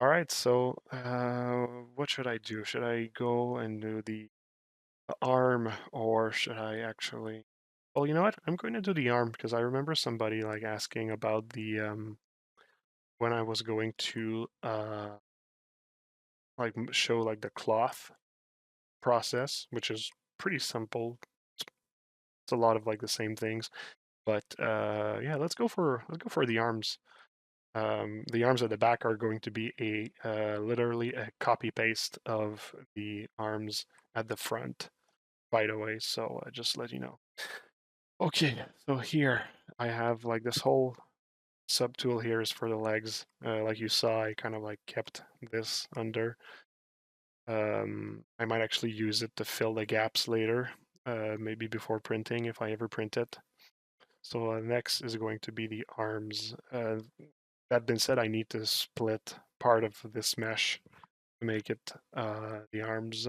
All right, so what should I do? Should I go and do the arm, or should I actually? Well, you know what? I'm going to do the arm because I remember somebody like asking about the when I was going to like show like the cloth process, which is pretty simple. It's a lot of like the same things, but yeah, let's go for the arms. The arms at the back are going to be a literally a copy paste of the arms at the front, by the way. So just let you know. Okay, so here I have like this whole subtool here is for the legs. Like you saw, I kind of like kept this under. I might actually use it to fill the gaps later, maybe before printing if I ever print it. So next is going to be the arms. That being said, I need to split part of this mesh to make it the arms.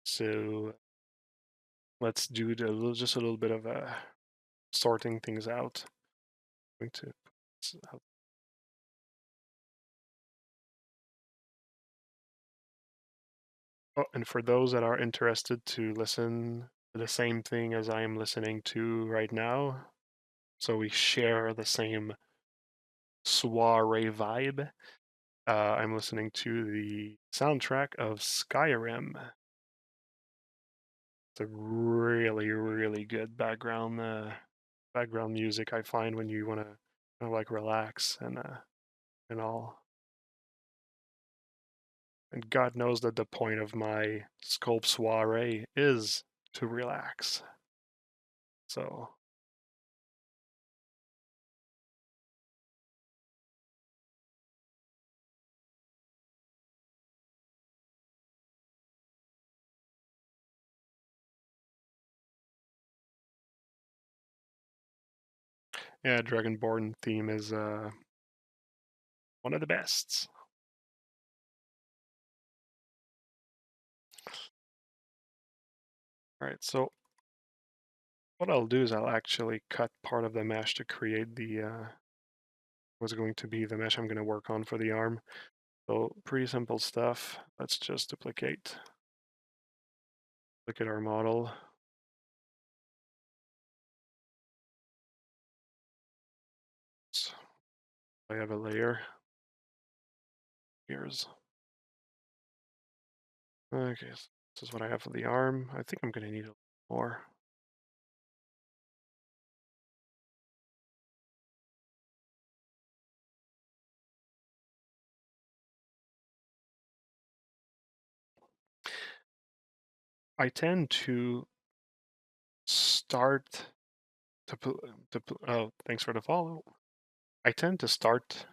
So let's do just a little bit of sorting things out. I'm going to oh, and for those that are interested to listen to the same thing as I am listening to right now, so we share the same soiree vibe. I'm listening to the soundtrack of Skyrim. It's a really, really good background music I find when you want to like relax and all. And God knows that the point of my Sculpt Soirée is to relax. So yeah, Dragonborn theme is one of the best. All right, so what I'll do is I'll actually cut part of the mesh to create the what's going to be the mesh I'm going to work on for the arm. So pretty simple stuff. Let's just duplicate. Look at our model. So I have a layer. Here's okay. So this is what I have for the arm. I think I'm going to need a little more. I tend to start oh, thanks for the follow. I tend to start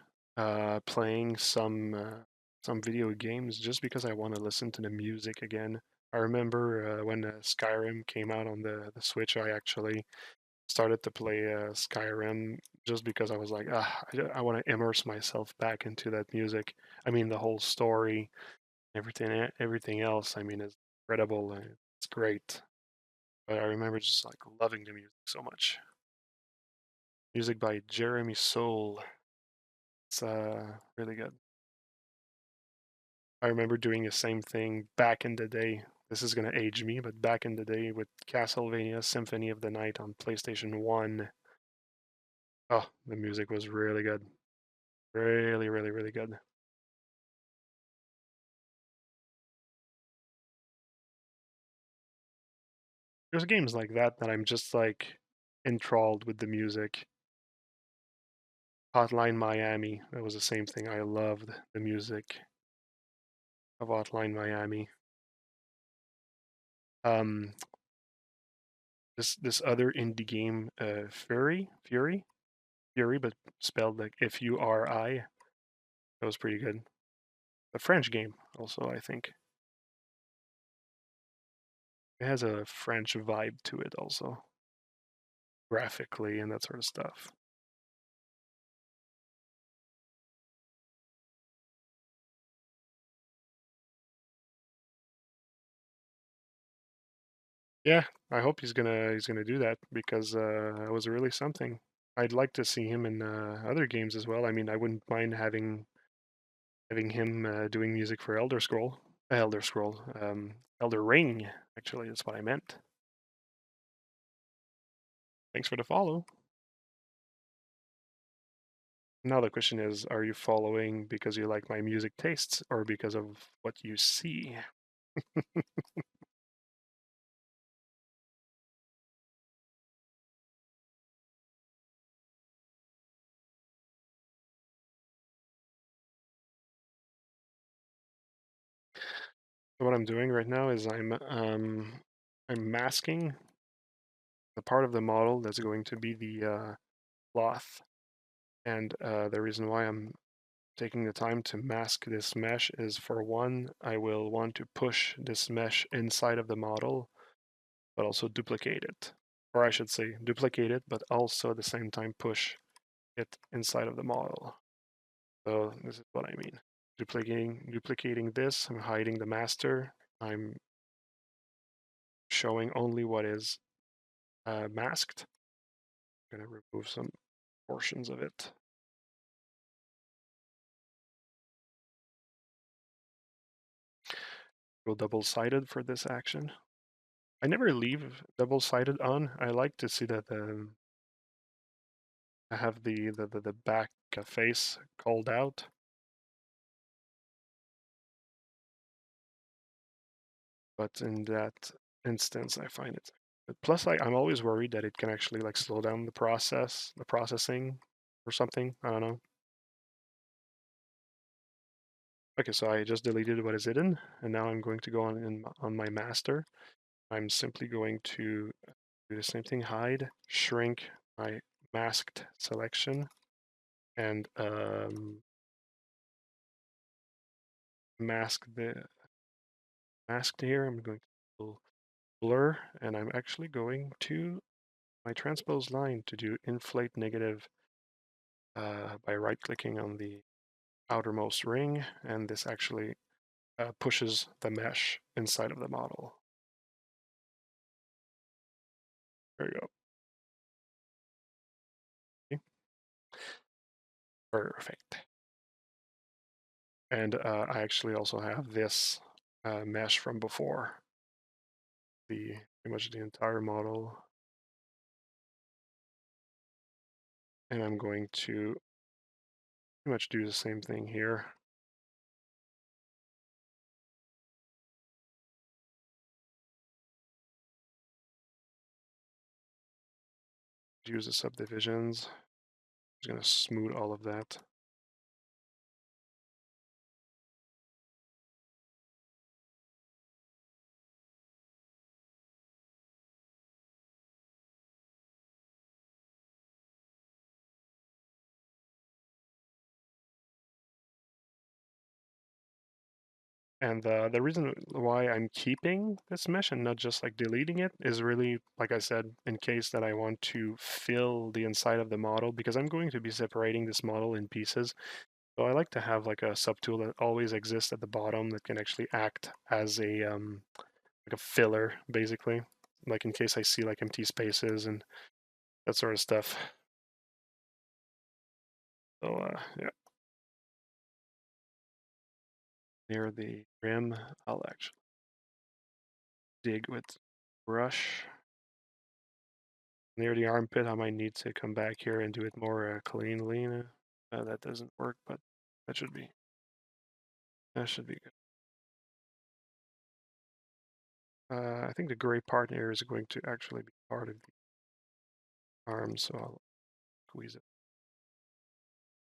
playing some video games just because I want to listen to the music again. I remember when Skyrim came out on the Switch, I actually started to play Skyrim just because I was like, I want to immerse myself back into that music. I mean, the whole story, everything else. I mean, is incredible and it's great. But I remember just like loving the music so much. Music by Jeremy Soule. It's really good. I remember doing the same thing back in the day. This is gonna age me, but back in the day with Castlevania Symphony of the Night on PlayStation 1. Oh, the music was really good. Really, really, really good. There's games like that that I'm just like enthralled with the music. Hotline Miami, that was the same thing. I loved the music of Hotline Miami. Um, this other indie game, Fury, but spelled like Furi. That was pretty good. A French game, also, I think. It has a French vibe to it, also, graphically and that sort of stuff. Yeah, I hope he's gonna do that because it was really something. I'd like to see him in other games as well. I mean, I wouldn't mind having having him doing music for Elder Ring, actually, that's what I meant. Thanks for the follow. Now the question is, are you following because you like my music tastes or because of what you see? So what I'm doing right now is I'm masking the part of the model that's going to be the cloth. And the reason why I'm taking the time to mask this mesh is, for one, I will want to push this mesh inside of the model, but also duplicate it. Or I should say duplicate it, but also at the same time push it inside of the model. So this is what I mean. Duplicating this, I'm hiding the master. I'm showing only what is masked. I'm going to remove some portions of it. Go double-sided for this action. I never leave double-sided on. I like to see that I have the back face called out. But in that instance, I find it. Plus, I'm always worried that it can actually like slow down the processing or something. I don't know. Okay, so I just deleted what is hidden, and now I'm going to go on my master. I'm simply going to do the same thing, hide, shrink my masked selection, and masked here. I'm going to blur, and I'm actually going to my transpose line to do inflate negative by right-clicking on the outermost ring, and this actually pushes the mesh inside of the model. There you go. Okay. Perfect. And I actually also have this mesh from before, pretty much the entire model. And I'm going to pretty much do the same thing here. Use the subdivisions. I'm just going to smooth all of that. And the reason why I'm keeping this mesh and not just like deleting it is really, like I said, in case that I want to fill the inside of the model, because I'm going to be separating this model in pieces. So I like to have like a subtool that always exists at the bottom that can actually act as a like a filler, basically, like in case I see like empty spaces and that sort of stuff. So yeah, near the rim, I'll actually dig with brush. Near the armpit, I might need to come back here and do it more cleanly. That doesn't work, but that should be good. I think the gray part here is going to actually be part of the arm, so I'll squeeze it.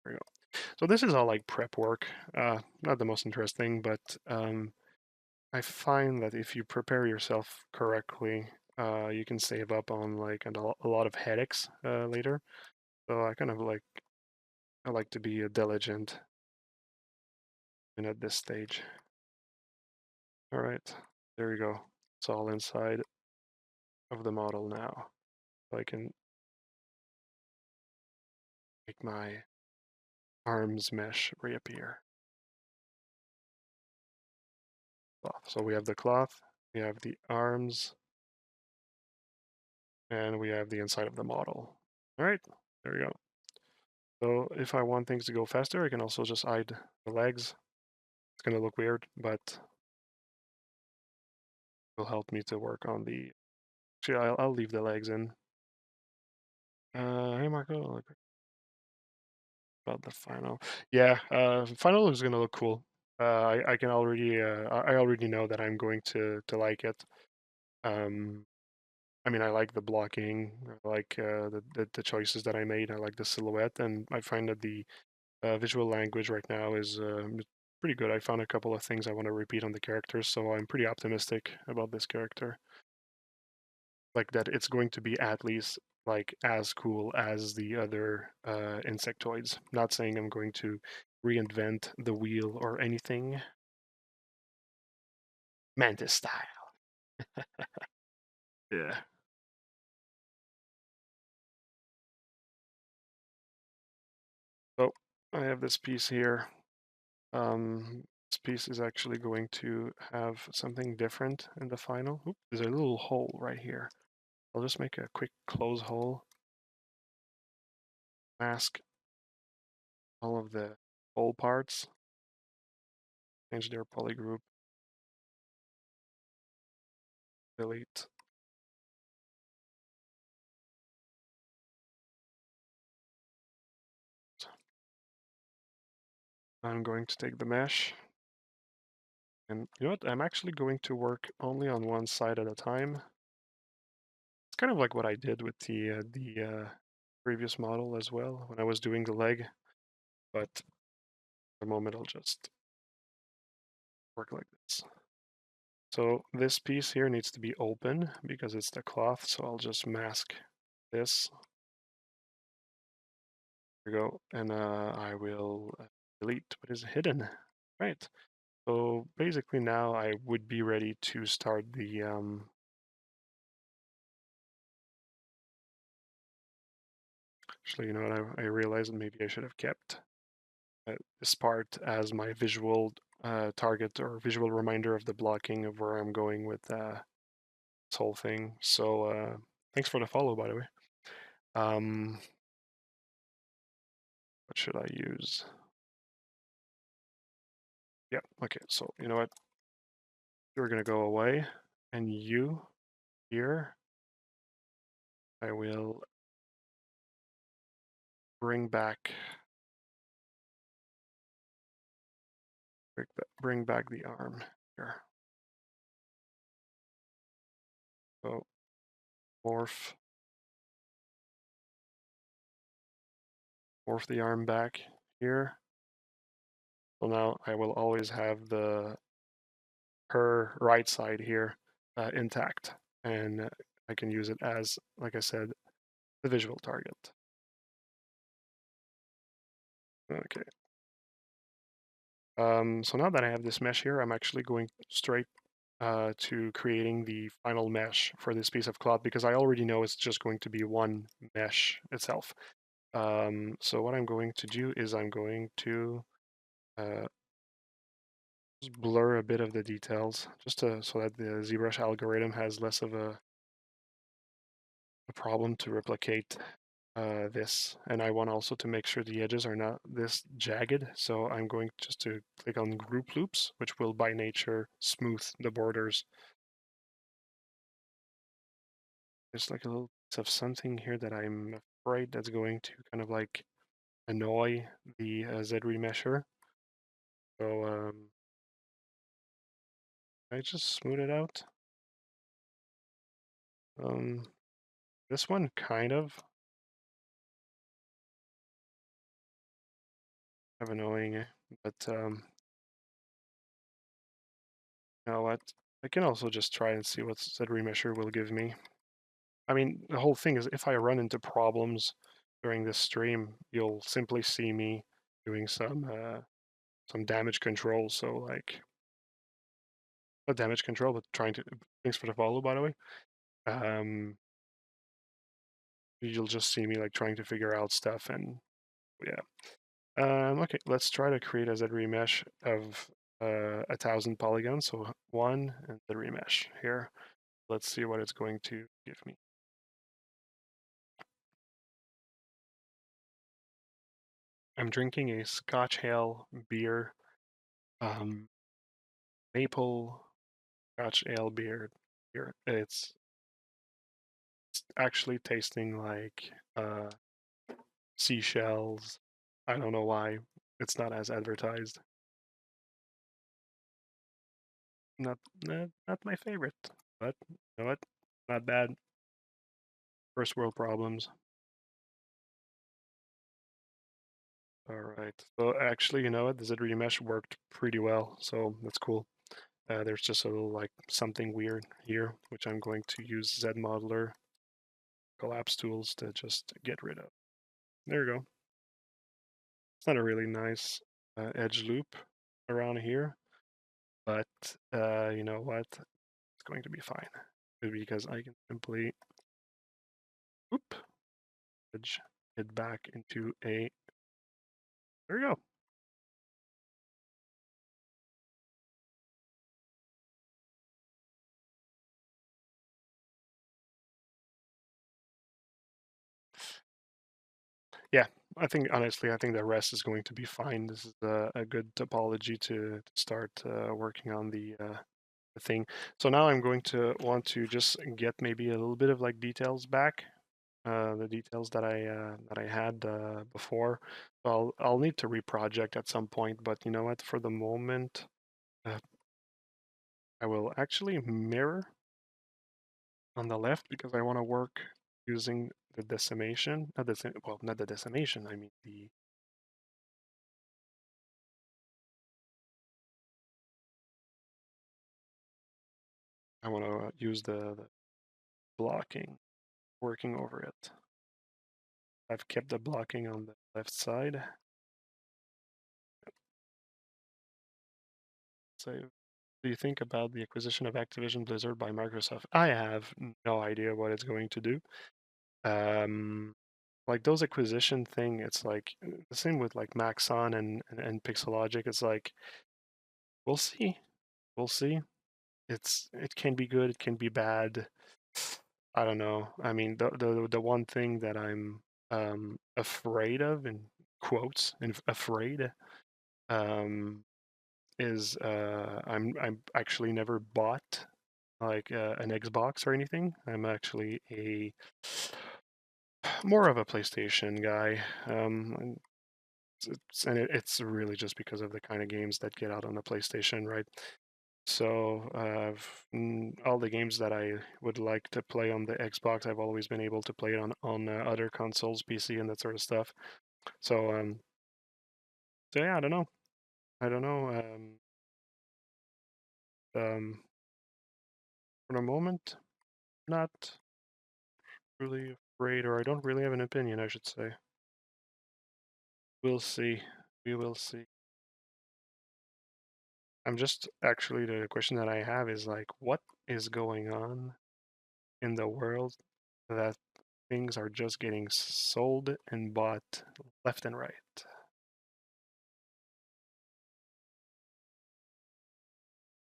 There we go. So this is all like prep work. Not the most interesting, but I find that if you prepare yourself correctly, you can save up on like a lot of headaches later. So I like to be diligent and at this stage. All right, there we go. It's all inside of the model now. So I can make my arms mesh reappear. So we have the cloth, we have the arms, and we have the inside of the model. All right, there we go. So if I want things to go faster, I can also just hide the legs It's gonna look weird, but will help me to work on the. Actually, I'll leave the legs in. Hey Marco, look about the final. Yeah, final is gonna look cool. I can already I already know that I'm going to like it. Um, I mean, I like the blocking, I like the choices that I made. I like the silhouette, and I find that the visual language right now is pretty good. I found a couple of things I want to repeat on the characters, so I'm pretty optimistic about this character. Like that, it's going to be at least like as cool as the other insectoids. Not saying I'm going to reinvent the wheel or anything. Mantis style. Yeah. So I have this piece here. This piece is actually going to have something different in the final. Oop, there's a little hole right here. I'll just make a quick close hole. Mask all of the hole parts. Change their polygroup. Delete. I'm going to take the mesh. And you know what? I'm actually going to work only on one side at a time. It's kind of like what I did with the previous model as well when I was doing the leg. But for the moment, I'll just work like this. So this piece here needs to be open because it's the cloth. So I'll just mask this. There we go. And I will delete what is hidden. Right. So basically now I would be ready to start the actually, you know what, I realized maybe I should have kept this part as my visual target or visual reminder of the blocking of where I'm going with this whole thing. So thanks for the follow, by the way. What should I use? Yeah, okay, so you know what? You're gonna go away, and you here, I will bring back bring back the arm here. So morph the arm back here. So now I will always have her right side here intact, and I can use it as, like I said, the visual target. Okay. So now that I have this mesh here, I'm actually going straight to creating the final mesh for this piece of cloth because I already know it's just going to be one mesh itself. So what I'm going to do is I'm going to just blur a bit of the details just so that the ZRemesh algorithm has less of a problem to replicate this. And I want also to make sure the edges are not this jagged. So I'm going just to click on group loops, which will by nature smooth the borders. There's like a little piece of something here that I'm afraid that's going to kind of like annoy the ZRemesher. So I just smooth it out. This one kind of annoying, but you know what? I can also just try and see what ZRemesher will give me. I mean, the whole thing is if I run into problems during this stream, you'll simply see me doing some damage control. So like not damage control, but trying to thanks for the follow, by the way. You'll just see me like trying to figure out stuff and yeah. Okay, let's try to create a ZRemesh of 1,000 polygons. So one and ZRemesh here. Let's see what it's going to give me. I'm drinking a Scotch Ale beer maple Scotch ale beer. Here, it's actually tasting like seashells. I don't know why it's not as advertised. Not my favorite, but you know what? Not bad. First world problems. All right. So actually, you know what? The ZRemesh worked pretty well, so that's cool. There's just a little like something weird here, which I'm going to use ZModeler collapse tools to just get rid of. There you go. It's not a really nice edge loop around here, but you know what? It's going to be fine because I can simply whoop, edge it back into a. There you go. Yeah, I think honestly, I think the rest is going to be fine. This is a good topology to start working on the thing. So now I'm going to want to just get maybe a little bit of like details back, the details that I had before. So I'll need to reproject at some point, but you know what? For the moment, uh, I will actually mirror on the left because I want to work using the decimation, not the well, not the decimation. I mean the I want to use the blocking, working over it. I've kept the blocking on the left side. So, do you think about the acquisition of Activision Blizzard by Microsoft? I have no idea what it's going to do. Like those acquisition thing, it's like the same with like Maxon and Pixelogic. It's like we'll see, we'll see. It can be good, it can be bad. I don't know. I mean, the one thing that I'm afraid of, in quotes, and afraid, um, is I'm actually never bought like an Xbox or anything. I'm actually a more of a PlayStation guy. It's really just because of the kind of games that get out on the PlayStation, right? So all the games that I would like to play on the Xbox, I've always been able to play it on other consoles, PC, and that sort of stuff. So so yeah, I don't know. I don't know. Um, for the moment, not really afraid, or I don't really have an opinion, I should say. We'll see. We will see. I'm just actually the question that I have is like, what is going on in the world that things are just getting sold and bought left and right?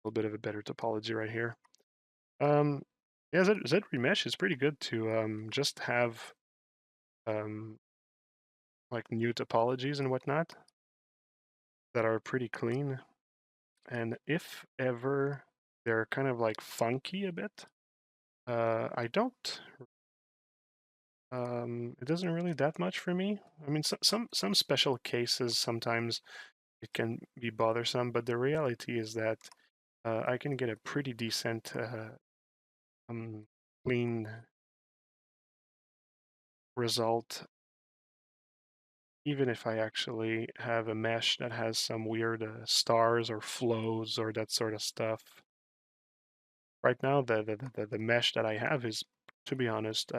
A little bit of a better topology right here. Um, yeah, ZRemesh is pretty good to just have um, like new topologies and whatnot that are pretty clean. And if ever they're kind of like funky a bit, I don't. It doesn't really that much for me. I mean, some special cases sometimes it can be bothersome, but the reality is that I can get a pretty decent um, clean result even if I actually have a mesh that has some weird stars or flows or that sort of stuff. Right now, the mesh that I have is, to be honest,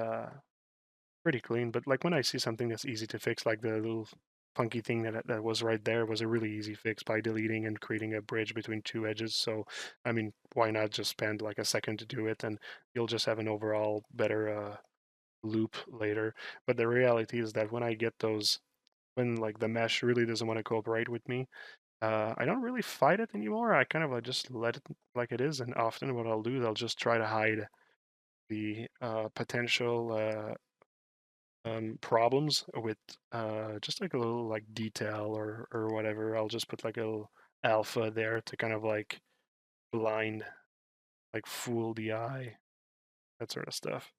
pretty clean. But like when I see something that's easy to fix, like the little funky thing that was right there was a really easy fix by deleting and creating a bridge between two edges. So, I mean, why not just spend like a second to do it and you'll just have an overall better loop later. But the reality is that when I get those, when like the mesh really doesn't want to cooperate with me, I don't really fight it anymore. I kind of just let it like it is. And often what I'll do is I'll just try to hide the potential problems with just like a little like detail or whatever. I'll just put like a little alpha there to kind of like blind, like fool the eye, that sort of stuff.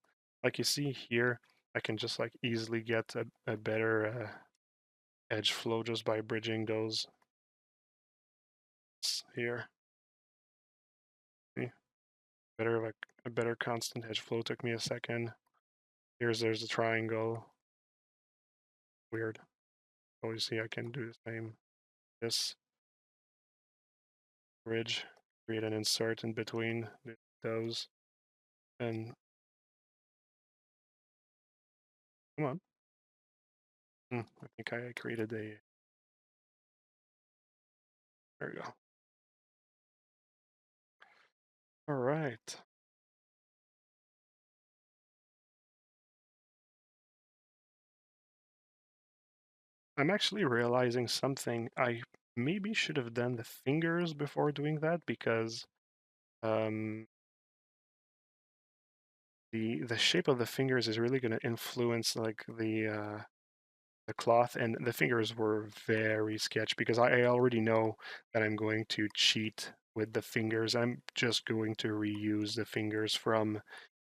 Like you see here, I can just like easily get a better edge flow just by bridging those here. See? Better like a better constant edge flow took me a second. There's a triangle. Weird. Oh, you see, I can do the same. This bridge, create an insert in between those, and come on. I think I created a. There we go. All right. I'm actually realizing something. I maybe should have done the fingers before doing that because um, the shape of the fingers is really going to influence like the cloth, and the fingers were very sketch because I already know that I'm going to cheat with the fingers. I'm just going to reuse the fingers from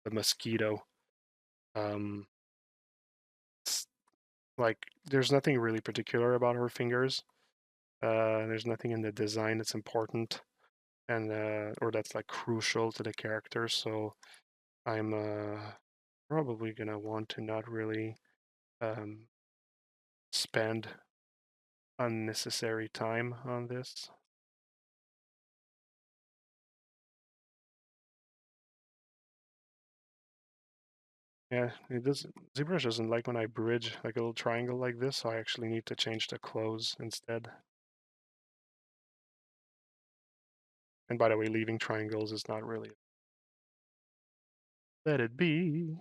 the mosquito. Um, like there's nothing really particular about her fingers. There's nothing in the design that's important and or that's like crucial to the character. So I'm probably gonna want to not really um, spend unnecessary time on this. Yeah, it does. ZBrush doesn't like when I bridge like a little triangle like this, so I actually need to change the close instead. And by the way, leaving triangles is not really. Let it be.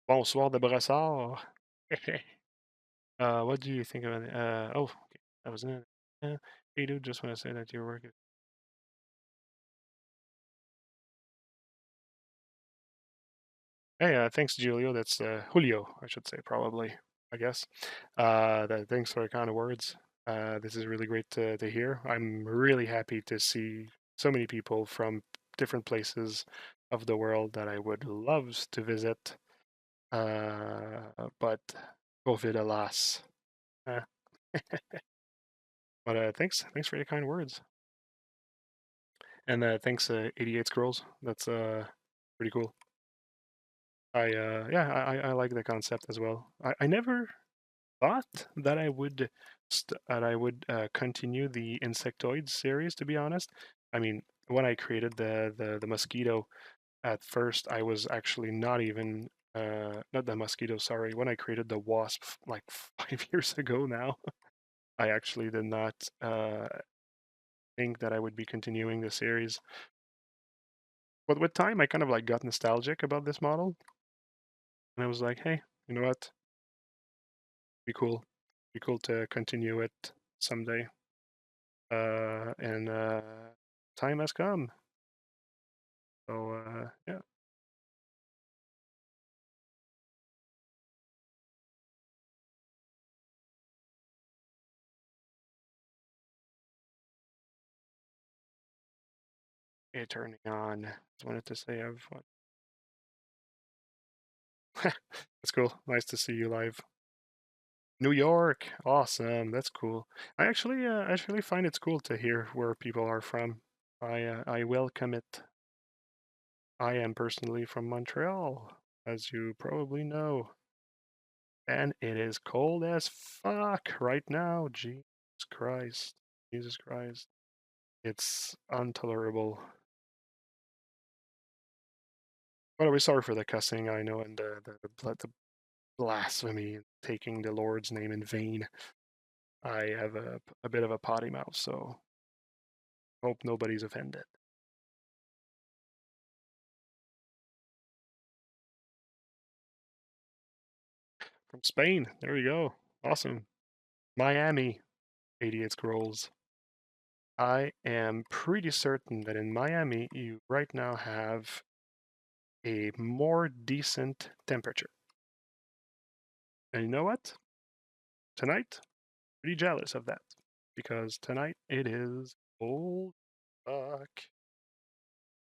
Bonsoir de Brassard. What do you think about it? Oh, okay. That was it. Hey, dude, just want to say that your work is. Hey, thanks, Julio. That's Julio, I should say, probably, I guess. Thanks for the kind of words. This is really great to hear. I'm really happy to see so many people from different places of the world that I would love to visit. But COVID, alas. Uh, but thanks for your kind words. And thanks, 88 Scrolls. That's pretty cool. Yeah, I like the concept as well. I never thought that I would continue the insectoids series. To be honest, I mean, when I created the mosquito at first, I was actually not even not the mosquito. Sorry, when I created the wasp like 5 years ago now, I actually did not think that I would be continuing the series. But with time, I kind of like got nostalgic about this model, and I was like, hey, you know what? Be cool to continue it someday. And time has come. So yeah, it turning on. Just wanted to say I've. That's cool. Nice to see you live. New York, awesome. That's cool. I actually find it's cool to hear where people are from. I welcome it. I am personally from Montreal, as you probably know, and it is cold as fuck right now. Jesus Christ, Jesus Christ, it's intolerable. By the way, sorry for the cussing. I know, and the blasphemy, taking the Lord's name in vain. I have a bit of a potty mouth, so hope nobody's offended. From Spain, there we go. Awesome. Miami, 88 Scrolls. I am pretty certain that in Miami, you right now have a more decent temperature. And you know what? Tonight, pretty jealous of that because tonight it is cold fuck.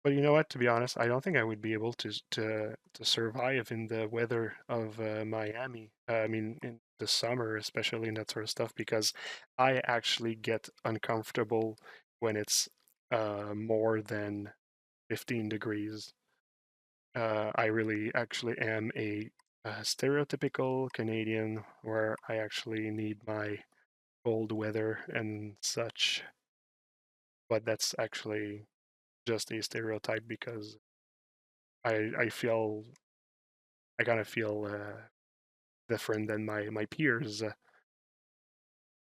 But you know what? To be honest, I don't think I would be able to survive in the weather of Miami. I mean, in the summer, especially and that sort of stuff, because I actually get uncomfortable when it's more than 15 degrees. I really actually am a stereotypical Canadian where I actually need my cold weather and such. But that's actually just a stereotype because I feel I kind of feel different than my peers.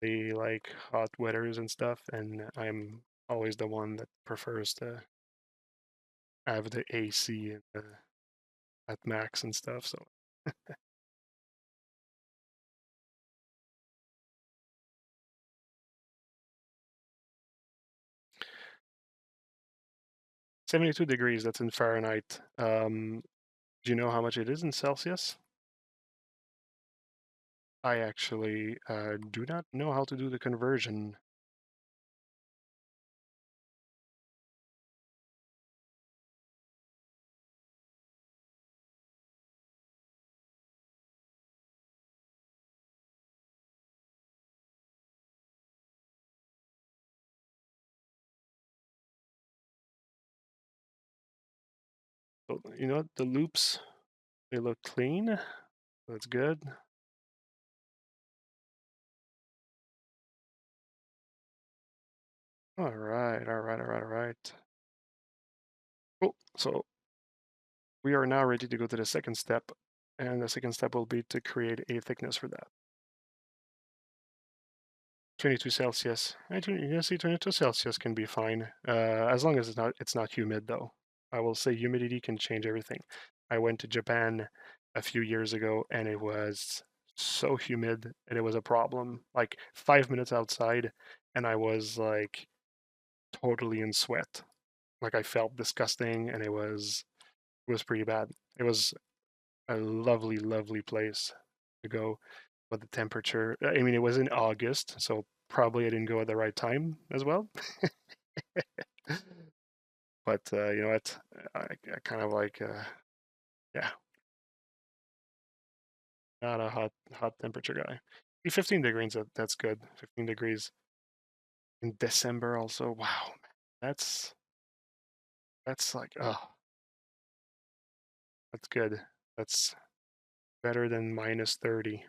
They like hot weathers and stuff, and I'm always the one that prefers to have the AC and, at max and stuff. So 72 degrees, that's in Fahrenheit. Do you know how much it is in Celsius? I actually do not know how to do the conversion. But you know what? The loops, they look clean. That's good. All right, all right, all right, all right. Cool. So we are now ready to go to the second step, and the second step will be to create a thickness for that. 22 Celsius. You can see 22 Celsius can be fine, as long as it's not humid though. I will say humidity can change everything. I went to Japan a few years ago, and it was so humid, and it was a problem. Like 5 minutes outside, and I was like totally in sweat. Like I felt disgusting, and it was pretty bad. It was a lovely, lovely place to go. But the temperature, I mean, it was in August, so probably I didn't go at the right time as well. But you know what? I kind of like, yeah, not a hot temperature guy. 15 degrees, that's good. 15 degrees in December also. Wow, man. That's like, oh, that's good. That's better than minus 30.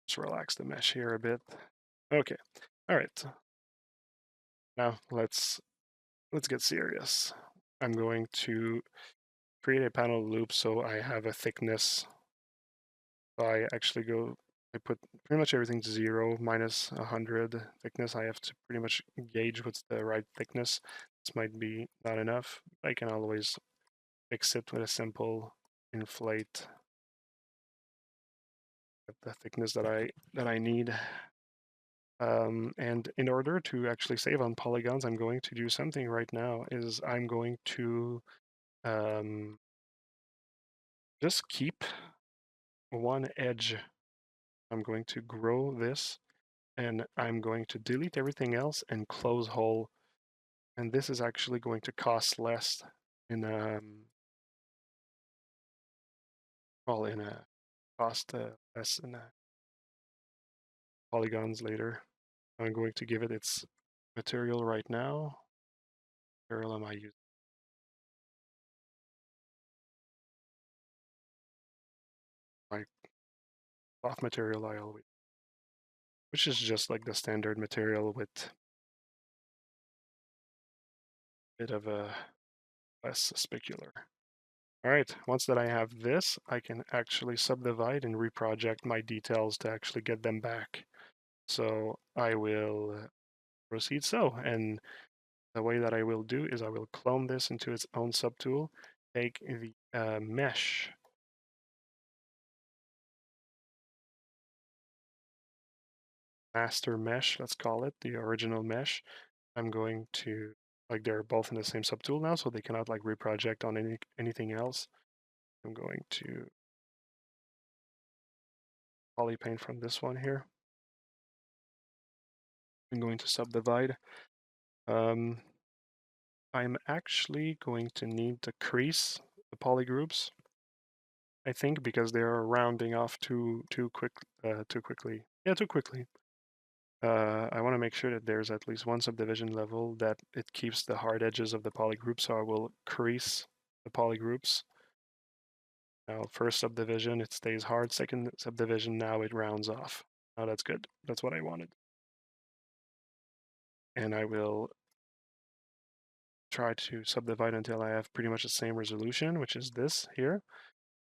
Just relax the mesh here a bit. Okay. All right. Now let's get serious. I'm going to create a panel loop so I have a thickness. So I actually I put pretty much everything to 0 minus 100 thickness. I have to pretty much gauge what's the right thickness. This might be not enough. I can always fix it with a simple inflate at the thickness that I need. And in order to actually save on polygons, I'm going to do something right now is I'm going to um, just keep one edge. I'm going to grow this, and I'm going to delete everything else and close hole. And this is actually going to cost less in in a cost less in polygons later. I'm going to give it its material right now. Material am I using? My cloth material I always, which is just like the standard material with a bit of a less specular. All right, once that I have this, I can actually subdivide and reproject my details to actually get them back. So I will proceed so, and the way that I will do is I will clone this into its own subtool, take the mesh master mesh, let's call it, the original mesh, I'm going to, like they're both in the same subtool now, so they cannot like reproject on anything else. I'm going to polypaint from this one here. I'm going to subdivide. I'm actually going to need to crease the polygroups, I think, because they are rounding off too quickly. Yeah, too quickly. I want to make sure that there's at least one subdivision level that it keeps the hard edges of the polygroup, so I will crease the polygroups. Now, first subdivision, it stays hard. Second subdivision, now it rounds off. Now that's good. That's what I wanted. And I will try to subdivide until I have pretty much the same resolution, which is this here.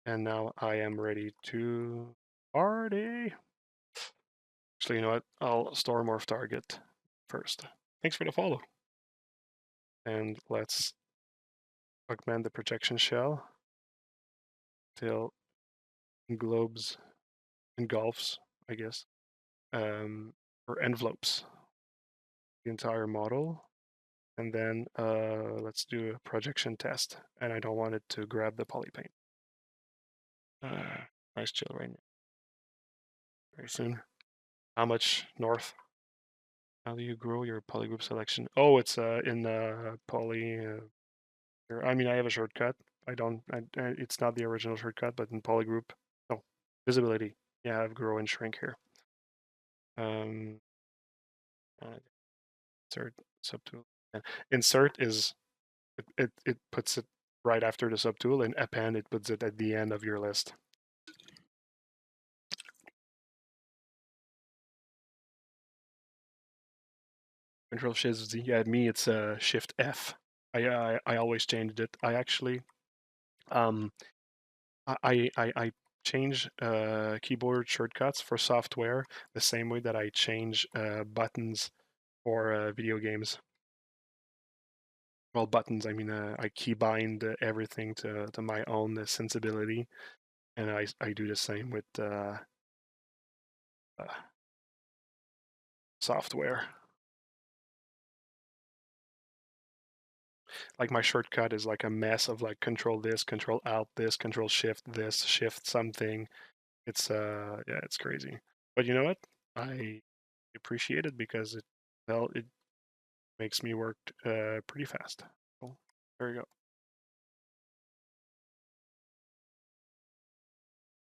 And now I am ready to party. Actually, you know what? I'll store morph target first. Thanks for the follow. And let's augment the projection shell till globes engulfs, I guess, or envelopes the entire model. And then let's do a projection test. And I don't want it to grab the polypaint. Nice chill right now. Very soon. How much north? How do you grow your polygroup selection? Oh, it's in poly. I mean, I have a shortcut. I don't. It's not the original shortcut, but in polygroup. Oh, visibility. Yeah, I have grow and shrink here. Insert subtool. And insert is it puts it right after the subtool, and append it puts it at the end of your list. Control Shift Z. Yeah, me it's Shift F. I always changed it. I actually I change keyboard shortcuts for software the same way that I change buttons for video games. Well, buttons. I mean, I keybind everything to my own sensibility, and I do the same with software. Like my shortcut is like a mess of like Control this, Control Alt this, Control Shift this, Shift something. It's yeah, it's crazy. But you know what? I appreciate it because it makes me work pretty fast. So there you go.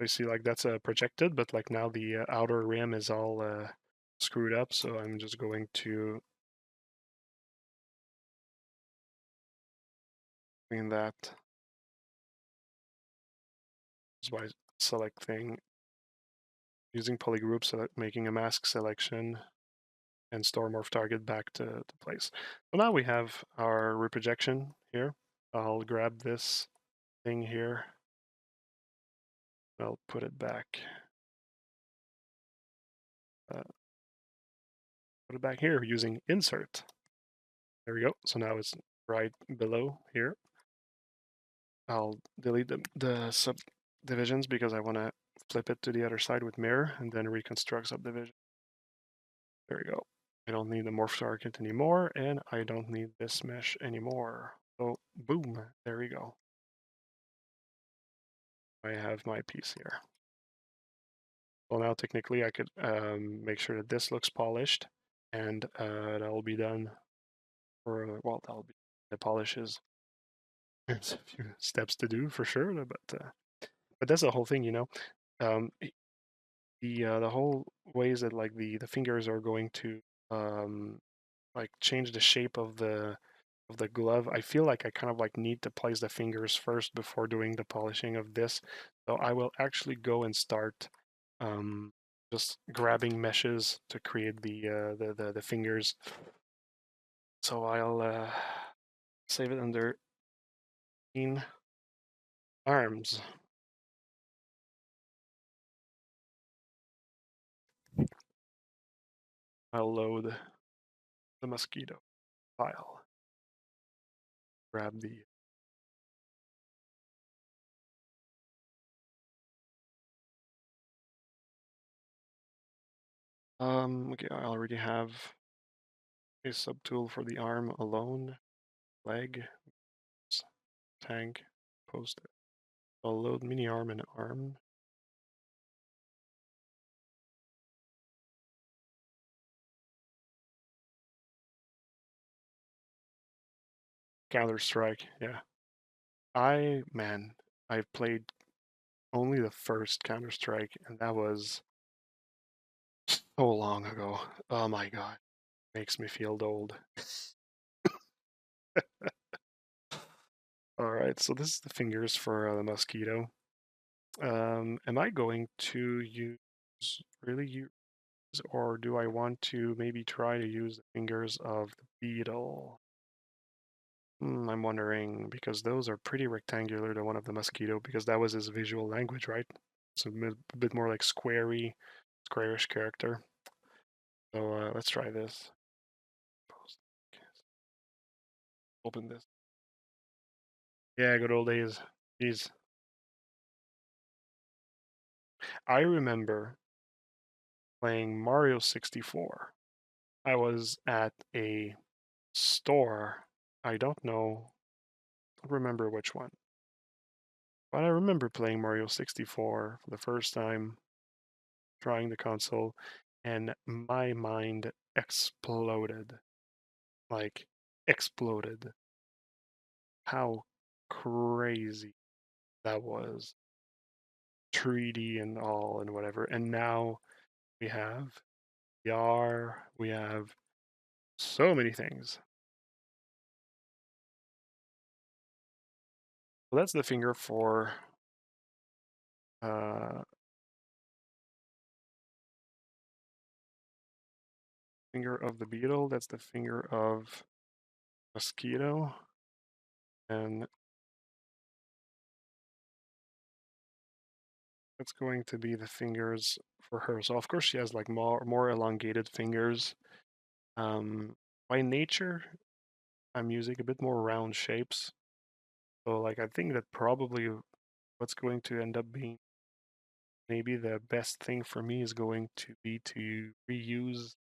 I see like that's projected, but like now the outer rim is all screwed up. So I'm just going to clean that just by selecting using polygroup, making a mask selection and store morph target back to place. So now we have our reprojection here. I'll grab this thing here. I'll put it back. Put it back here using insert. There we go. So now it's right below here. I'll delete the subdivisions because I want to flip it to the other side with mirror and then reconstruct subdivision. There we go. I don't need the morph target anymore, and I don't need this mesh anymore. So boom, there we go. I have my piece here. Well, now technically I could make sure that this looks polished, and that'll be done for, well, that'll be, the polish is, there's a few steps to do for sure, but that's the whole thing, you know. Um, the whole ways that like the fingers are going to like change the shape of the glove. I feel like I kind of like need to place the fingers first before doing the polishing of this. So I will actually go and start just grabbing meshes to create the fingers. So I'll save it under arms. I'll load the mosquito file. Grab the Okay, I already have a subtool for the arm alone, leg, tank, post it. I'll load mini arm and arm. Counter-Strike, yeah. I've played only the first Counter-Strike, and that was so long ago. Oh my god, makes me feel old. All right, so this is the fingers for the mosquito. Am I going to really use, or do I want to maybe try to use the fingers of the beetle? I'm wondering because those are pretty rectangular, the one of the mosquito, because that was his visual language, right? It's a bit more like squarish character. So let's try this. Open this. Yeah, good old days. Jeez. I remember playing Mario 64. I was at a store. I don't know, don't remember which one. But I remember playing Mario 64 for the first time, trying the console, and my mind exploded. Like, exploded. How crazy that was. 3D and all and whatever. And now we have VR, we have so many things. Well, that's the finger for uh, finger of the beetle. That's the finger of mosquito, and that's going to be the fingers for her. So of course she has like more elongated fingers. By nature, I'm using a bit more round shapes. So like I think that probably what's going to end up being maybe the best thing for me is going to be to reuse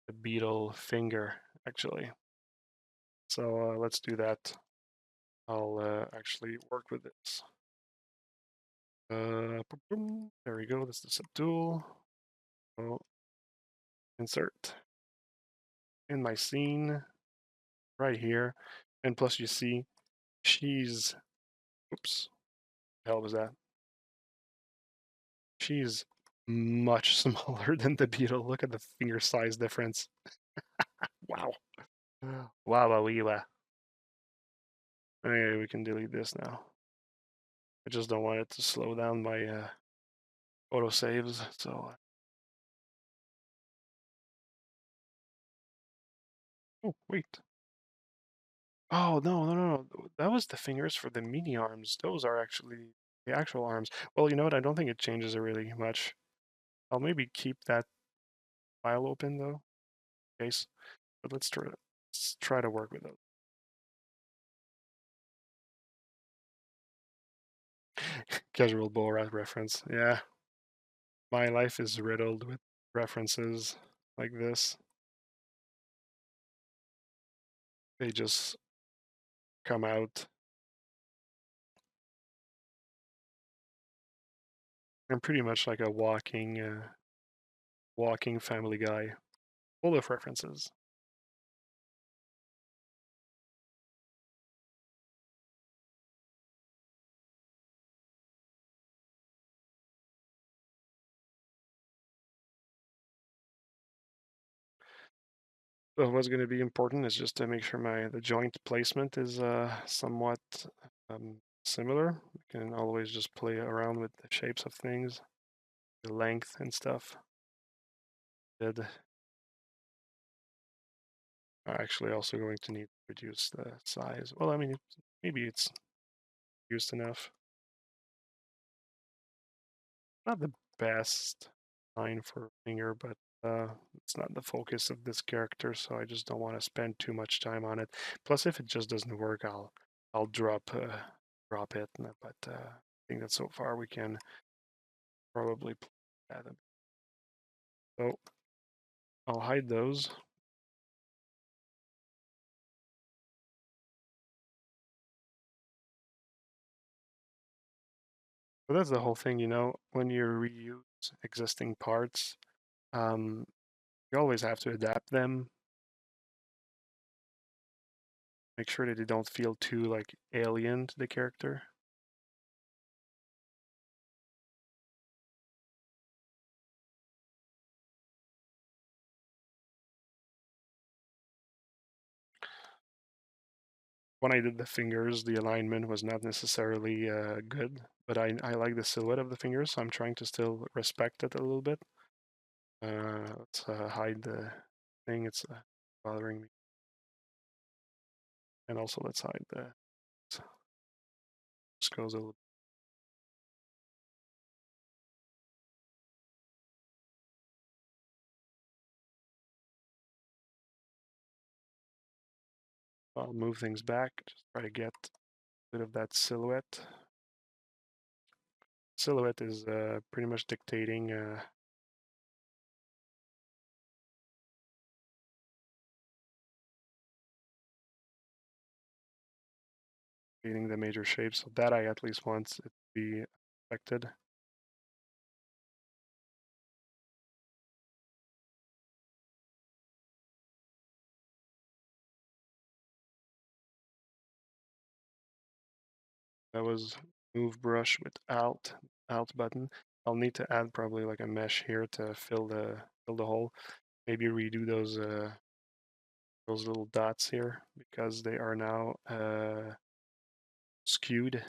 the beetle finger actually. So let's do that. I'll actually work with this. There we go. That's the subtool. I'll insert in my scene right here. And plus, you see, she's. Oops. The hell was that? She's much smaller than the beetle. Look at the finger size difference. Wow. Wow, wow, wow. Okay, we can delete this now. I just don't want it to slow down my auto saves. So, oh wait. Oh no, no, no, no. That was the fingers for the mini arms. Those are actually the actual arms. Well, you know what? I don't think it changes it really much. I'll maybe keep that file open though, in case. But let's try to work with those. Casual Borat reference. Yeah, my life is riddled with references like this. They just come out. I'm pretty much like a walking Family Guy, full of references. So what's going to be important is just to make sure the joint placement is somewhat similar. You can always just play around with the shapes of things, the length and stuff. Good. Actually also going to need to reduce the size. Well, I mean, maybe it's used enough. Not the best line for finger, but it's not the focus of this character, so I just don't want to spend too much time on it. Plus, if it just doesn't work, I'll drop it. But I think that so far we can probably play that. So I'll hide those. But that's the whole thing, you know, when you reuse existing parts, you always have to adapt them, make sure that they don't feel too like alien to the character. When I did the fingers, the alignment was not necessarily good, but I like the silhouette of the fingers, so I'm trying to still respect it a little bit. Let's hide the thing, it's bothering me. And also let's hide the, just goes a little. I'll move things back, just try to get a bit of that silhouette. Silhouette is pretty much dictating the major shapes, so that I at least want it to be affected. That was move brush with Alt button. I'll need to add probably like a mesh here to fill the hole. Maybe redo those little dots here because they are now skewed.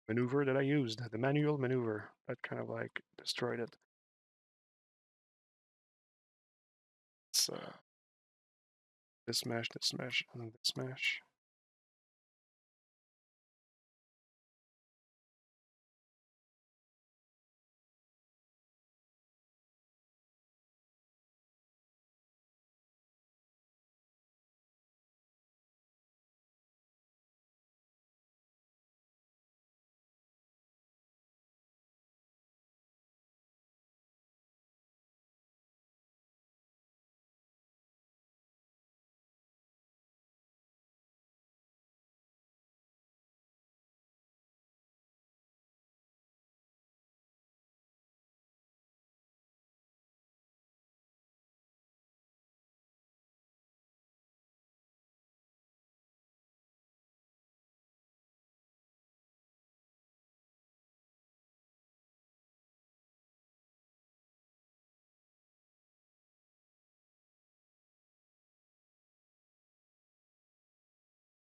Maneuver that I used, the manual maneuver, that kind of like destroyed it. It's this mesh, and this mesh.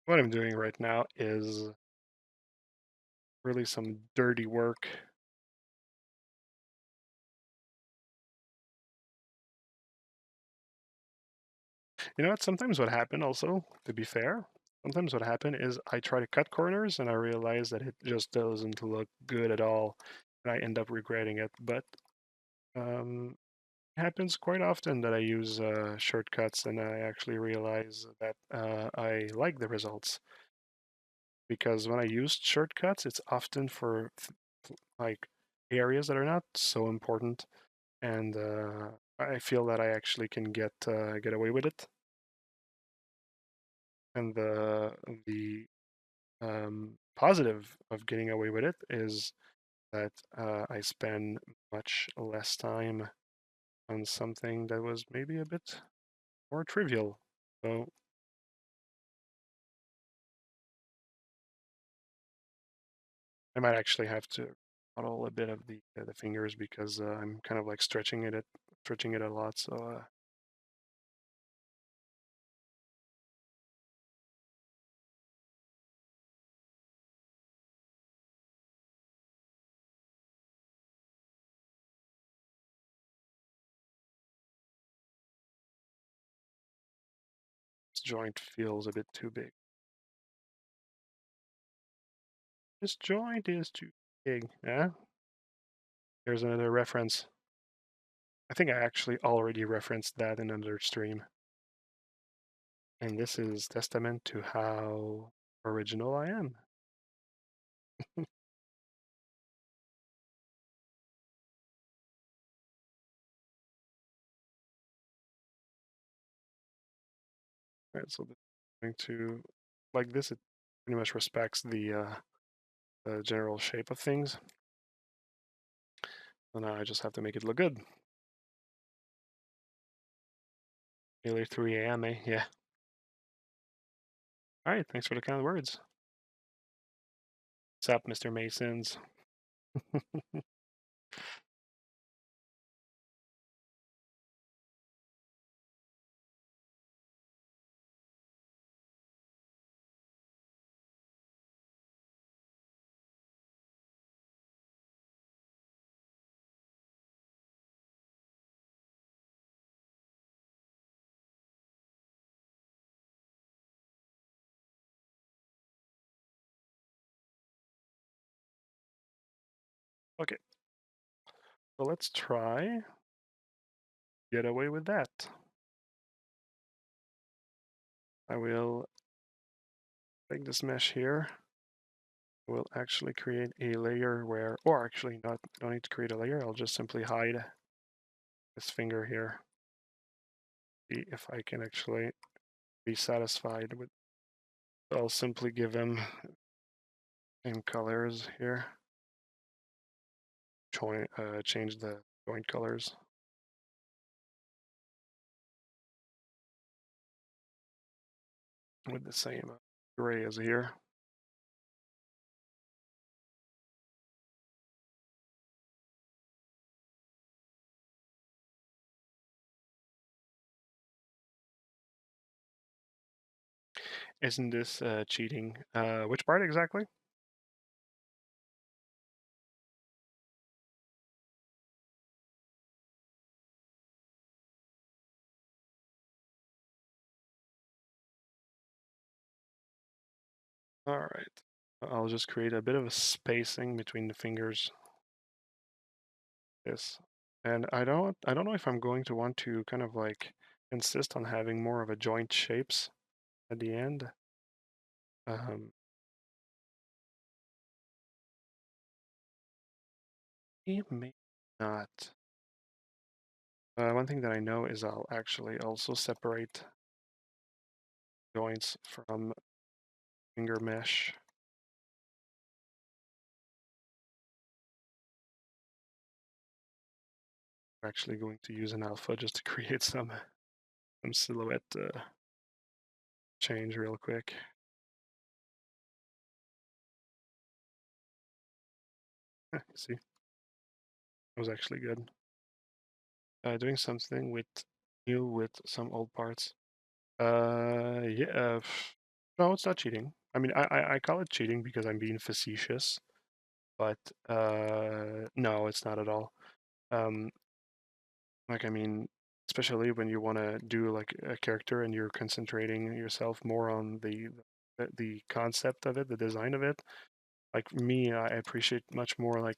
What I'm doing right now is really some dirty work. You know what? Sometimes what happened also, to be fair, sometimes what happened is I try to cut corners and I realize that it just doesn't look good at all, and I end up regretting it. But it happens quite often that I use shortcuts and I actually realize that I like the results. Because when I use shortcuts, it's often for like areas that are not so important, and I feel that I actually can get away with it. And the positive of getting away with it is that I spend much less time on something that was maybe a bit more trivial. So I might actually have to model a bit of the fingers because I'm kind of like stretching it a lot. So this joint feels a bit too big. This joint is too big. Yeah. Here's another reference. I think I actually already referenced that in another stream. And this is testament to how original I am. Right, so going to, like this, it pretty much respects the general shape of things. So now I just have to make it look good. Nearly 3 a.m., eh? Yeah. All right, thanks for the kind words. What's up, Mr. Masons? Okay, so let's try get away with that. I will take this mesh here. We'll actually create a layer where, or actually not, don't need to create a layer. I'll just simply hide this finger here. See if I can actually be satisfied with. I'll simply give him same colors here. Change the joint colors. With the same gray as here. Isn't this cheating? Which part exactly? All right. I'll just create a bit of a spacing between the fingers. This. And I don't know if I'm going to want to kind of like insist on having more of a joint shapes at the end. It may not. One thing that I know is I'll actually also separate joints from finger mesh. I'm actually going to use an alpha just to create some silhouette change real quick. See, that was actually good. Doing something with new with some old parts. Yeah. No, it's not cheating. I mean, I call it cheating because I'm being facetious, but no, it's not at all. Like, I mean, especially when you want to do like a character and you're concentrating yourself more on the concept of it, the design of it. Like me, I appreciate much more like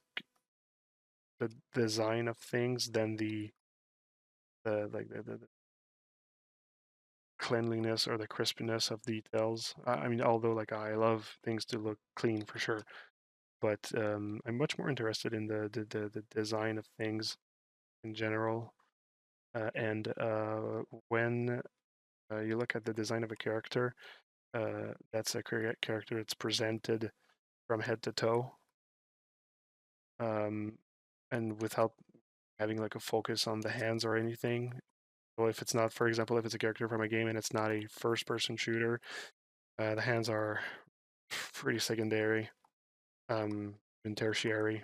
the design of things than the cleanliness or the crispness of details. I mean, although like I love things to look clean for sure, but I'm much more interested in the design of things in general. And when you look at the design of a character, that's a character that's presented from head to toe, um, and without having like a focus on the hands or anything. So if it's not, for example, if it's a character from a game and it's not a first-person shooter, the hands are pretty secondary, and tertiary,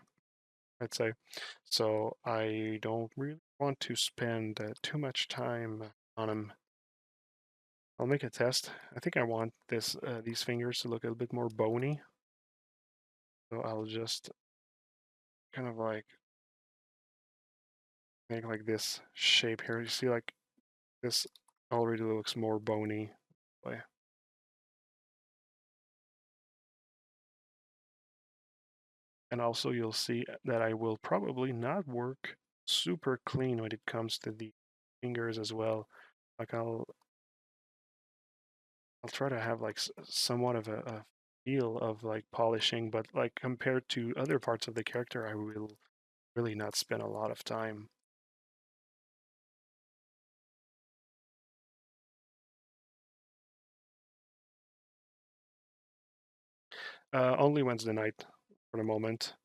I'd say. So I don't really want to spend too much time on them. I'll make a test. I think I want these fingers to look a little bit more bony. So I'll just kind of like make like this shape here. You see like this already looks more bony. And also you'll see that I will probably not work super clean when it comes to the fingers as well. Like I'll try to have like somewhat of a feel of like polishing, but like compared to other parts of the character, I will really not spend a lot of time. Only Wednesday night for the moment.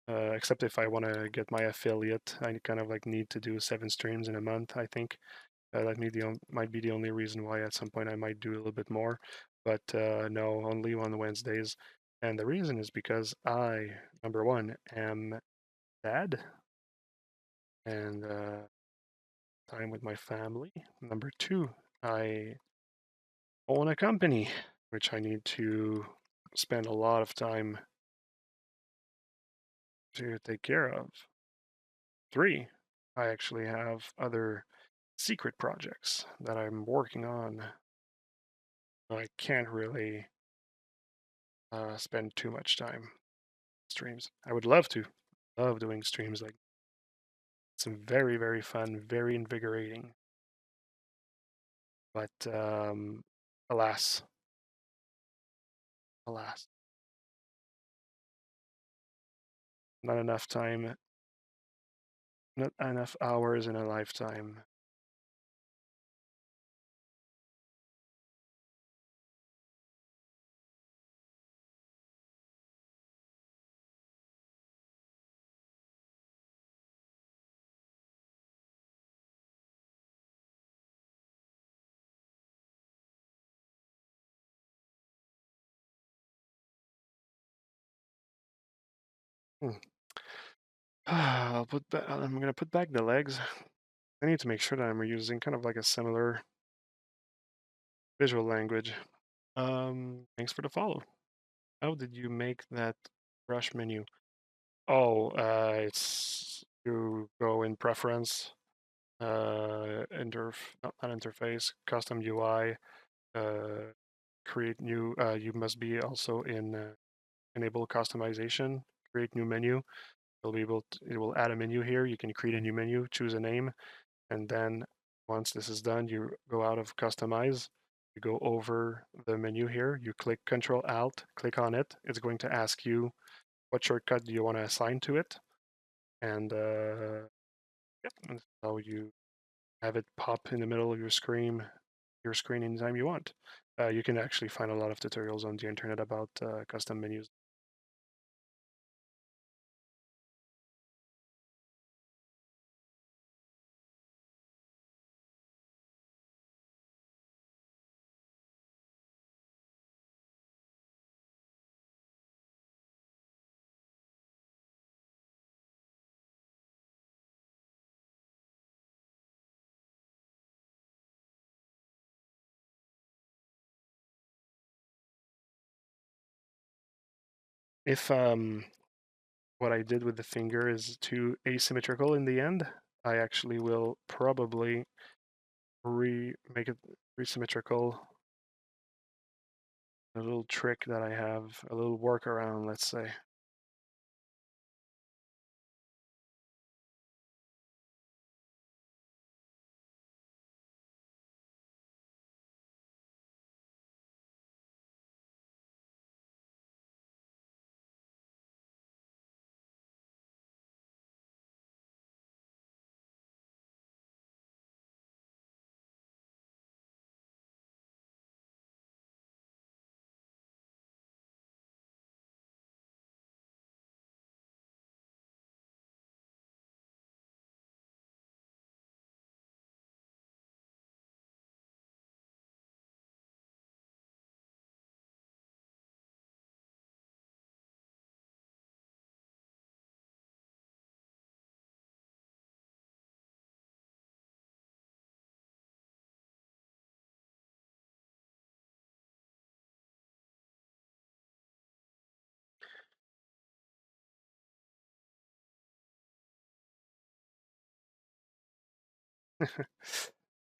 Except if I want to get my affiliate, I kind of like need to do 7 streams in a month, I think. That might be the only reason why at some point I might do a little bit more. But no, only on Wednesdays. And the reason is because I, number one, am dad and time with my family. Number two, I own a company, which I need to spend a lot of time to take care of. Three, I actually have other secret projects that I'm working on. I can't really spend too much time streams. I would love to, love doing streams like some very, very fun, very invigorating. But alas, alas, not enough time, not enough hours in a lifetime. Hmm. I'm gonna put back the legs. I need to make sure that I'm using kind of like a similar visual language. Thanks for the follow. How did you make that brush menu? Oh, it's you go in preference, not interface, custom UI, create new. You must be also in enable customization, create new menu. It will add a menu here. You can create a new menu, choose a name, and then once this is done, you go out of customize. You go over the menu here. You click Control Alt, click on it. It's going to ask you what shortcut do you want to assign to it, and yep, and so you have it pop in the middle of your screen anytime you want. You can actually find a lot of tutorials on the internet about custom menus. If what I did with the finger is too asymmetrical in the end, I actually will probably make it resymmetrical. A little trick that I have, a little workaround, let's say.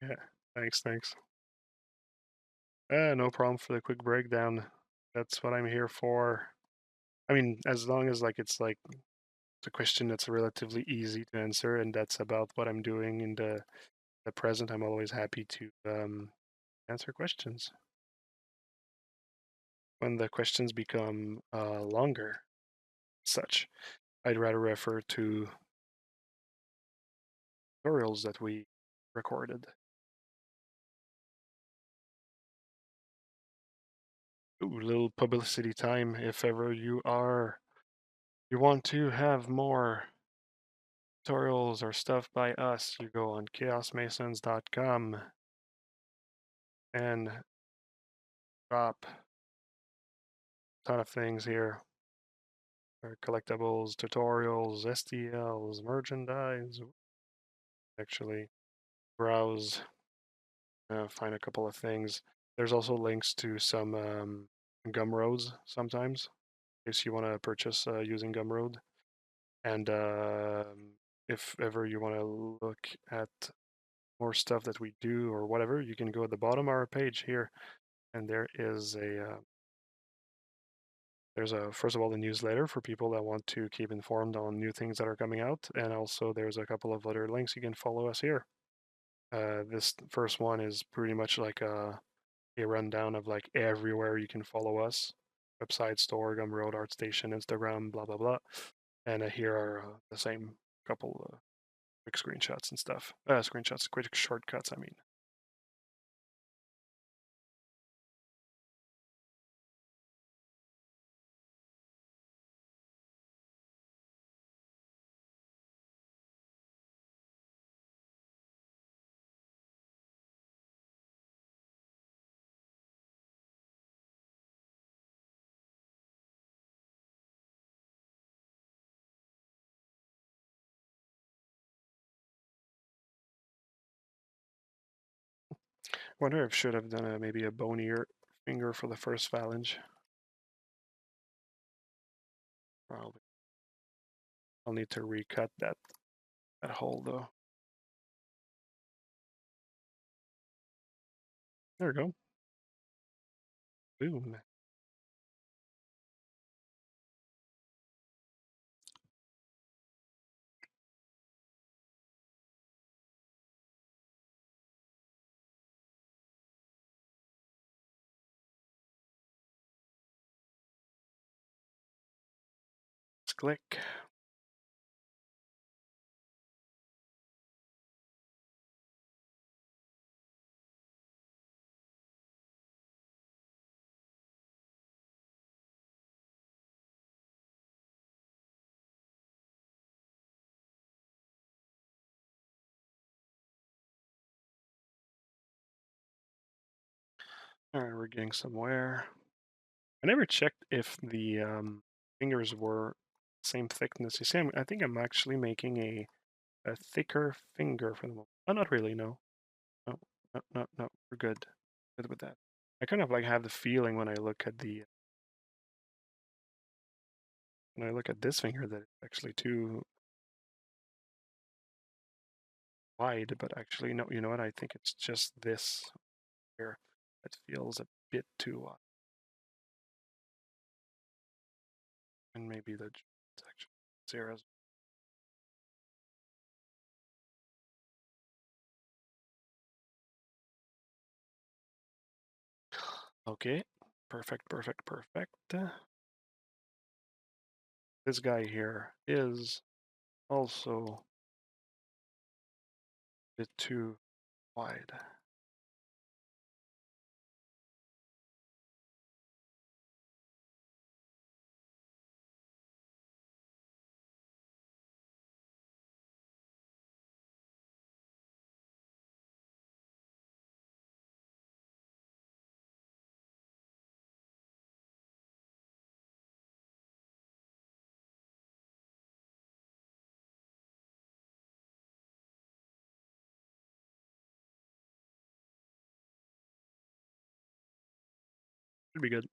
Yeah, thanks. No problem for the quick breakdown. That's what I'm here for. I mean, as long as like it's a question that's relatively easy to answer, and that's about what I'm doing in the present, I'm always happy to answer questions. When the questions become longer, such, I'd rather refer to tutorials that we recorded. Ooh, little publicity time. If ever you want to have more tutorials or stuff by us, you go on chaosmasons.com and drop a ton of things here. Collectibles, tutorials, STLs, merchandise. Actually, browse, find a couple of things. There's also links to some Gumroads sometimes, in case you want to purchase using Gumroad. And if ever you want to look at more stuff that we do or whatever, you can go at the bottom of our page here, and there is there's first of all the newsletter for people that want to keep informed on new things that are coming out, and also there's a couple of other links you can follow us here. This first one is pretty much like a rundown of like everywhere you can follow us: website, store, Gumroad, ArtStation, Instagram, blah blah blah. And here are the same couple quick screenshots and stuff. Screenshots, quick shortcuts. I mean. Wonder if should have done maybe a bonier finger for the first phalange. Probably. I'll need to recut that hole though. There we go. Boom. Let's click. All right, we're getting somewhere. I never checked if the fingers were same thickness. You see, I think I'm actually making a thicker finger for the moment. Oh, not really, no. No, no, no, no. We're good. Good with that. I kind of like have the feeling when I look at this finger that it's actually too wide, but actually no, you know what? I think it's just this here that feels a bit too wide. And maybe the section zeros. Okay, perfect, perfect, perfect. This guy here is also a bit too wide. Should be good.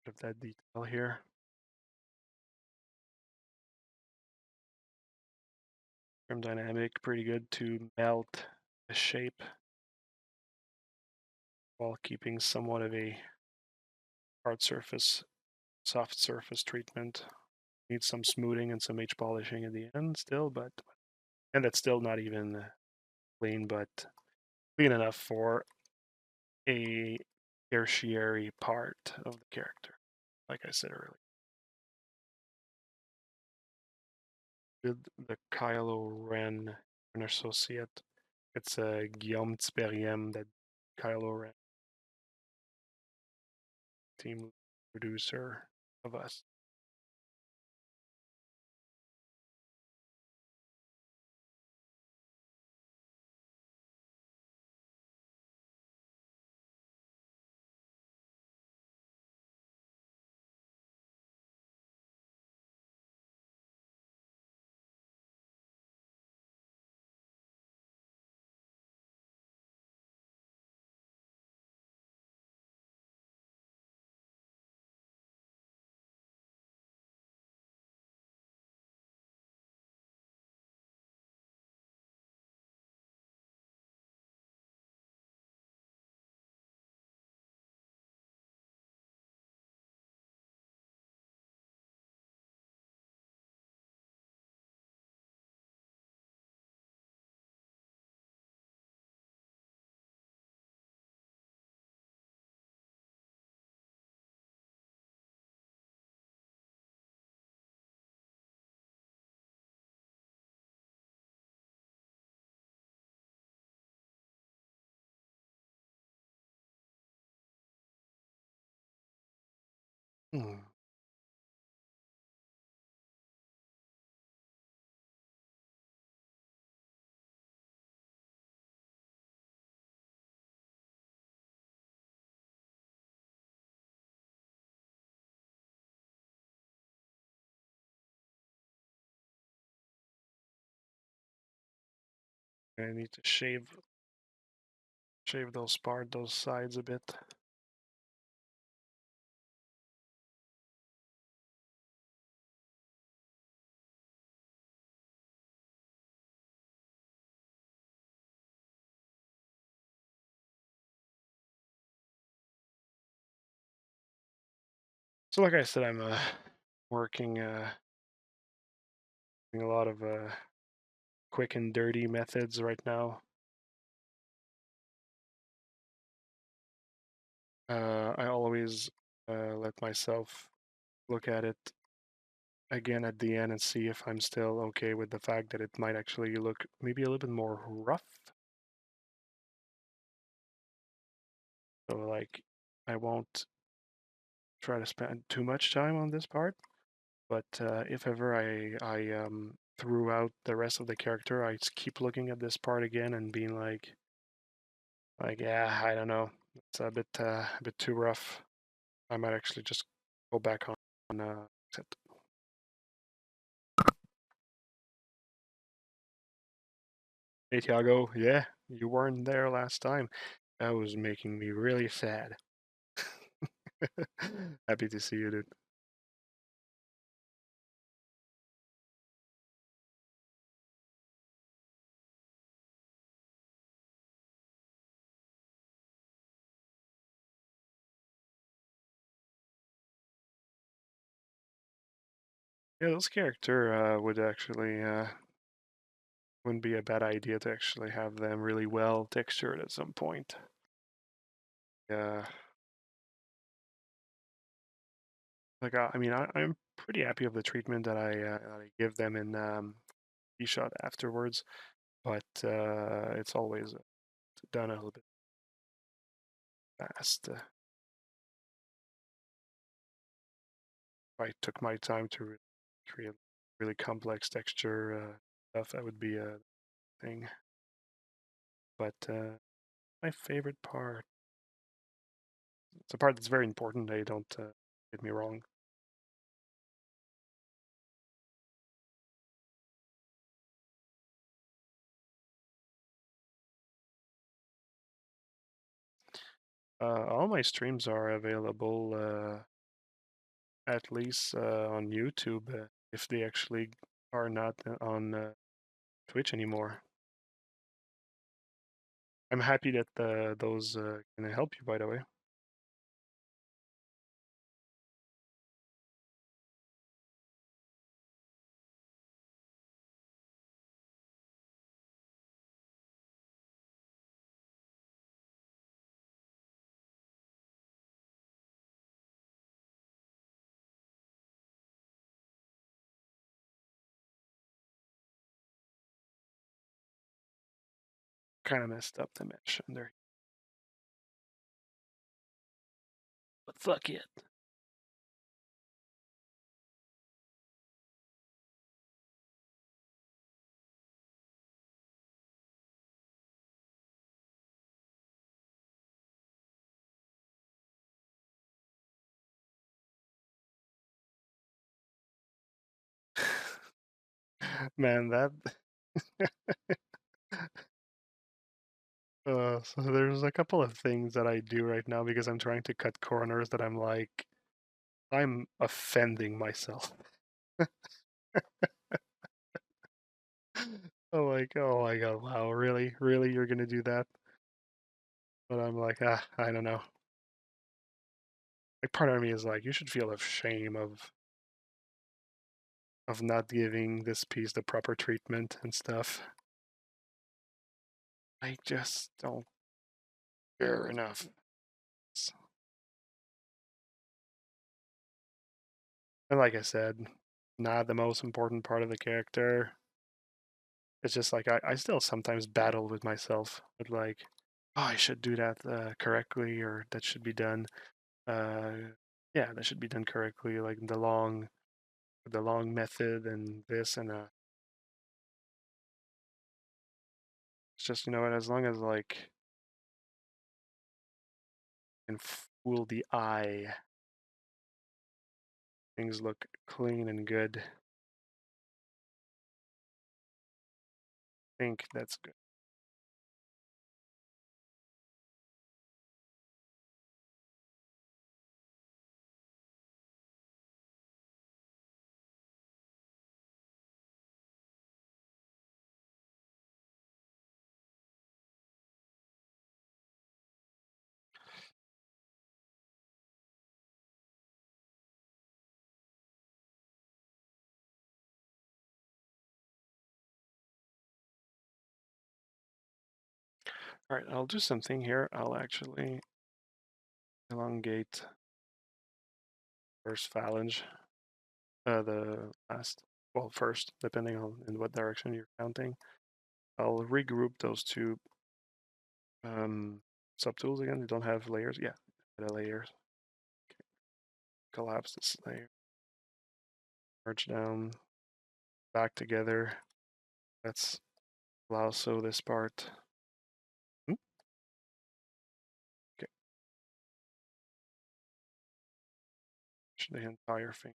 Of that detail here. Trim dynamic, pretty good to melt the shape while keeping somewhat of a hard surface, soft surface treatment. Needs some smoothing and some H polishing at the end still, and that's still not even clean, but clean enough for a tertiary part of the character, like I said earlier. With the Kylo Ren, an associate, it's Guillaume Tperiem that Kylo Ren. team producer of us. Hmm. I need to shave those sides a bit. So like I said, I'm working doing a lot of quick and dirty methods right now. I always let myself look at it again at the end and see if I'm still okay with the fact that it might actually look maybe a little bit more rough. So like I won't try to spend too much time on this part, but if ever I throughout the rest of the character, I just keep looking at this part again and being like yeah, I don't know, it's a bit too rough. I might actually just go back on set. Hey Tiago, yeah, you weren't there last time. That was making me really sad. Happy to see you, dude. Yeah, those character would actually wouldn't be a bad idea to actually have them really well textured at some point. Yeah, like I mean, I'm pretty happy of the treatment that I give them in shot afterwards, but it's always done a little bit fast. If I took my time to create really complex texture stuff, that would be a thing. But my favorite part, it's a part that's very important. They don't get me wrong. All my streams are available at least on YouTube if they actually are not on Twitch anymore. I'm happy that those can help you, by the way. Kind of messed up the mesh under. Fuck it. Man, that so there's a couple of things that I do right now because I'm trying to cut corners that I'm like, I'm offending myself. I'm like, oh my god, wow, really? Really, you're gonna do that? But I'm like, I don't know. Like part of me is like, you should feel shame of not giving this piece the proper treatment and stuff. I just don't care enough. And like I said, not the most important part of the character. It's just like I still sometimes battle with myself with like, oh, I should do that correctly, or that should be done. Uh, yeah, that should be done correctly, like the long method and this and it's just you know what, as long as like can fool the eye, things look clean and good. I think that's good. All right, I'll do something here. I'll actually elongate first phalange, the last, well, first, depending on in what direction you're counting. I'll regroup those two subtools again. They don't have layers. Yeah, the layers. Okay. Collapse this layer. Merge down, back together. Let's lasso this part. Okay, the entire thing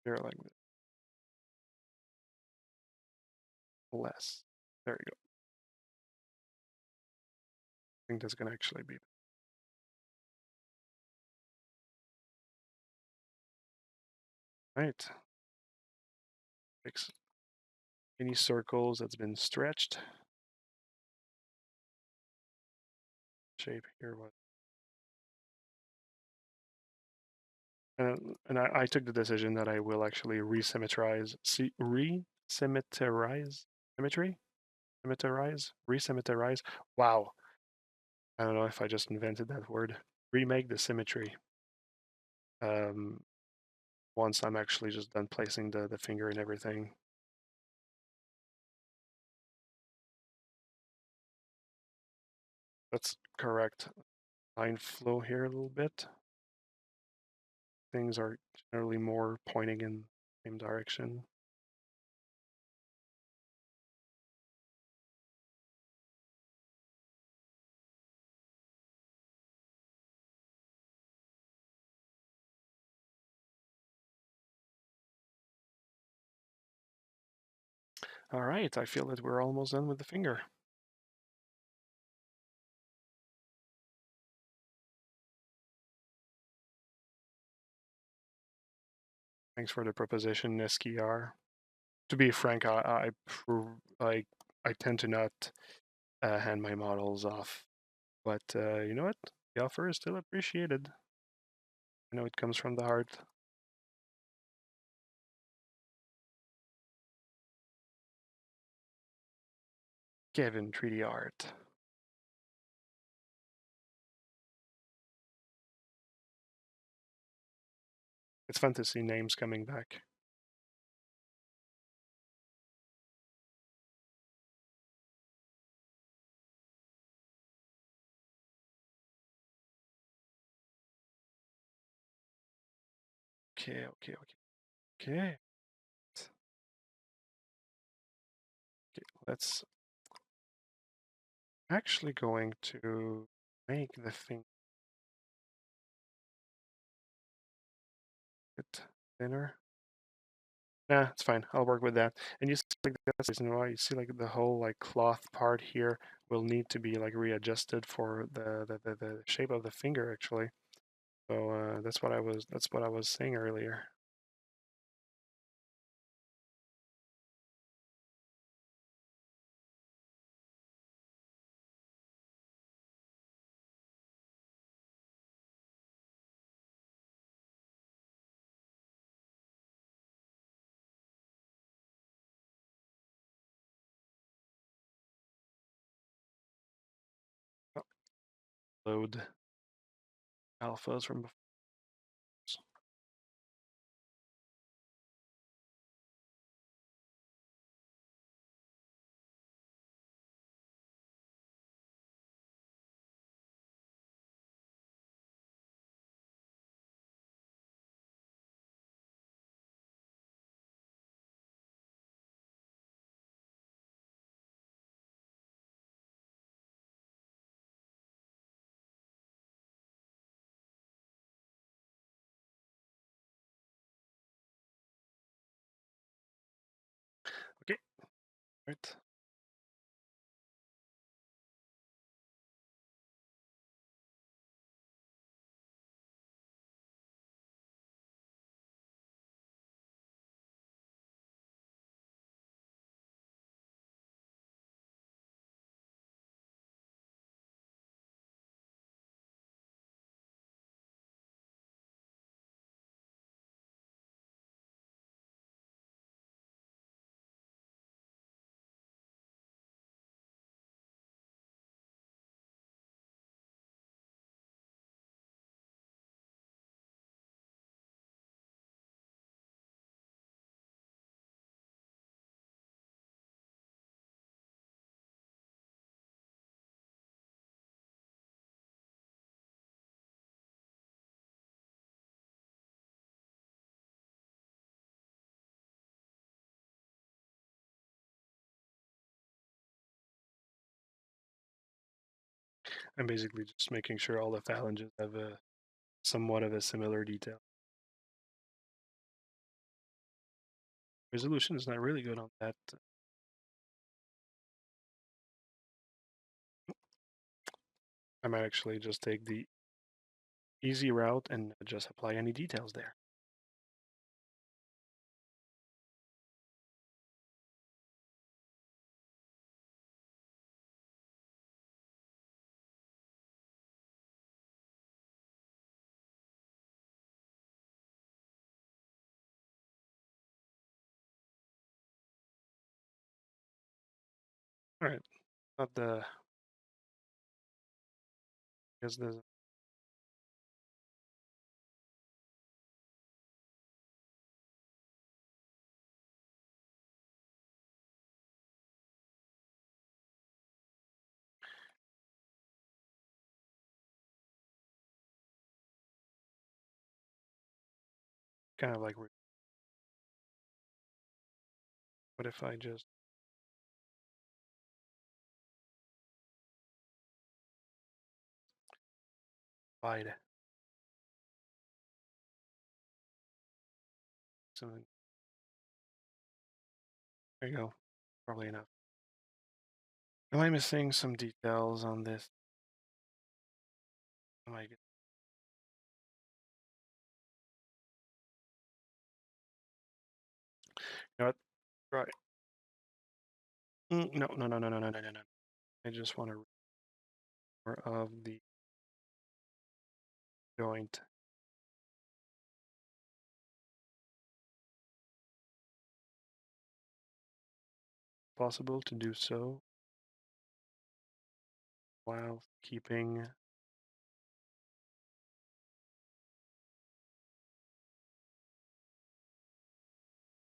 here like this. Less. There you go. I think that's gonna actually be right. Fix any circles that's been stretched. Shape here was. And I took the decision that I will actually resymmetrize, symmetry, resymmetrize. Wow, I don't know if I just invented that word. Remake the symmetry. Um, once I'm actually just done placing the finger and everything. Let's correct line flow here a little bit. Things are generally more pointing in the same direction. All right, I feel that we're almost done with the finger. Thanks for the proposition, SKR. To be frank, I I tend to not hand my models off, but you know what? The offer is still appreciated. I know it comes from the heart. Kevin 3D Art. It's fun to see names coming back. Okay, okay, okay. Okay. Okay, let's actually going to make the thing a bit thinner. Nah, it's fine. I'll work with that. And you see, like, that's the reason why you see like the whole like cloth part here will need to be like readjusted for the shape of the finger actually. So that's what I was saying earlier. Oh, load alphas from before. Okay, right. I'm basically just making sure all the phalanges have a somewhat of a similar detail. Resolution is not really good on that. I might actually just take the easy route and just apply any details there. All right, not the, because there's kind of like, what if I just divide something? There you go, probably enough. Am I missing some details on this? Am I, you know what? Right. No, no, no, no, no, no, no, no, no. I just want to more of the joint. Possible to do so while keeping. I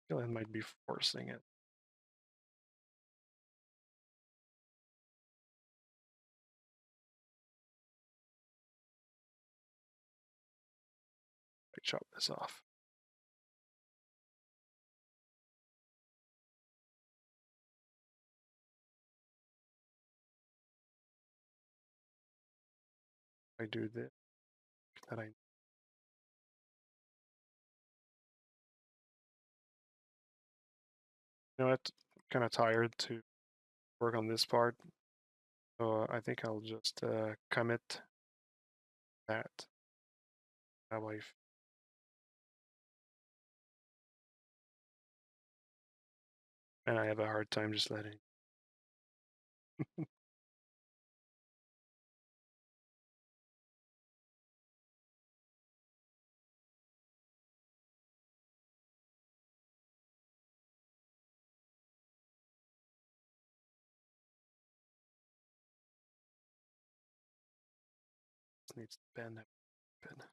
feel I might be forcing it. I chop this off. I do this, that I. You know what? I'm kind of tired to work on this part, so I think I'll just commit that. How I. And I have a hard time just letting. This needs to bend a bit.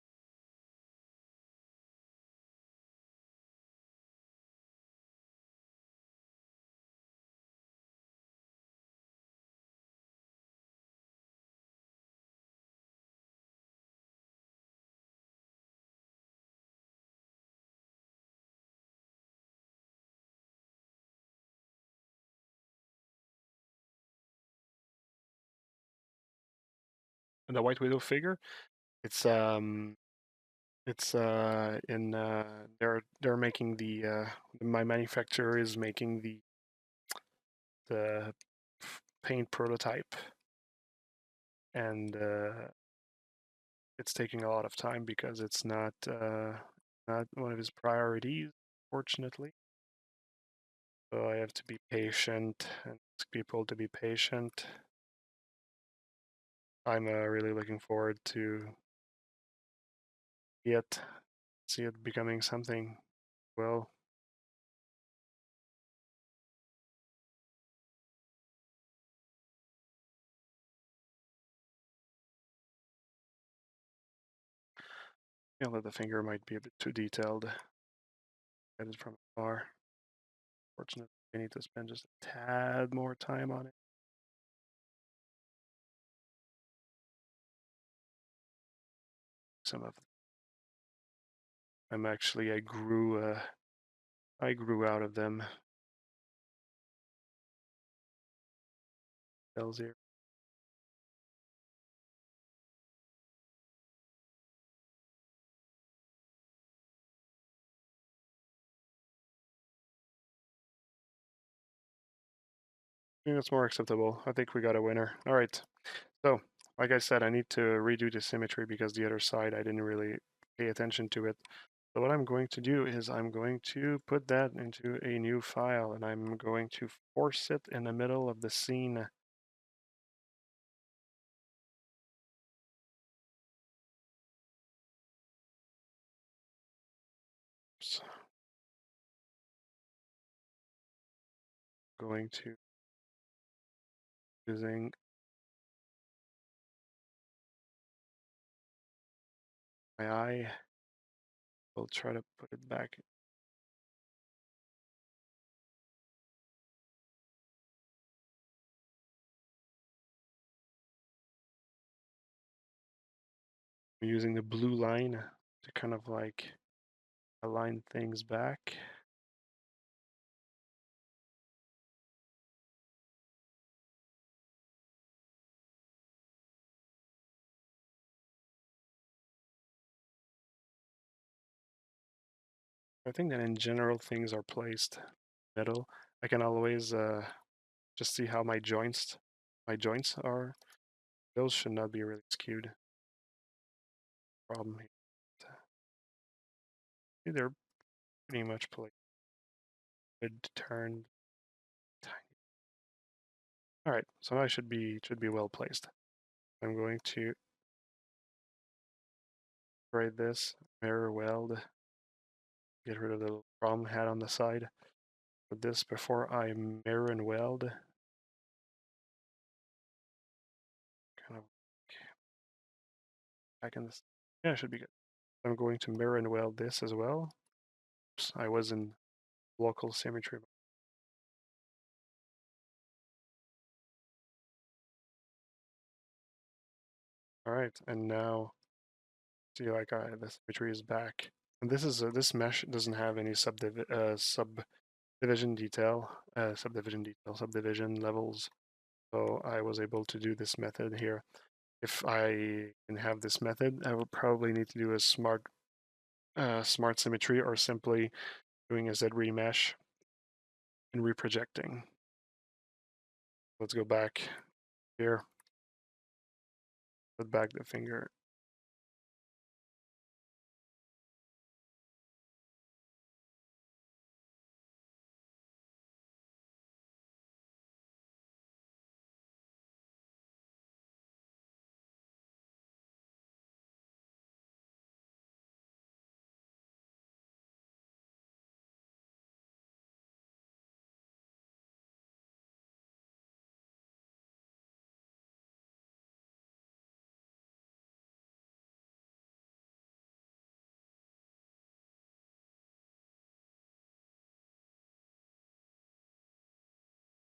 And the White Widow figure, it's in they're making my manufacturer is making the paint prototype, and it's taking a lot of time because it's not one of his priorities, fortunately. So I have to be patient and ask people to be patient. I'm really looking forward to see it becoming something. Well, you know, the finger might be a bit too detailed. Get it from afar. Fortunately, I need to spend just a tad more time on it. Some of them actually I grew out of them. Cells here. I think that's more acceptable. I think we got a winner. All right. So, like I said, I need to redo the symmetry because the other side I didn't really pay attention to it. So what I'm going to do is I'm going to put that into a new file and I'm going to force it in the middle of the scene. So I'm going to using my eye. We'll try to put it back. I'm using the blue line to kind of like align things back. I think that in general things are placed middle. I can always just see how my joints are. Those should not be really skewed. Problem here. They're pretty much placed. Good turned. All right, so I should be well placed. I'm going to grade this, mirror weld, get rid of the little problem hat on the side. Put this before I mirror and weld. Kind of back in this. Yeah, it should be good. I'm going to mirror and weld this as well. Oops, I was in local symmetry. All right, and now see like the symmetry is back. And this mesh doesn't have any subdivision subdivision levels. So I was able to do this method here. if I can have this method, I would probably need to do a smart symmetry, or simply doing a ZRemesh and reprojecting. Let's go back here, put back the finger.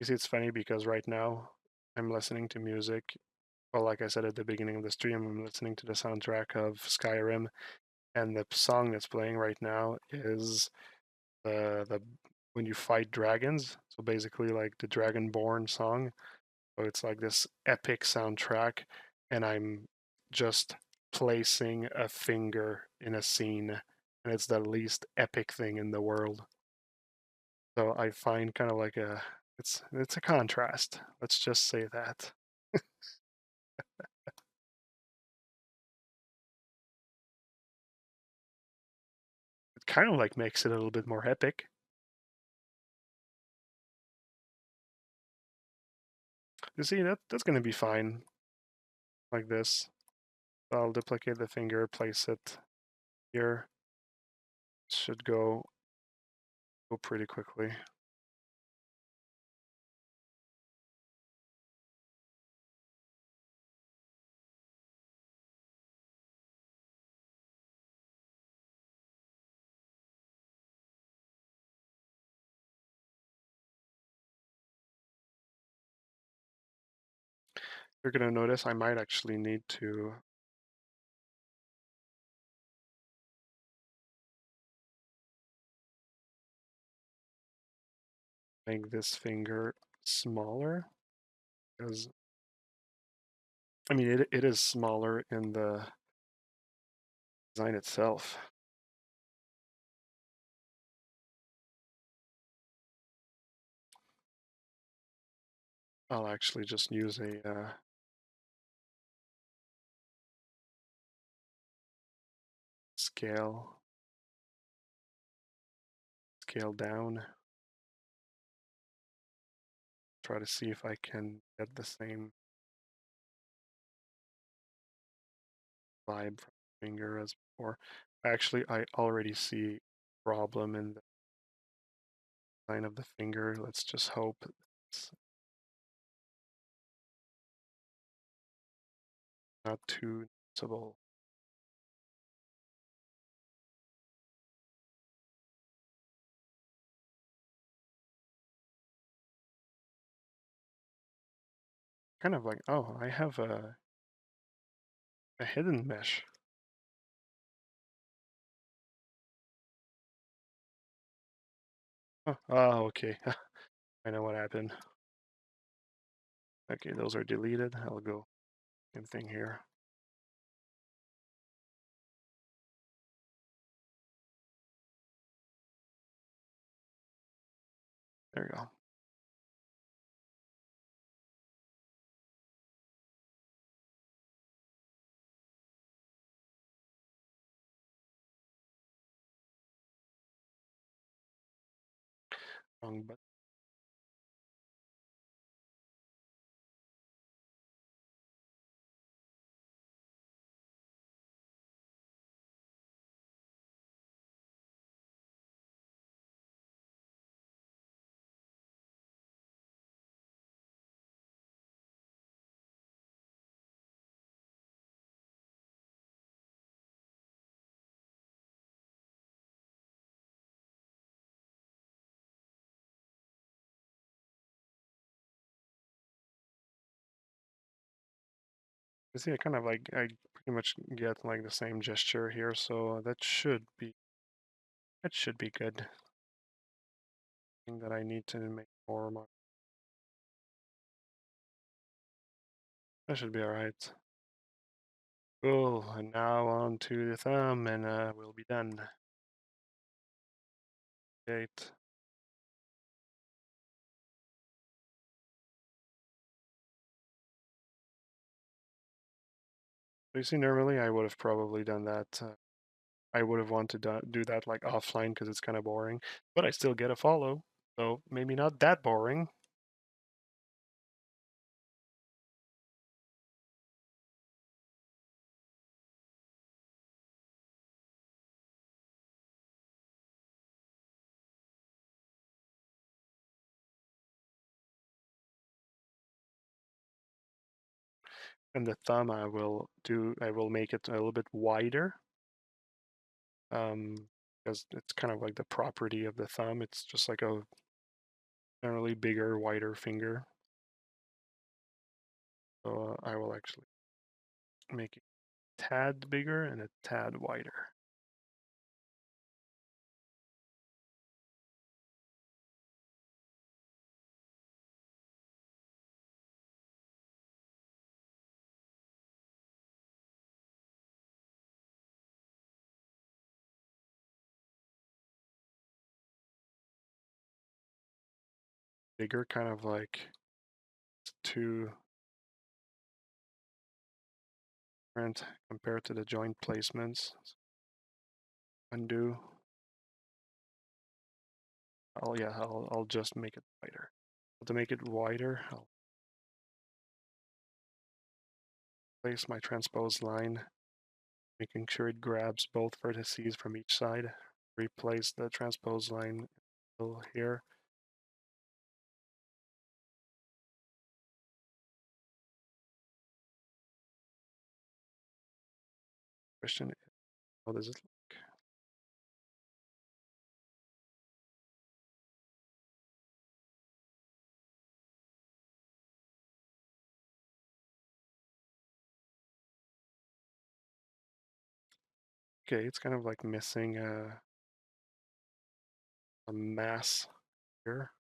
You see, it's funny because right now I'm listening to music. Well, like I said at the beginning of the stream, I'm listening to the soundtrack of Skyrim, and the song that's playing right now is the when you fight dragons. So basically, like the Dragonborn song. So it's like this epic soundtrack, and I'm just placing a finger in a scene, and it's the least epic thing in the world. So I find kind of like it's a contrast. Let's just say that. It kind of like makes it a little bit more epic. You see, that's going to be fine like this. I'll duplicate the finger, place it here. Should go pretty quickly. You're going to notice I might actually need to make this finger smaller, because I mean it is smaller in the design itself. I'll actually just use a scale down. Try to see if I can get the same vibe from the finger as before. Actually, I already see a problem in the design of the finger. Let's just hope it's not too noticeable. Kind of like, oh, I have a hidden mesh. Oh, okay. I know what happened. Okay, those are deleted. I'll go same thing here. There you go. Wrong button. You see, I kind of like, I pretty much get like the same gesture here, so that should be good. Thing that I need to make more. That should be all right. Cool, and now on to the thumb, and we'll be done. Great. So you see, normally I would have probably done that. I would have wanted to do that like offline because it's kind of boring, but I still get a follow, so maybe not that boring. And the thumb I will make it a little bit wider, because it's kind of like the property of the thumb. It's just like a generally bigger, wider finger. So I will actually make it a tad bigger and a tad wider. Bigger, kind of like two different compared to the joint placements. Undo. I'll just make it wider. To make it wider, I'll place my transpose line, making sure it grabs both vertices from each side. Replace the transpose line here. Question is, how does it look? Okay, it's kind of like missing a mass here.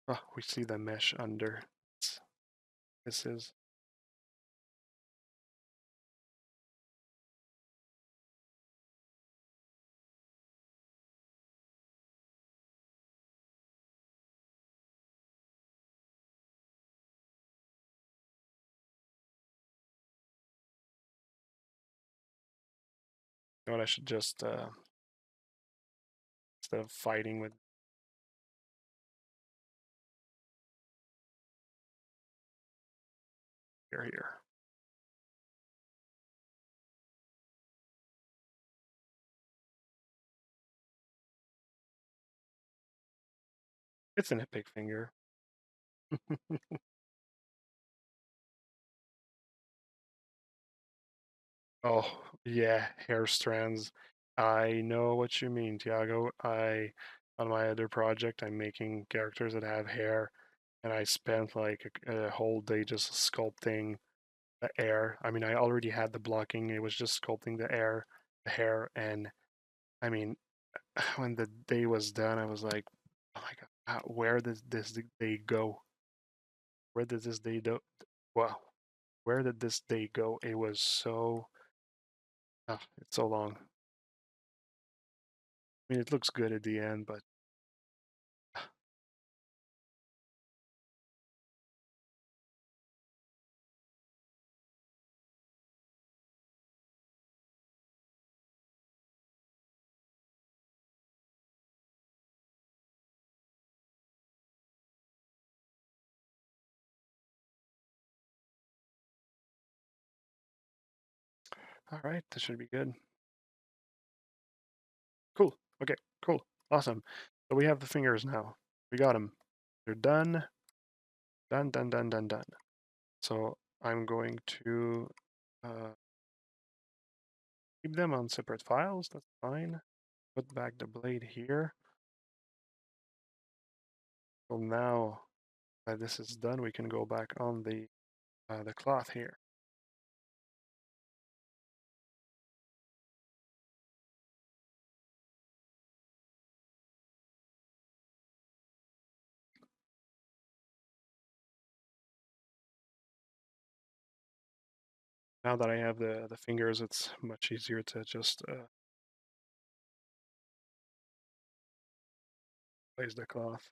Oh, we see the mesh under. This is. You know what, I should just, instead of fighting with here. It's an epic finger. Oh, yeah, hair strands. I know what you mean, Tiago. On my other project, I'm making characters that have hair, and I spent like a whole day just sculpting the hair. I mean, I already had the blocking, it was just sculpting the hair, and I mean, when the day was done, I was like, oh my God, where did this day go? Where did this day go? Wow, where did this day go? It was so, it's so long. I mean, it looks good at the end, but all right, this should be good. Cool. Okay, cool. Awesome. So we have the fingers now. We got them. They're done. Done, done, done, done, done. So I'm going to keep them on separate files. That's fine. Put back the blade here. So now that this is done, we can go back on the cloth here. now that I have the fingers, it's much easier to just place the cloth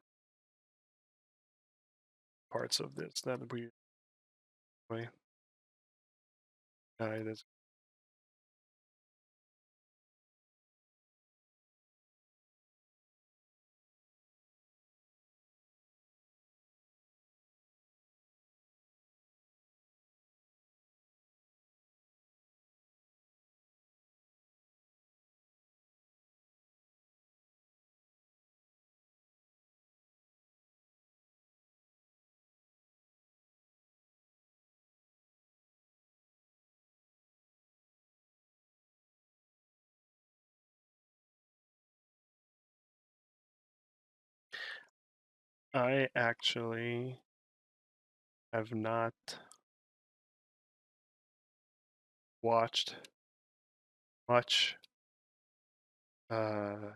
parts of this that we way. It is. I actually have not watched much uh,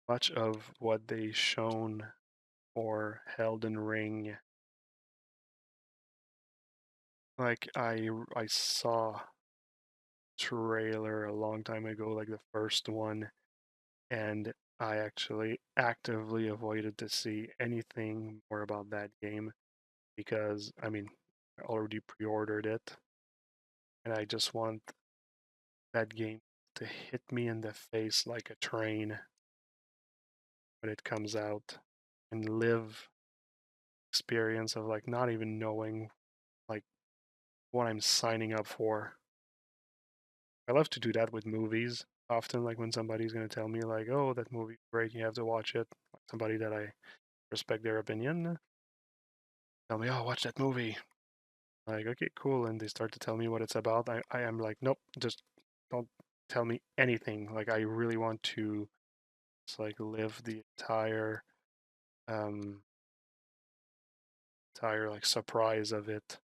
much of what they shown for Elden Ring. Like I saw trailer a long time ago, like the first one, and I actually actively avoided to see anything more about that game because I mean I already pre-ordered it, and I just want that game to hit me in the face like a train when it comes out and live experience of like not even knowing like what I'm signing up for. I love to do that with movies. Often, like when somebody's gonna tell me like, "Oh, that movie's great, you have to watch it." Like somebody that I respect their opinion, tell me, "Oh, watch that movie." Like, okay, cool, and they start to tell me what it's about. I am like, nope, just don't tell me anything. Like, I really want to just like live the um entire like surprise of it.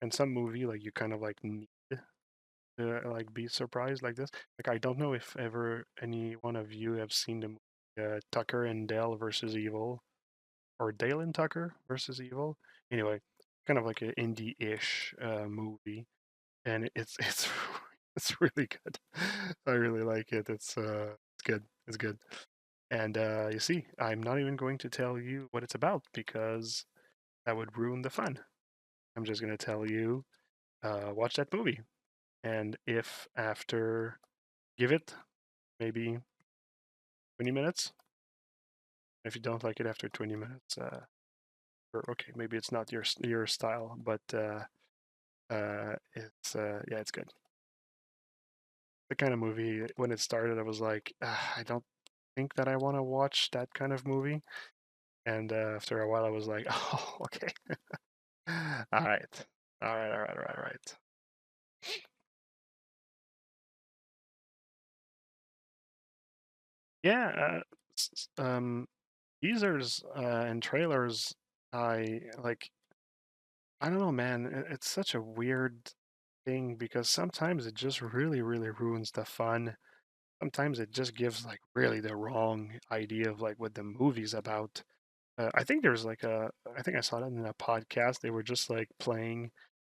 And some movie like you kind of like need to like be surprised like this. Like I don't know if ever any one of you have seen the movie Tucker and Dale versus Evil or Dale and Tucker versus Evil. Anyway, kind of like an indie-ish movie, and it's it's really good. I really like it. It's good. It's good. And you see, I'm not even going to tell you what it's about because that would ruin the fun. I'm just gonna tell you, watch that movie. And if after, give it maybe 20 minutes. If you don't like it after 20 minutes, or okay, maybe it's not your style, but it's yeah, it's good. The kind of movie when it started, I was like, I don't think that I want to watch that kind of movie. And after a while, I was like, oh, okay, all right, all right. Yeah, teasers and trailers. I like I don't know, man. It's such a weird thing because sometimes it just really, really ruins the fun. Sometimes it just gives like really the wrong idea of like what the movie's about. I think there's like I think I saw that in a podcast. They were just like playing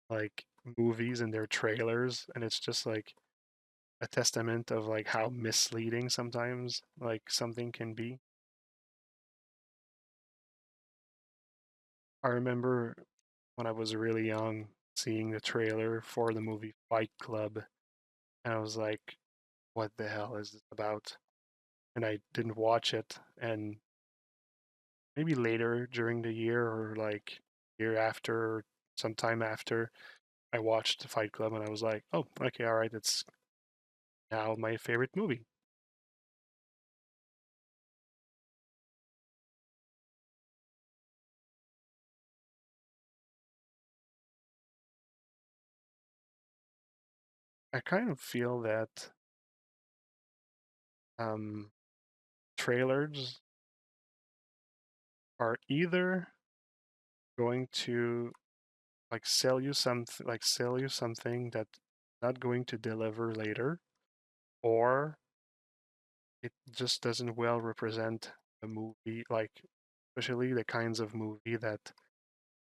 like movies and their trailers, and it's just like a testament of like how misleading sometimes like something can be. I remember when I was really young seeing the trailer for the movie Fight Club, and I was like, what the hell is this about? And I didn't watch it. And maybe later during the year or like year after, sometime after, I watched Fight Club and I was like, oh, okay, all right, it's now my favorite movie. I kind of feel that um, trailers are either going to sell you something that's not going to deliver later, or it just doesn't well represent a movie, like especially the kinds of movie that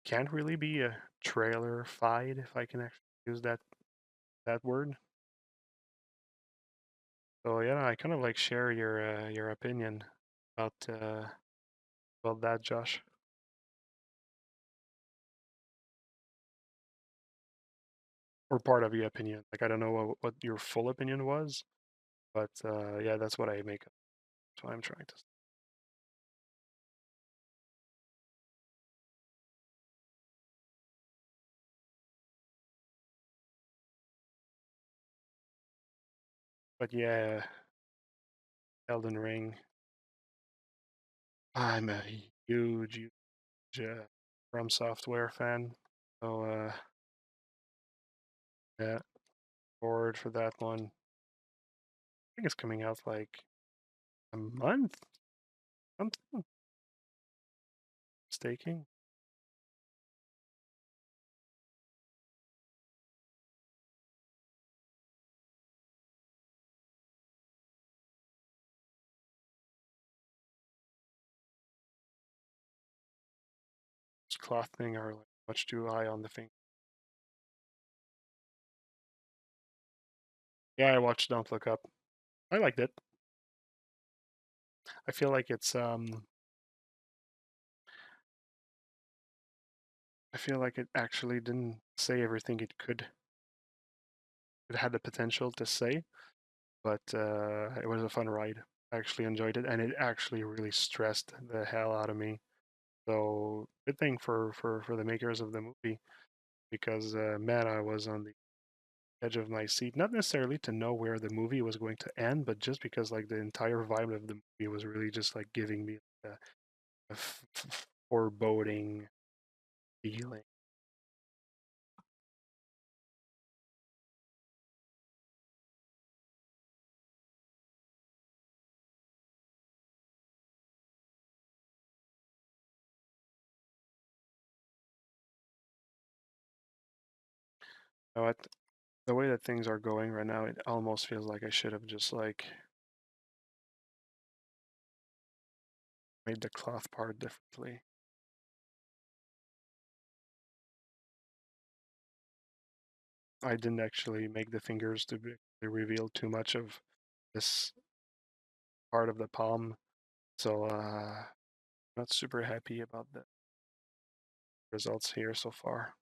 can't really be a trailer fied, if I can actually. use that word. So yeah, I kind of like share your opinion about that, Josh. Or part of your opinion. Like I don't know what your full opinion was, but yeah, that's what I make of. That's what I'm trying to. But yeah, Elden Ring. I'm a huge From Software fan. So yeah, forward for that one. I think it's coming out like a month, something. Staking. This cloth thing are like much too high on the thing. Yeah, I watched Don't Look Up. I liked it. I feel like I feel like it actually didn't say everything it could. It had the potential to say, but it was a fun ride. I actually enjoyed it, and it actually really stressed the hell out of me. So good thing for the makers of the movie, because man, I was on the edge of my seat. Not necessarily to know where the movie was going to end, but just because like the entire vibe of the movie was really just like giving me a foreboding feeling. You know what? The way that things are going right now, it almost feels like I should have just like made the cloth part differently. I didn't actually make the fingers to reveal too much of this part of the palm, so not super happy about the results here so far.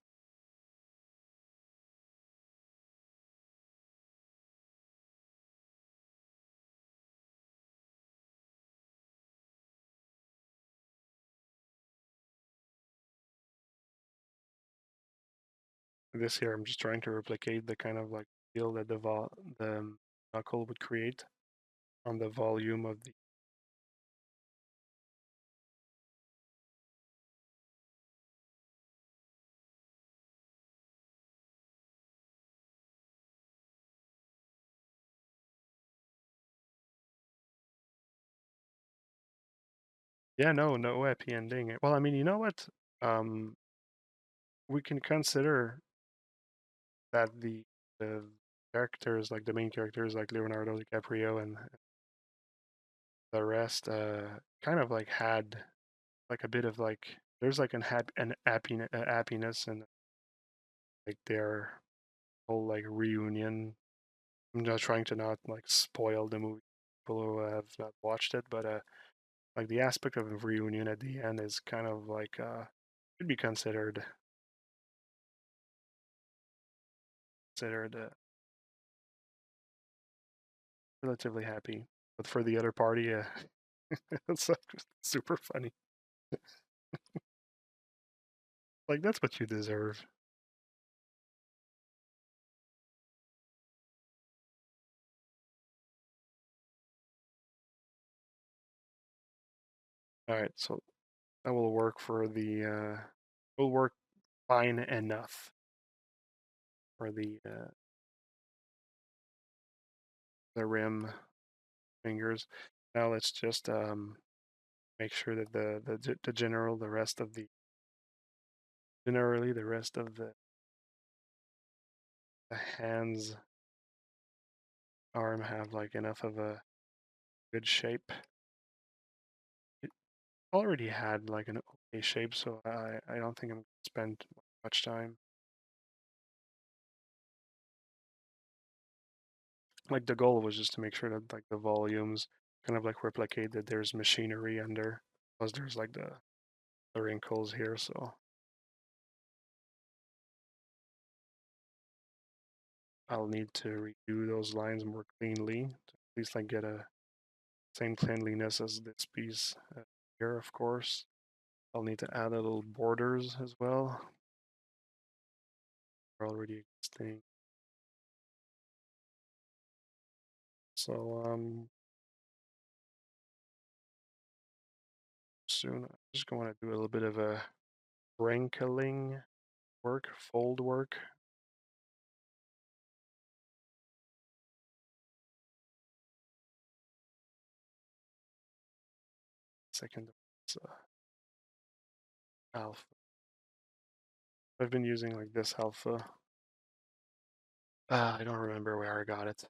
This here, I'm just trying to replicate the kind of like feel that the knuckle would create on the volume of the. Yeah, no happy ending. Well, I mean, you know what? Um, we can consider that the characters, like the main characters, like Leonardo DiCaprio and the rest, kind of like had like a bit of like there's like happiness and like their whole like reunion. I'm not trying to not like spoil the movie for people who have not watched it, but like the aspect of reunion at the end is kind of like could be considered relatively happy. But for the other party, it's like super funny. Like that's what you deserve. All right, so that will work for the will work fine enough for the rim fingers. Now let's just make sure that the general the rest of the generally the rest of the hands arm have like enough of a good shape. It already had like an okay shape, so I don't think I'm gonna spend much time. like the goal was just to make sure that like the volumes kind of like replicate that there's machinery under, plus there's like the wrinkles here, so I'll need to redo those lines more cleanly to at least like get a same cleanliness as this piece here, of course. I'll need to add a little borders as well. They're already existing. So soon I'm just going to do a little bit of a wrinkling work, fold work. Second, it's alpha. I've been using like this alpha. I don't remember where I got it.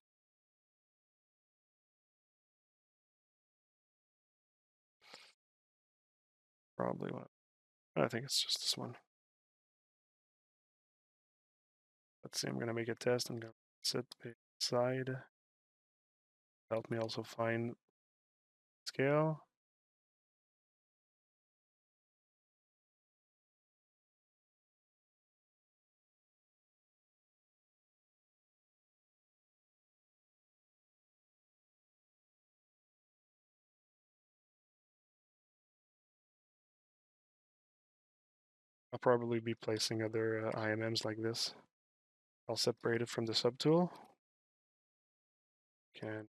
Probably one. I think it's just this one. Let's see. I'm gonna make a test. I'm gonna set aside. Help me also find scale. I'll probably be placing other IMMs like this. I'll separate it from the subtool. Can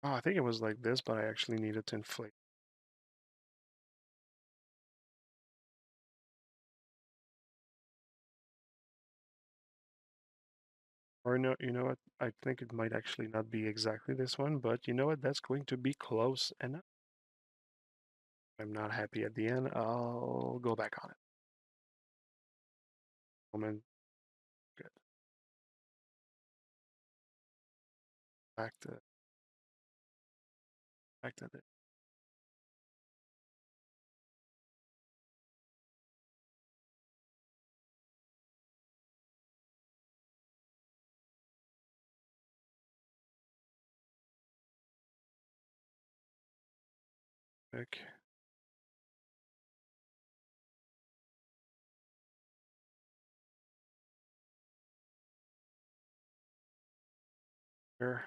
I think it was like this, but I actually needed to inflate. Or no, you know what? I think it might actually not be exactly this one, but you know what? That's going to be close enough. I'm not happy at the end. I'll go back on it. Moment. Good. Back to it. Okay. Here.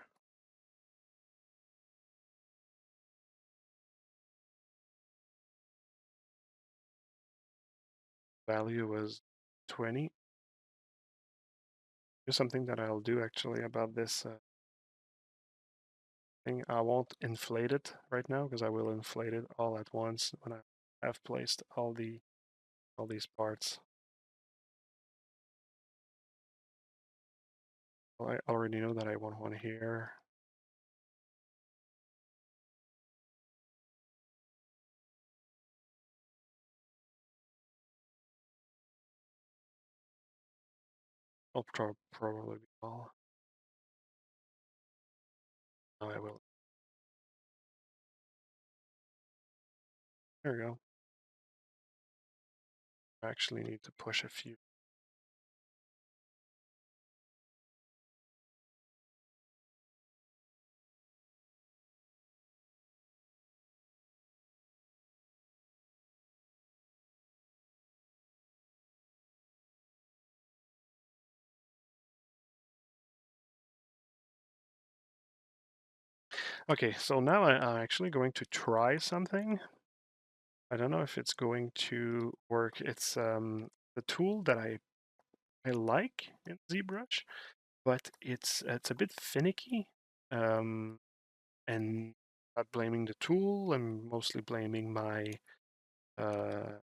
Value was 20. Here's something that I'll do actually about this thing. I won't inflate it right now because I will inflate it all at once when I have placed all these parts. Well, I already know that I want one here. I'll probably be all. No, I will. There we go. I actually need to push a few. Okay, so now I'm actually going to try something. I don't know if it's going to work. It's the tool that I like in ZBrush, but it's a bit finicky. And not blaming the tool. I'm mostly blaming my uh,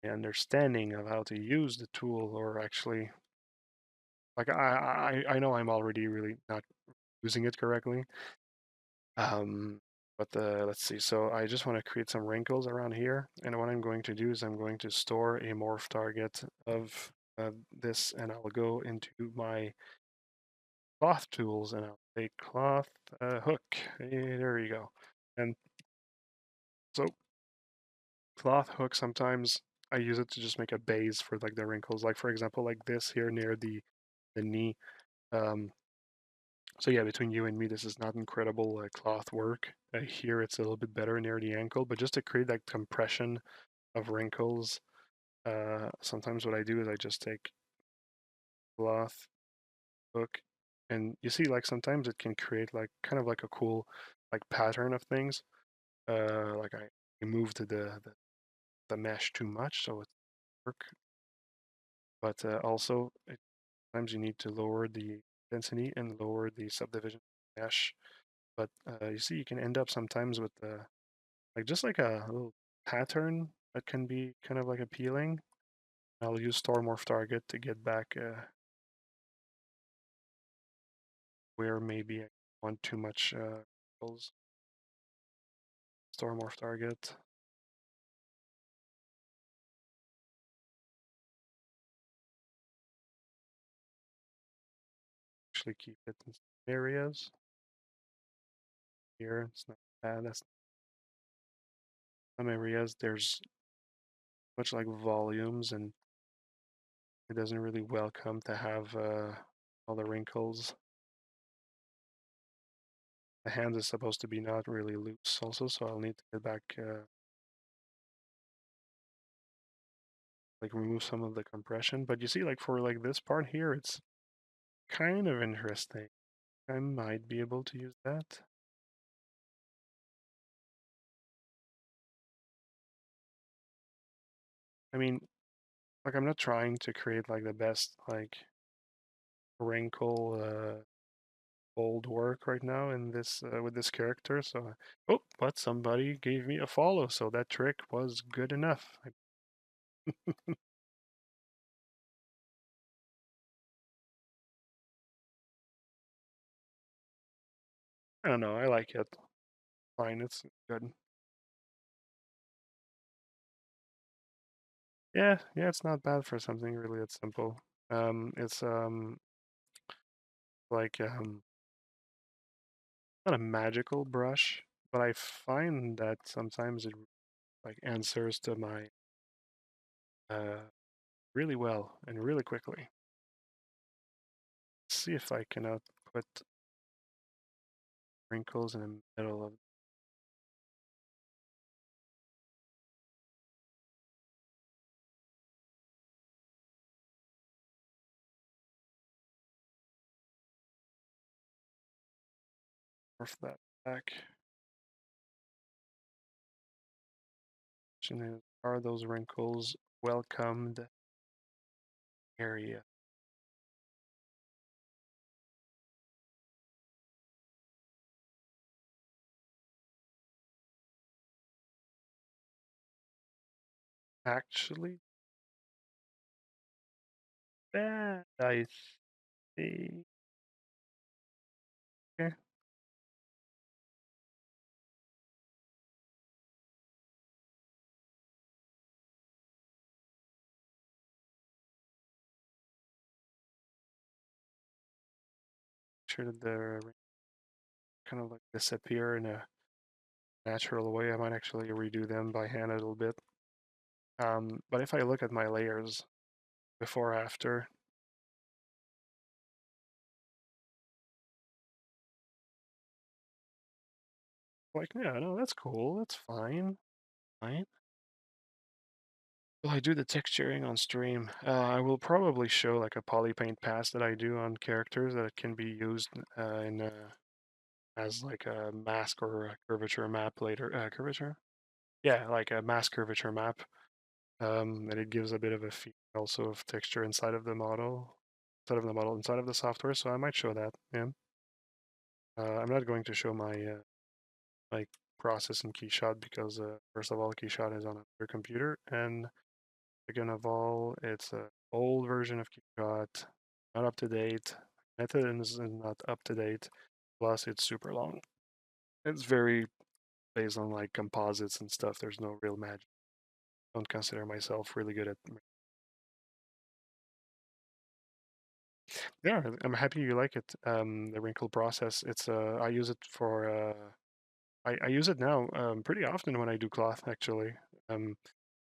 understanding of how to use the tool, or actually, like I know I'm already really not using it correctly. But let's see. So I just want to create some wrinkles around here, and what I'm going to do is I'm going to store a morph target of this, and I'll go into my cloth tools, and I'll say cloth hook. Hey, there you go. And so cloth hook sometimes I use it to just make a base for like the wrinkles. Like for example, like this here near the knee. So yeah, between you and me, this is not incredible cloth work. Here it's a little bit better near the ankle, but just to create that compression of wrinkles, sometimes what I do is I just take cloth hook, and you see like sometimes it can create like kind of like a cool like pattern of things. Like I removed the mesh too much, so it work. But also, sometimes you need to lower the density and lower the subdivision mesh. But you see, you can end up sometimes with like just like a little pattern that can be kind of like appealing. I'll use store morph target to get back where maybe I want too much store morph target. Actually keep it in some areas. Here, it's not bad. That's some areas there's much like volumes, and it doesn't really welcome to have all the wrinkles. The hand is supposed to be not really loose also, so I'll need to get back like remove some of the compression. But you see, like for like this part here, it's kind of interesting. I might be able to use that. I mean, like I'm not trying to create like the best like wrinkle fold work right now in this with this character. So, oh, but somebody gave me a follow, so that trick was good enough. I don't know. I like it. Fine, it's good. Yeah, yeah, it's not bad for something really that simple. It's like not a magical brush, but I find that sometimes it like answers to my really well and really quickly. Let's see if I cannot put wrinkles in the middle of that back. Are those wrinkles welcomed area? Actually, that I think. Okay. Sure that they're kind of like disappear in a natural way. I might actually redo them by hand a little bit. But if I look at my layers before after, like, yeah, no, that's cool. That's fine. Fine. Will I do the texturing on stream? I will probably show like a poly paint pass that I do on characters that can be used in as like a mask or a curvature map later. Curvature? Yeah, like a mask curvature map. And it gives a bit of a feel also of texture inside of the model, inside of the software. So I might show that. Yeah. I'm not going to show my like process in Keyshot because first of all, Keyshot is on another computer, and second of all, it's an old version of Keyshot, not up to date. Method is not up to date. Plus, it's super long. It's very based on like composites and stuff. There's no real magic. Don't consider myself really good at. Yeah, I'm happy you like it. The wrinkle process. It's I use it for I use it now pretty often when I do cloth actually. Um,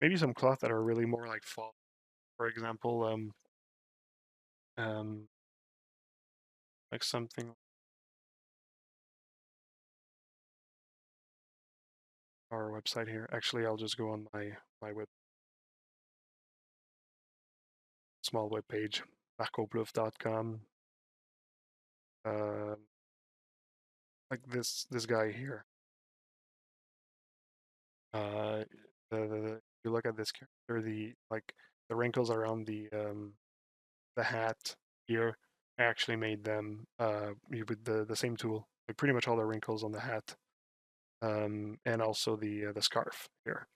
maybe some cloth that are really more like fall. For example, like something our website here. Actually, I'll just go on my small web page, marcoplouffe.com. Uh, like this guy here. Uh, you look at this character, the wrinkles around the hat here. I actually made them with the same tool. Like pretty much all the wrinkles on the hat, and also the scarf here.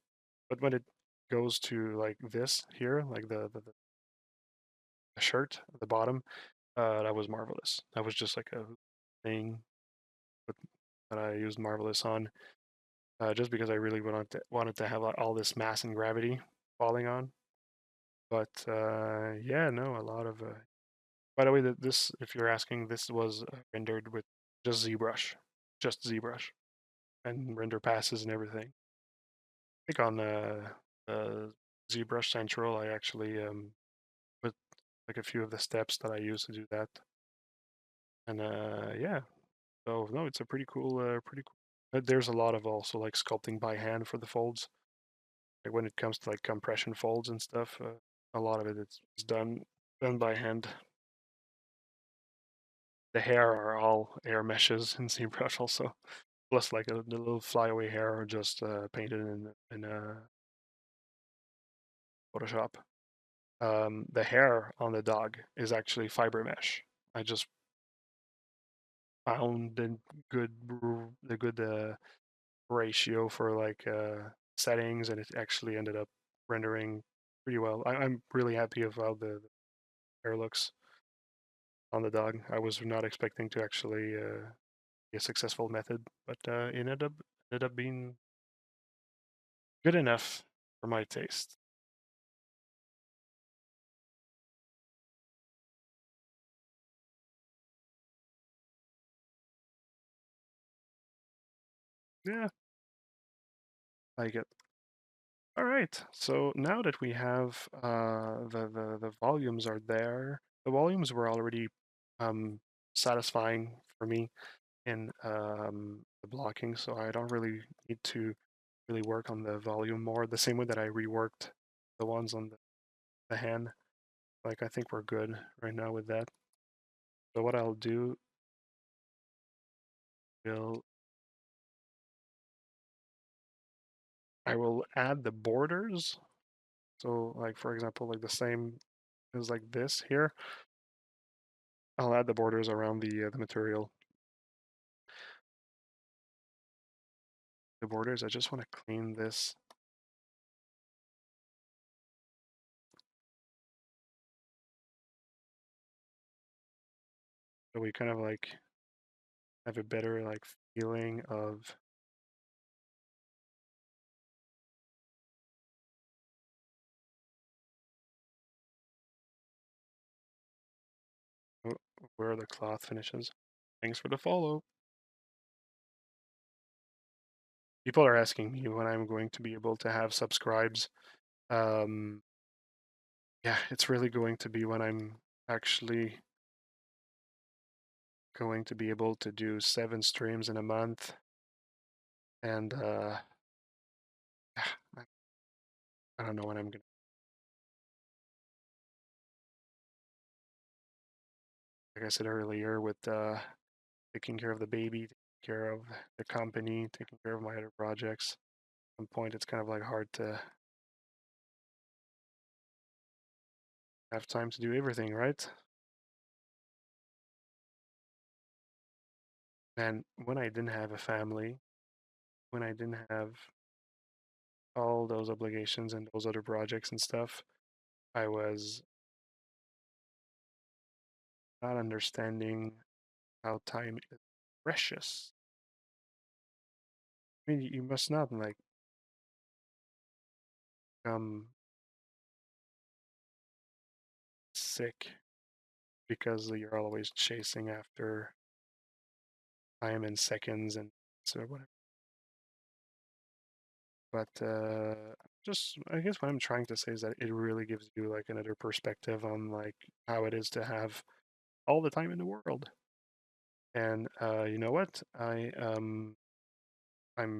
But when it goes to like this here, like the shirt at the bottom, that was marvelous. That was just like a thing that I used marvelous on, just because I really wanted to have like, all this mass and gravity falling on. But yeah, no, a lot of. By the way, this, if you're asking, this was rendered with just ZBrush, and render passes and everything. I think on ZBrush Central, I actually put like a few of the steps that I use to do that, and yeah. So no, it's a pretty cool, pretty cool. There's a lot of also like sculpting by hand for the folds. Like when it comes to like compression folds and stuff, a lot of it is done by hand. The hair are all air meshes in ZBrush also, plus like the little flyaway hair are just painted in Photoshop. The hair on the dog is actually fiber mesh. I just found good the good ratio for like settings, and it actually ended up rendering pretty well. I'm really happy of how the hair looks on the dog. I was not expecting to actually be a successful method, but it ended up being good enough for my taste. Yeah, I get. All right. So now that we have the volumes are there, the volumes were already satisfying for me in the blocking, so I don't really need to really work on the volume more. The same way that I reworked the ones on the hand. Like I think we're good right now with that. So what I'll do will I will add the borders. So like for example, like the same as like this here. I'll add the borders around the material. The borders, I just want to clean this. So we kind of like have a better like feeling of where the cloth finishes. Thanks for the follow. People are asking me when I'm going to be able to have subscribes. Um, yeah, it's really going to be when I'm actually going to be able to do 7 streams in a month. And I don't know when I'm gonna. Like I said earlier, with taking care of the baby, taking care of the company, taking care of my other projects. At some point, it's kind of like hard to have time to do everything, right? And when I didn't have a family, when I didn't have all those obligations and those other projects and stuff, I was not understanding how time is precious. I mean, you must not like become sick because you're always chasing after time and seconds and so whatever. But I'm just I guess what I'm trying to say is that it really gives you like another perspective on like how it is to have all the time in the world. And you know what? I'm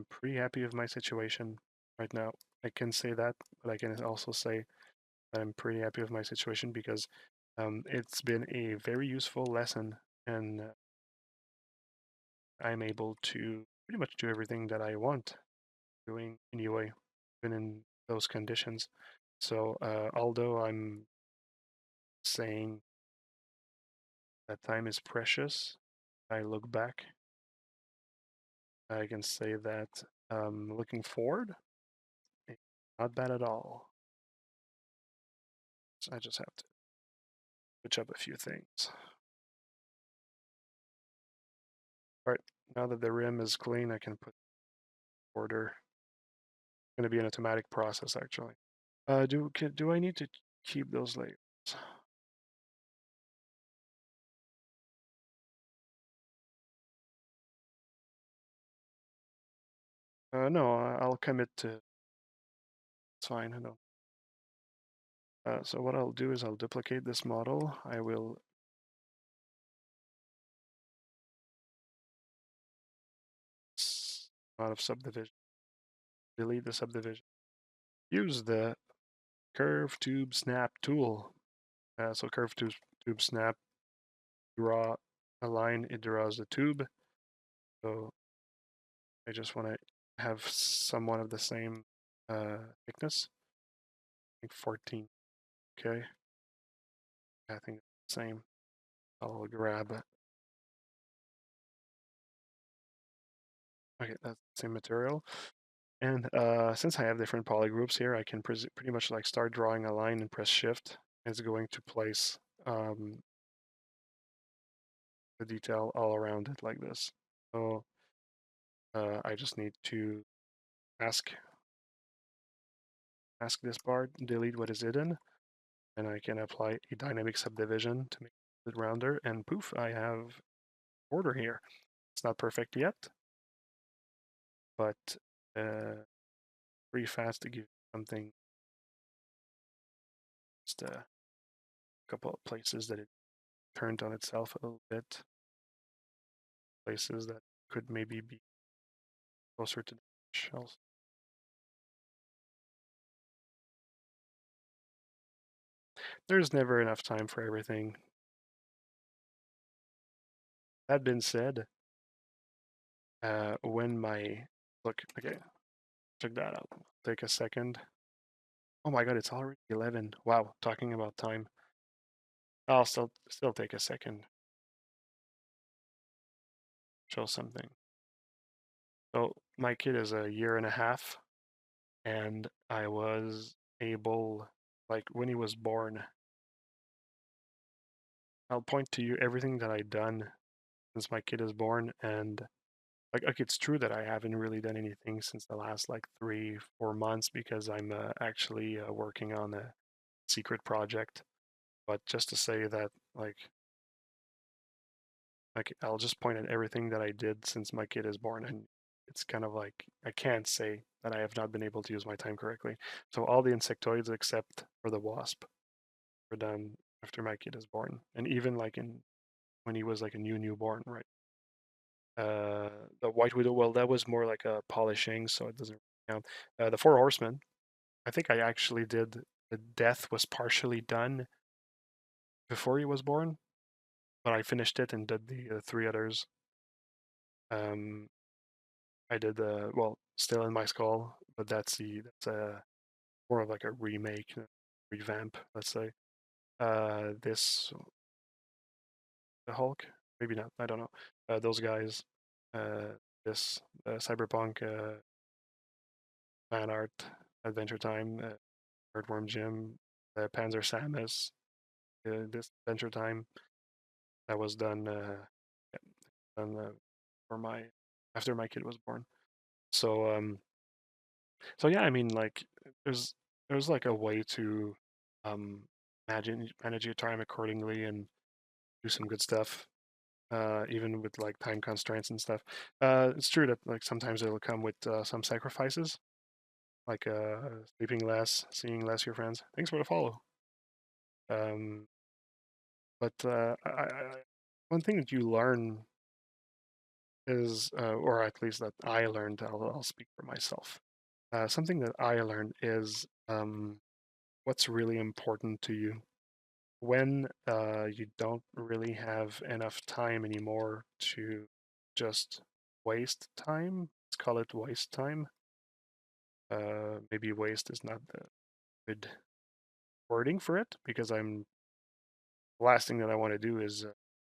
pretty happy with my situation right now. I can say that, but I can also say that I'm pretty happy with my situation because it's been a very useful lesson, and I'm able to pretty much do everything that I want doing anyway, even in those conditions. So although I'm saying that time is precious, I look back, I can say that looking forward, it's not bad at all. So I just have to switch up a few things. All right, now that the rim is clean, I can put order. It's going to be an automatic process actually. Do I need to keep those layers? No, I'll commit to. It's fine. I don't. So what I'll do is I'll duplicate this model. I will out of subdivision. Delete the subdivision. Use the curve tube snap tool. So curve tube snap, draw a line. It draws the tube. So I just want to have somewhat of the same thickness. I think 14. Okay. I think the same. I'll grab. Okay, that's the same material. And since I have different poly groups here, I can pretty much like start drawing a line and press shift. It's going to place the detail all around it like this. So I just need to ask this part, delete what is hidden, and I can apply a dynamic subdivision to make it rounder, and poof, I have order here. It's not perfect yet, but pretty fast to give something. Just a couple of places that it turned on itself a little bit. Places that could maybe be closer to the shells. There's never enough time for everything. That being said, when my look, okay, check that out. Take a second. Oh my god, it's already 11. Wow, talking about time. I'll still take a second. Show something. So my kid is a year and a half, and I was able, like when he was born, I'll point to you everything that I've done since my kid is born, and like it's true that I haven't really done anything since the last like 3 4 months because I'm actually working on a secret project. But just to say that like I'll just point at everything that I did since my kid is born, and it's kind of like I can't say that I have not been able to use my time correctly. So all the insectoids except for the wasp were done after my kid is born, and even like in when he was like a newborn, right? Uh, the White Widow, well, that was more like a polishing, so it doesn't count. The Four Horsemen, I think I actually did. The death was partially done before he was born, but I finished it and did the three others. Um, I did well, still in my skull, but that's a more of like a remake, revamp, let's say. This the Hulk, maybe not. I don't know. Those guys. Uh, this Cyberpunk fan art, Adventure Time, Earthworm Jim, Panzer Samus. This Adventure Time that was done done for my after my kid was born. So so yeah, I mean like there's there's like a way to um manage your time accordingly and do some good stuff. Even with like time constraints and stuff. It's true that like sometimes it'll come with some sacrifices, like sleeping less, seeing less your friends. Thanks for the follow. Um, but one thing that you learn is, or at least that I learned, I'll speak for myself. Something that I learned is what's really important to you. When you don't really have enough time anymore to just waste time, let's call it waste time. Maybe waste is not the good wording for it because the last thing that I want to do is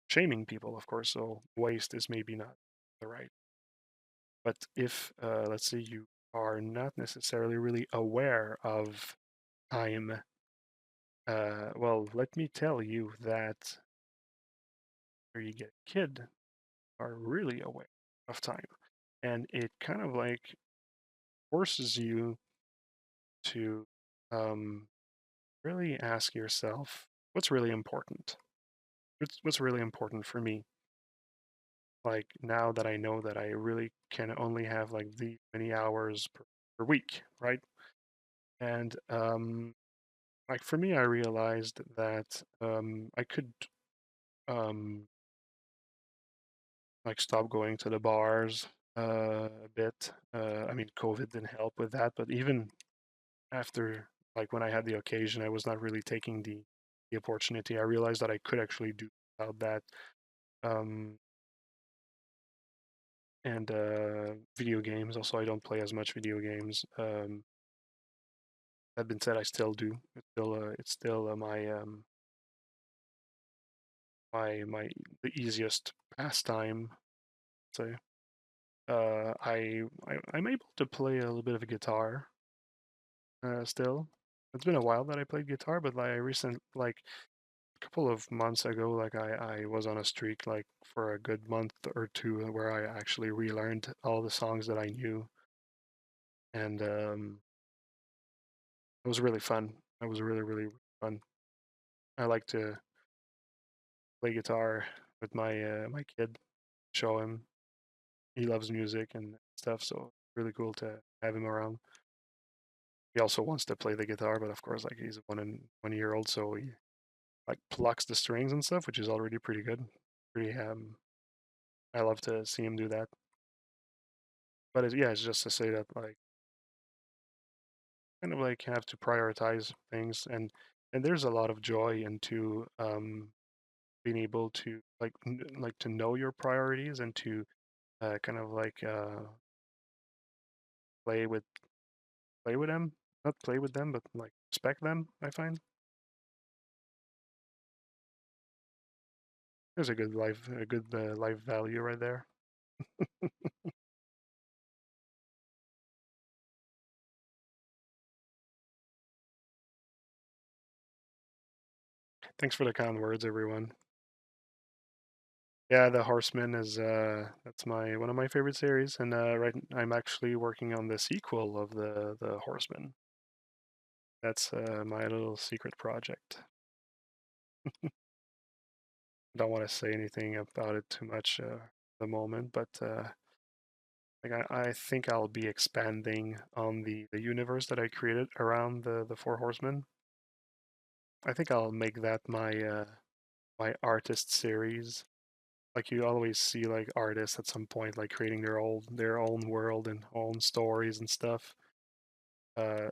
shaming people, of course. So waste is maybe not the right. But if, let's say, you are not necessarily really aware of time, well, let me tell you that after you get a kid, you are really aware of time. And it kind of like forces you to really ask yourself what's really important. What's really important for me? Like now that I know that I really can only have like the many hours per week, right? And like for me, I realized that I could um, like stop going to the bars a bit. I mean, COVID didn't help with that, but even after like when I had the occasion, I was not really taking the opportunity. I realized that I could actually do without that. Um, and video games. Also, I don't play as much video games. That being said, I still do. It's still my the easiest pastime. So I'm able to play a little bit of a guitar still. It's been a while that I played guitar, but like like a couple of months ago, like I was on a streak like for a good month or two where I actually relearned all the songs that I knew, and it was really fun. It was really fun. I like to play guitar with my kid, show him. He loves music and stuff, so really cool to have him around. He also wants to play the guitar, but of course, like he's a 1 year old, so he like plucks the strings and stuff, which is already pretty good. Pretty I love to see him do that. But yeah, it's just to say that like kind of like have to prioritize things, and there's a lot of joy into being able to like to know your priorities and to kind of like play with play with them, not play with them, but like respect them. I find there's a good life value right there. Thanks for the kind words, everyone. Yeah, the Horseman is that's my one of my favorite series, and right I'm actually working on the sequel of the Horseman. That's my little secret project. Don't want to say anything about it too much at the moment, but like I think I'll be expanding on the universe that I created around the Four Horsemen. I think I'll make that my artist series. Like you always see like artists at some point like creating their own world and own stories and stuff.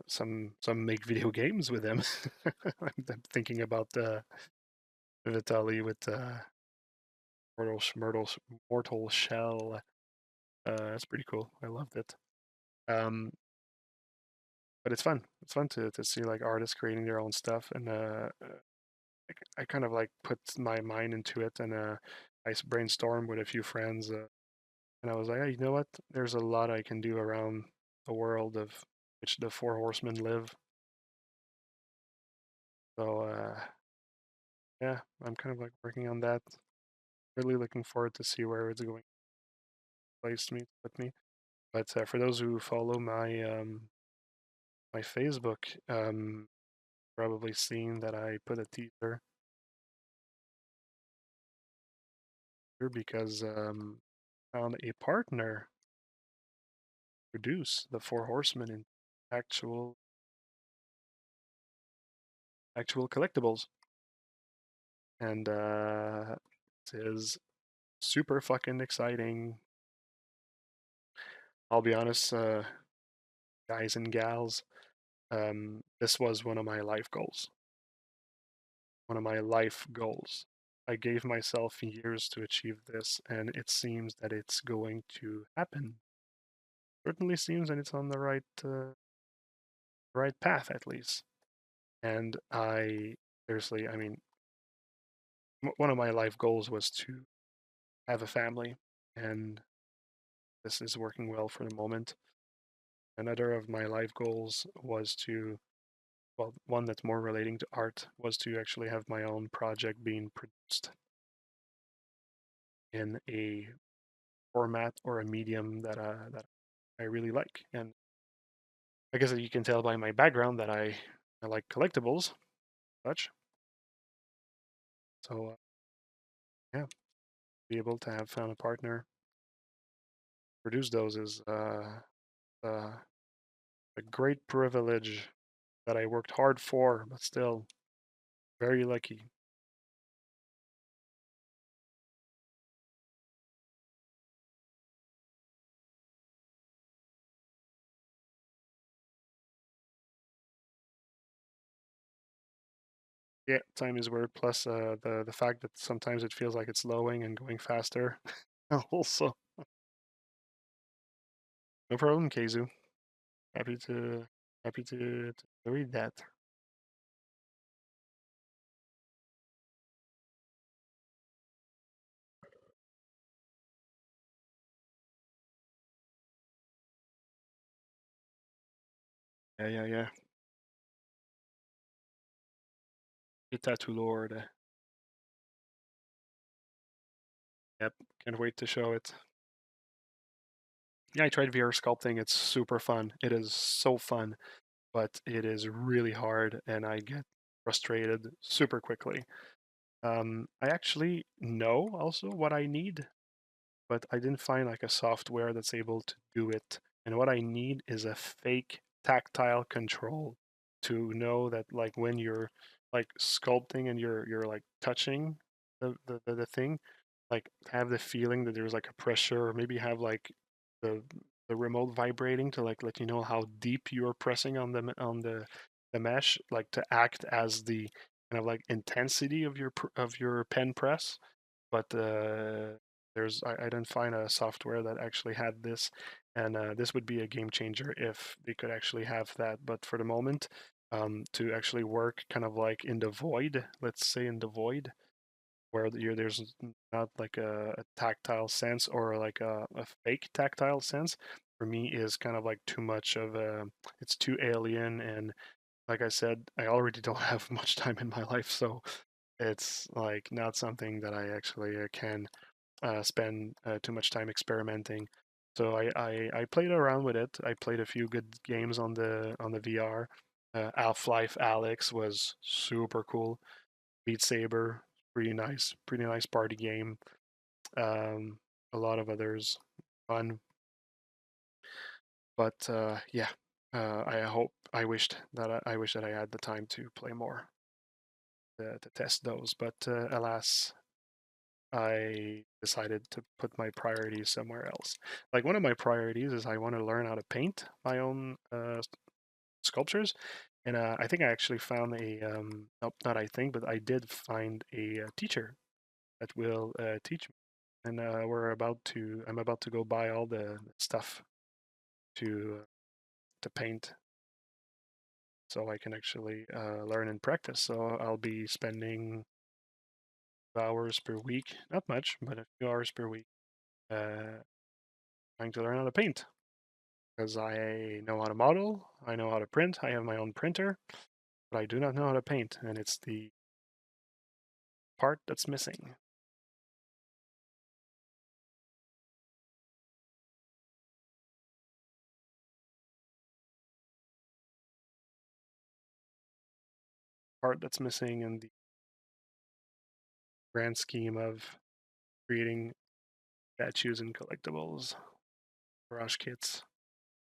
Some make video games with them. I'm thinking about Vitaly with Mortal Shell. That's pretty cool. I loved it. Um, but it's fun. It's fun to see like artists creating their own stuff, and I kind of like put my mind into it, and I brainstormed with a few friends, and I was like, hey, you know what? There's a lot I can do around the world of which the Four Horsemen live. So yeah, I'm kind of like working on that. Really looking forward to see where it's going to place me with me. But for those who follow my Facebook, probably seen that I put a teaser here because found a partner to produce the Four Horsemen in. actual collectibles, and it is super fucking exciting. I'll be honest, guys and gals, this was one of my life goals. One of my life goals. I gave myself years to achieve this, and it seems that it's going to happen. Certainly seems that it's on the right path at least. And I seriously, I mean, one of my life goals was to have a family, and this is working well for the moment. Another of my life goals was to, well, one that's more relating to art was to actually have my own project being produced in a format or a medium that I really like. And I guess that you can tell by my background that I like collectibles, such. So yeah, be able to have found a partner, produce those is uh, a great privilege that I worked hard for, but still very lucky. Yeah, time is weird. Plus, the fact that sometimes it feels like it's slowing and going faster. Also, no problem, Keizu. Happy to to read that. Yeah, yeah, yeah. The tattoo lord. Yep, can't wait to show it. Yeah, I tried VR sculpting. It's super fun. It is so fun, but it is really hard, and I get frustrated super quickly. I actually know also what I need, but I didn't find like a software that's able to do it. And what I need is a fake tactile control to know that like when you're like sculpting and you're like touching the thing, like have the feeling that there's like a pressure, or maybe have like the the remote vibrating to like let you know how deep you're pressing on the mesh, like to act as the kind of like intensity of your pen press. But I didn't find a software that actually had this, and this would be a game changer if they could actually have that. But for the moment, to actually work kind of like in the void, let's say in the void, where there's not like a tactile sense or like a fake tactile sense, for me is kind of like too much of a, it's too alien. And like I said, I already don't have much time in my life, so it's like not something that I actually can spend too much time experimenting. So I played around with it. I played a few good games on the VR. Half-Life Alex was super cool. Beat Saber, pretty nice party game. Um, a lot of others, fun. But yeah, I wished that I wish that I had the time to play more to test those. But alas, I decided to put my priorities somewhere else. Like one of my priorities is I want to learn how to paint my own sculptures, and I think I actually found a nope, not I think, but I did find a teacher that will teach me. And I'm about to go buy all the stuff to paint, so I can actually learn and practice. So I'll be spending hours per week, not much, but a few hours per week, uh, trying to learn how to paint. Because I know how to model, I know how to print, I have my own printer, but I do not know how to paint, and it's the part that's missing. Part that's missing in the grand scheme of creating statues and collectibles, brush kits,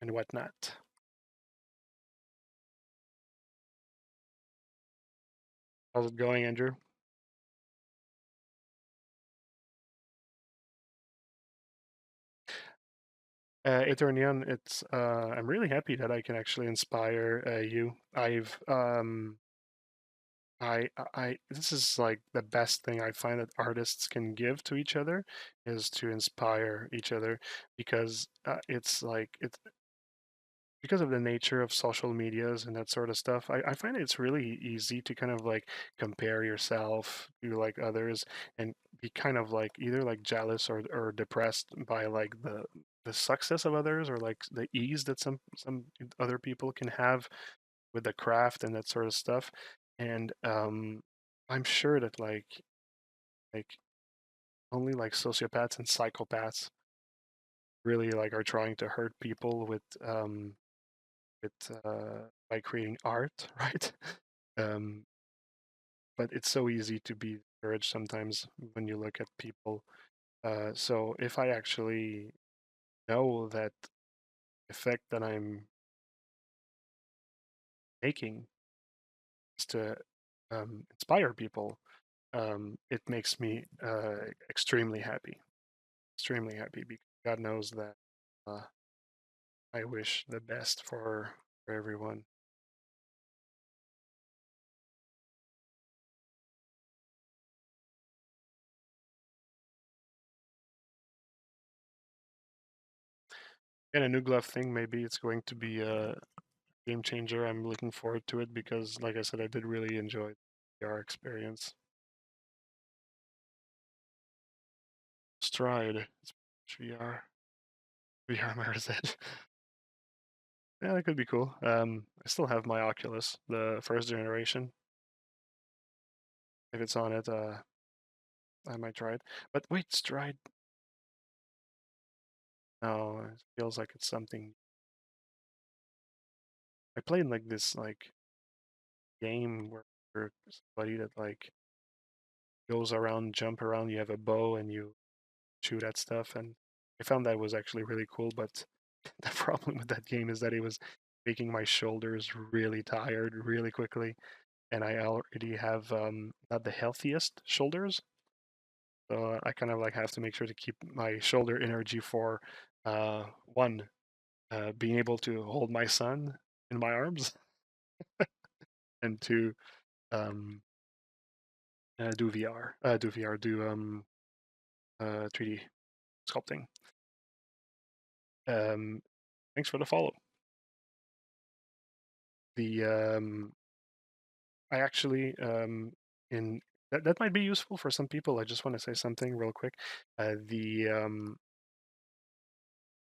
and whatnot. How's it going, Andrew? Eternian, I'm really happy that I can actually inspire you. This is like the best thing I find that artists can give to each other is to inspire each other because it's like it's because of the nature of social medias and that sort of stuff. I find it's really easy to kind of like compare yourself to like others and be kind of like either like jealous or depressed by like the success of others or like the ease that some other people can have with the craft and that sort of stuff. And I'm sure that like only like sociopaths and psychopaths really like are trying to hurt people by creating art, right? Um, but it's so easy to be discouraged sometimes when you look at people. So if I actually know that effect that I'm making is to inspire people, it makes me extremely happy. Extremely happy because God knows that uh, I wish the best for everyone. And a new glove thing, maybe it's going to be a game changer. I'm looking forward to it because, like I said, I did really enjoy the VR experience. Stride, it's VR, VR Mirror's Edge. Yeah, that could be cool. I still have my Oculus, the first generation. If it's on it, I might try it. But wait, Stride? No, it feels like it's something. I played like this like game where you're somebody that like goes around, jump around. You have a bow and you shoot at stuff, and I found that was actually really cool. But the problem with that game is that it was making my shoulders really tired really quickly, and I already have not the healthiest shoulders, so I kind of like have to make sure to keep my shoulder energy for one, being able to hold my son in my arms, and two, um, do VR, do 3D sculpting. Um, Thanks for the follow. The I actually in that might be useful for some people. I just want to say something real quick. The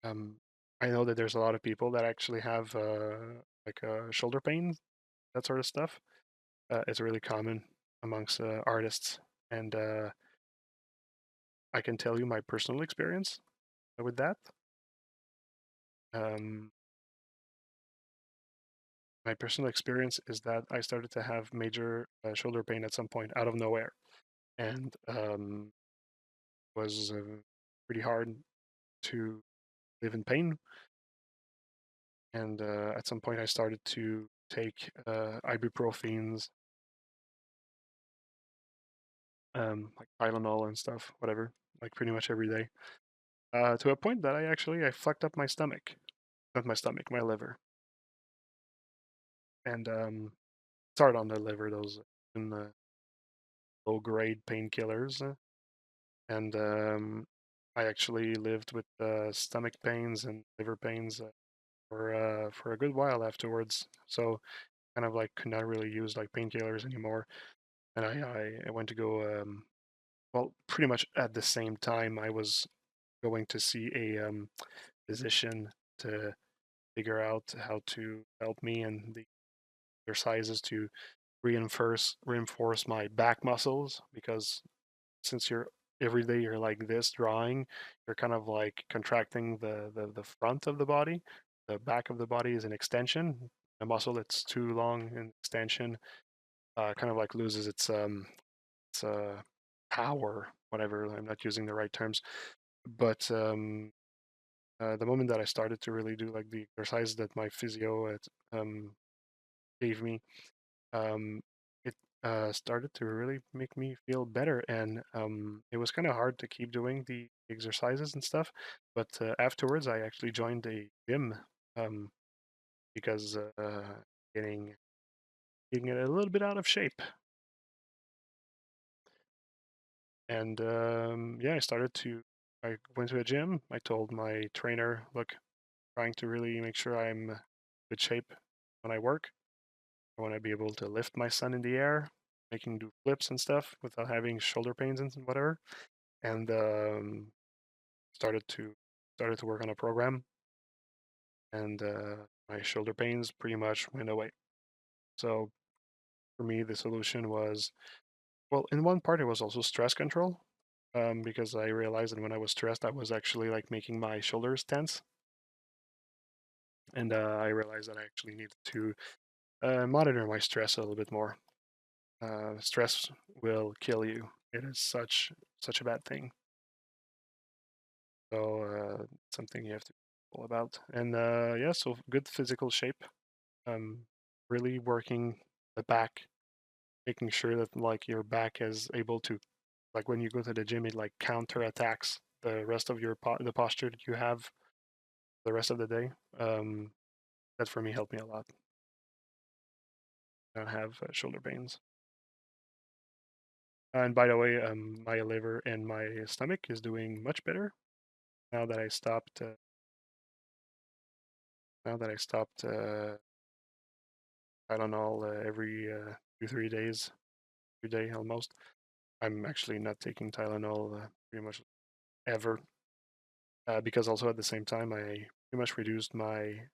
um, I know that there's a lot of people that actually have like shoulder pain, that sort of stuff. It's really common amongst artists, and I can tell you my personal experience with that. Um, my personal experience is that I started to have major shoulder pain at some point out of nowhere, and was pretty hard to live in pain. And at some point, I started to take ibuprofens, like Tylenol and stuff, whatever, like pretty much every day. To a point that I fucked up my stomach, not my stomach, my liver, and started on the liver those in the low grade painkillers, and I actually lived with stomach pains and liver pains for a good while afterwards. So kind of like could not really use like painkillers anymore, and I went to go well, pretty much at the same time I was going to see a physician to figure out how to help me and the exercises to reinforce my back muscles because since you're every day you're like this drawing, you're kind of like contracting the front of the body. The back of the body is an extension. A muscle that's too long in extension kind of like loses its power, whatever. I'm not using the right terms, but the moment that I started to really do like the exercise that my physio gave me, um, it started to really make me feel better, and it was kind of hard to keep doing the exercises and stuff. But afterwards, I actually joined a gym um, because getting getting a little bit out of shape. And yeah, I went to a gym. I told my trainer, look, trying to really make sure I'm in good shape when I work. I want to be able to lift my son in the air, making do flips and stuff without having shoulder pains and whatever. And started to started to work on a program, and my shoulder pains pretty much went away. So for me, the solution was, well, in one part, it was also stress control, because I realized that when I was stressed, I was actually like making my shoulders tense, and I realized that I actually needed to monitor my stress a little bit more. Stress will kill you. It is such a bad thing. So something you have to be careful about. And yeah, so good physical shape. Um, really working the back, making sure that like your back is able to, like when you go to the gym, it like counter attacks the rest of the posture that you have the rest of the day. That for me helped me a lot. I don't have shoulder pains. And by the way, my liver and my stomach is doing much better now that I stopped. Now that I stopped Tylenol every 2 3 days, every day almost. I'm actually not taking Tylenol pretty much ever, because also at the same time I pretty much reduced my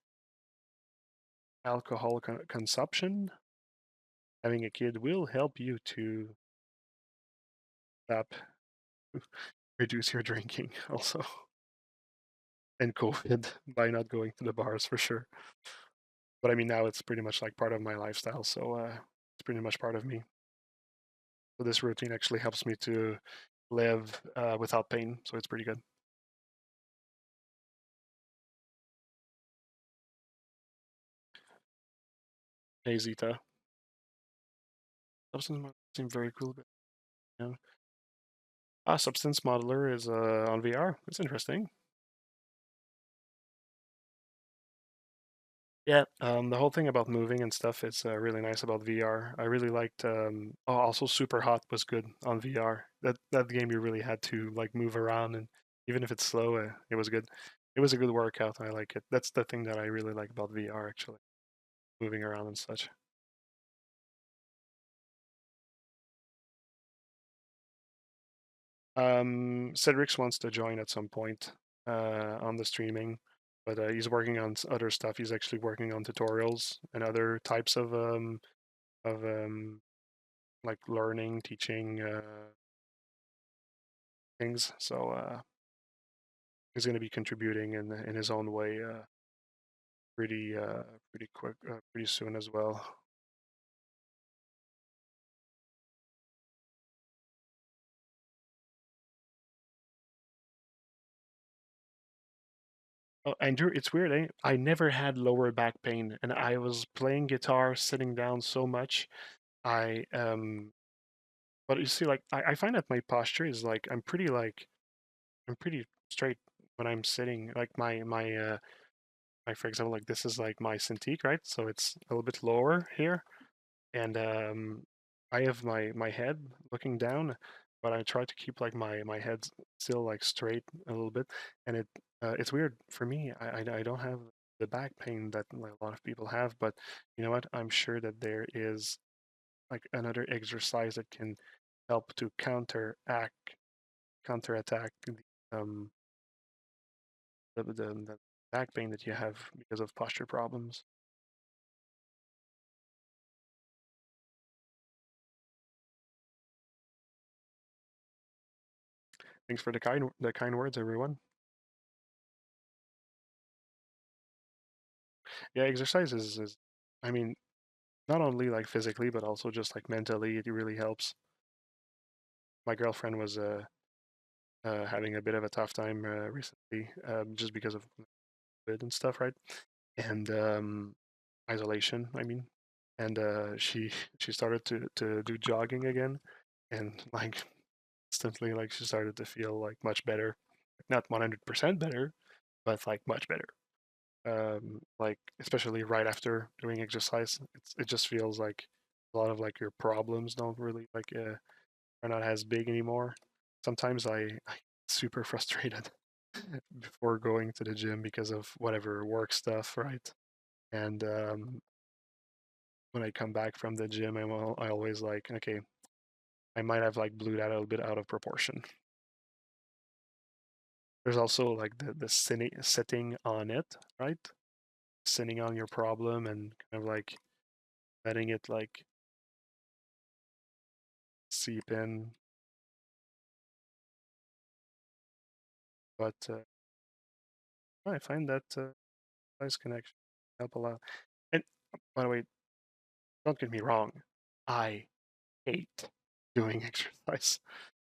alcohol consumption. Having a kid will help you to stop reduce your drinking also, and COVID by not going to the bars for sure. But I mean now it's pretty much like part of my lifestyle, so it's pretty much part of me. So this routine actually helps me to live without pain, so it's pretty good. Hey Zeta, substance modeler seem very cool, but yeah. Substance modeler is on VR. It's interesting. Yeah, the whole thing about moving and stuff is really nice about VR. I really liked. Oh, also Super Hot was good on VR. That game you really had to like move around, and even if it's slow, it was good. It was a good workout. I like it. That's the thing that I really like about VR actually, moving around and such. Cedrix wants to join at some point on the streaming, but he's working on other stuff. He's actually working on tutorials and other types of like learning, teaching things. So he's going to be contributing in his own way pretty quick, pretty soon as well. Oh, Andrew, it's weird, eh? I never had lower back pain, and I was playing guitar sitting down so much. I but you see, like I find that my posture is I'm pretty straight when I'm sitting. Like my for example, like this is like my Cintiq, right? So it's a little bit lower here, and I have my head looking down, but I try to keep like my head still like straight a little bit, and it's weird for me. I don't have the back pain that like, a lot of people have, but you know what? I'm sure that there is like another exercise that can help to counterattack um the back pain that you have because of posture problems. Thanks for the kind words, everyone. Yeah, exercise is I mean, not only like physically but also just like mentally, it really helps. My girlfriend was having a bit of a tough time recently, just because of COVID and stuff, right? And isolation, I mean. and she started to do jogging again, and like instantly like she started to feel like much better, not 100% better, but like much better. Like especially right after doing exercise, it just feels like a lot of like your problems don't really like are not as big anymore. Sometimes I super frustrated before going to the gym because of whatever work stuff, right? And when I come back from the gym, I always like, okay, I might have like blew that a little bit out of proportion. There's also like the sitting on it, right? Sitting on your problem and kind of like letting it like seep in. But I find that nice connection help a lot. And by the way, don't get me wrong, I hate doing exercise.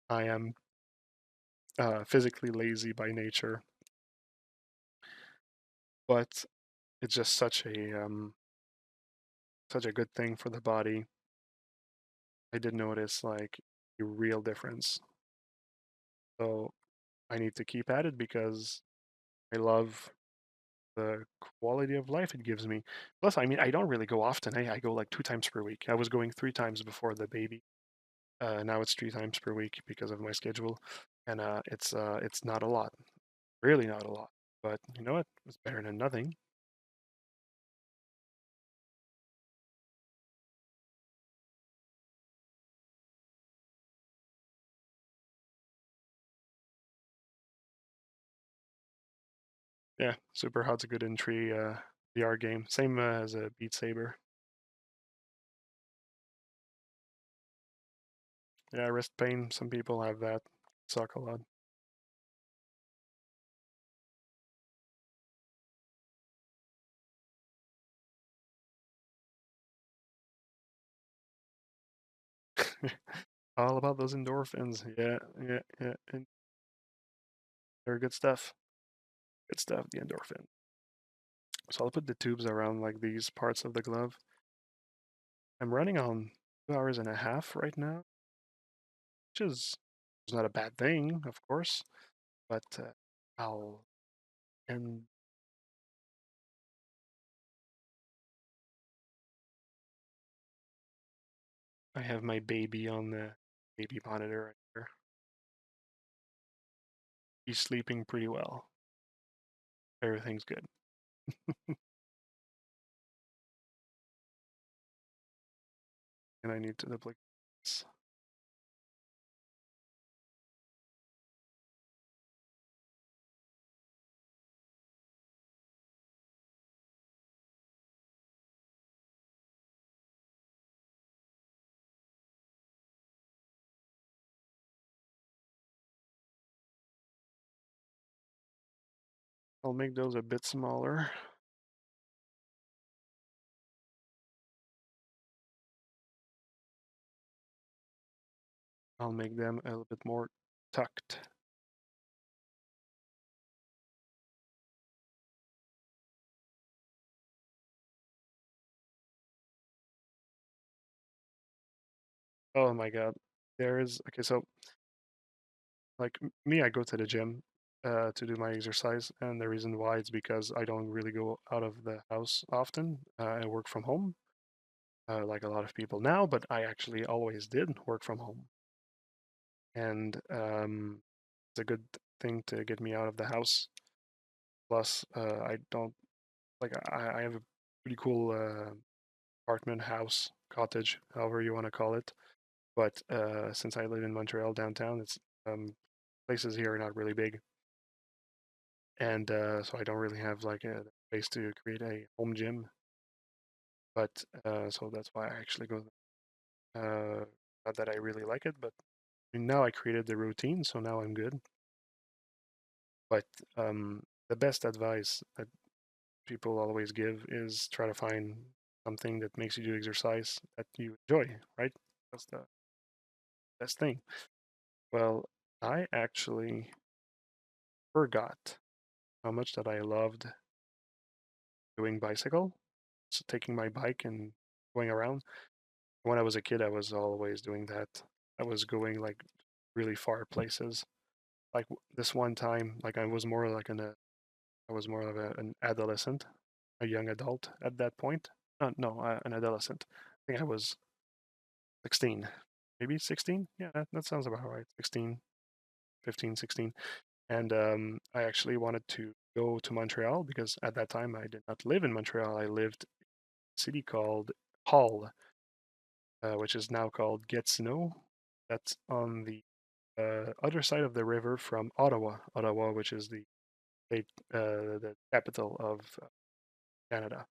I am physically lazy by nature, but it's just such a good thing for the body. I did notice like a real difference. So I need to keep at it because I love the quality of life it gives me. Plus, I mean, I don't really go often. I go like 2 times per week. I was going 3 times before the baby. Now it's 3 times per week because of my schedule, and it's not a lot, really not a lot. But you know what? It's better than nothing. Yeah, super hot's a good entry VR game. Same as a Beat Saber. Yeah, wrist pain. Some people have that. Suck a lot. All about those endorphins. Yeah, yeah, yeah. And they're good stuff. Good stuff. The endorphin. So I'll put the tubes around like these parts of the glove. I'm running on 2 hours and a half right now, which is not a bad thing, of course. But I'll and I have my baby on the baby monitor right here. He's sleeping pretty well. Everything's good. And I need to duplicate this. I'll make those a bit smaller. I'll make them a little bit more tucked. Oh my god. There is okay, so like me, I go to the gym to do my exercise, and the reason why is because I don't really go out of the house often. I work from home, like a lot of people now, but I actually always did work from home, and it's a good thing to get me out of the house. Plus, I don't like I have a pretty cool apartment, house, cottage, however you want to call it. But since I live in Montreal downtown, it's places here are not really big, and so I don't really have like a space to create a home gym. But so that's why I actually go. Not that I really like it, but I mean, now I created the routine, so now I'm good. But the best advice that people always give is try to find something that makes you do exercise that you enjoy, right? That's the best thing. Well, I actually forgot how much that I loved doing bicycle. So taking my bike and going around. When I was a kid, I was always doing that. I was going like really far places. Like this one time, like I was more of an adolescent, a young adult at that point. No, an adolescent. I think I was 16, maybe 16. Yeah, that sounds about right. 16, 15, 16. And I actually wanted to go to Montreal because at that time I did not live in Montreal. I lived in a city called Hull, which is now called Gatineau. That's on the other side of the river from Ottawa. Ottawa, which is the capital of Canada.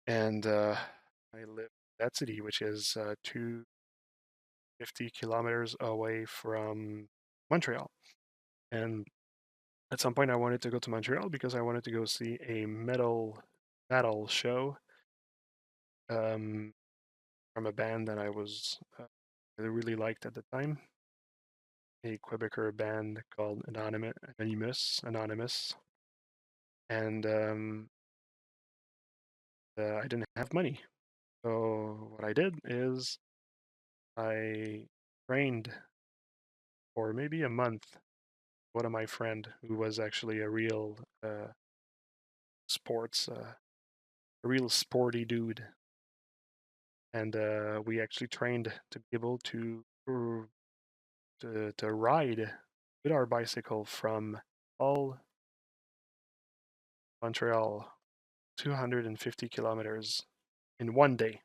And I live in that city, which is 250 kilometers away from Montreal. And at some point, I wanted to go to Montreal because I wanted to go see a metal show um, from a band that I really liked at the time, a Quebecer band called Anonymous, and I didn't have money. So what I did is I trained for maybe a month. One of my friend who was actually a real sports, a real sporty dude, and we actually trained to be able to ride with our bicycle from all Montreal, 250 kilometers in one day.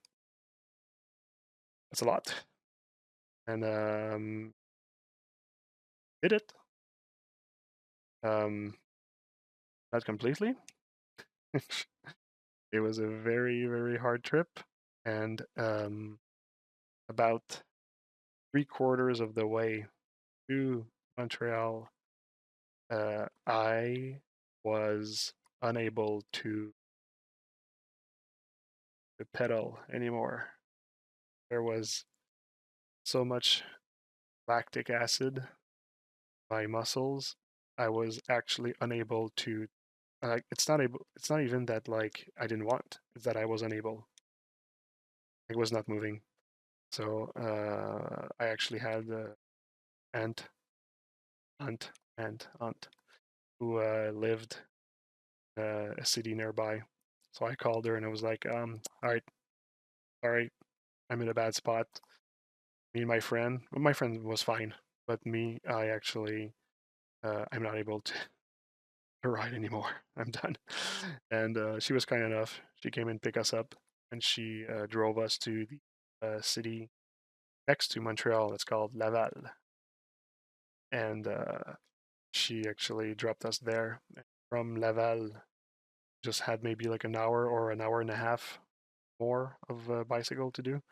That's a lot, and did it. Um, not completely. It was a very hard trip, and about 3/4 of the way to Montreal, I was unable to pedal anymore. There was so much lactic acid in my muscles. I was actually unable to. It's not even that like I didn't want. It's that I was unable. It was not moving. So I actually had aunt, aunt, aunt who lived a city nearby. So I called her and I was like, all right, sorry, I'm in a bad spot. Me and my friend was fine, but me, I'm not able to ride anymore. I'm done. And she was kind enough. She came and picked us up, and she drove us to the city next to Montreal. It's called Laval, and she actually dropped us there. From Laval, just had maybe like an hour or an hour and a half more of bicycle to do,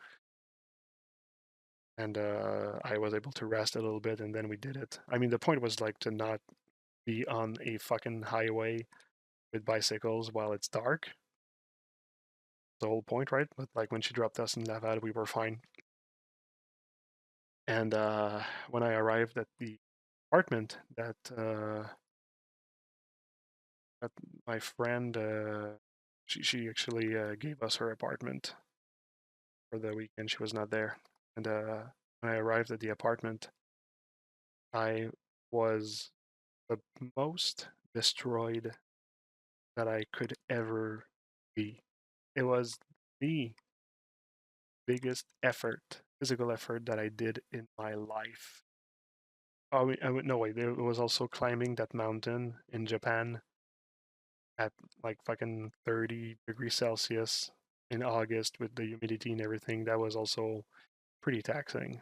and I was able to rest a little bit, and then we did it. I mean, the point was like to not be on a fucking highway with bicycles while it's dark. The whole point, right? But like when she dropped us in Laval, we were fine. And when I arrived at the apartment that my friend, she actually gave us her apartment for the weekend. She was not there, and when I arrived at the apartment, I was the most destroyed that I could ever be. It was the biggest physical effort that I did in my life. Oh, no way. There was also climbing that mountain in Japan at like fucking 30 degrees Celsius in August with the humidity and everything. That was also pretty taxing.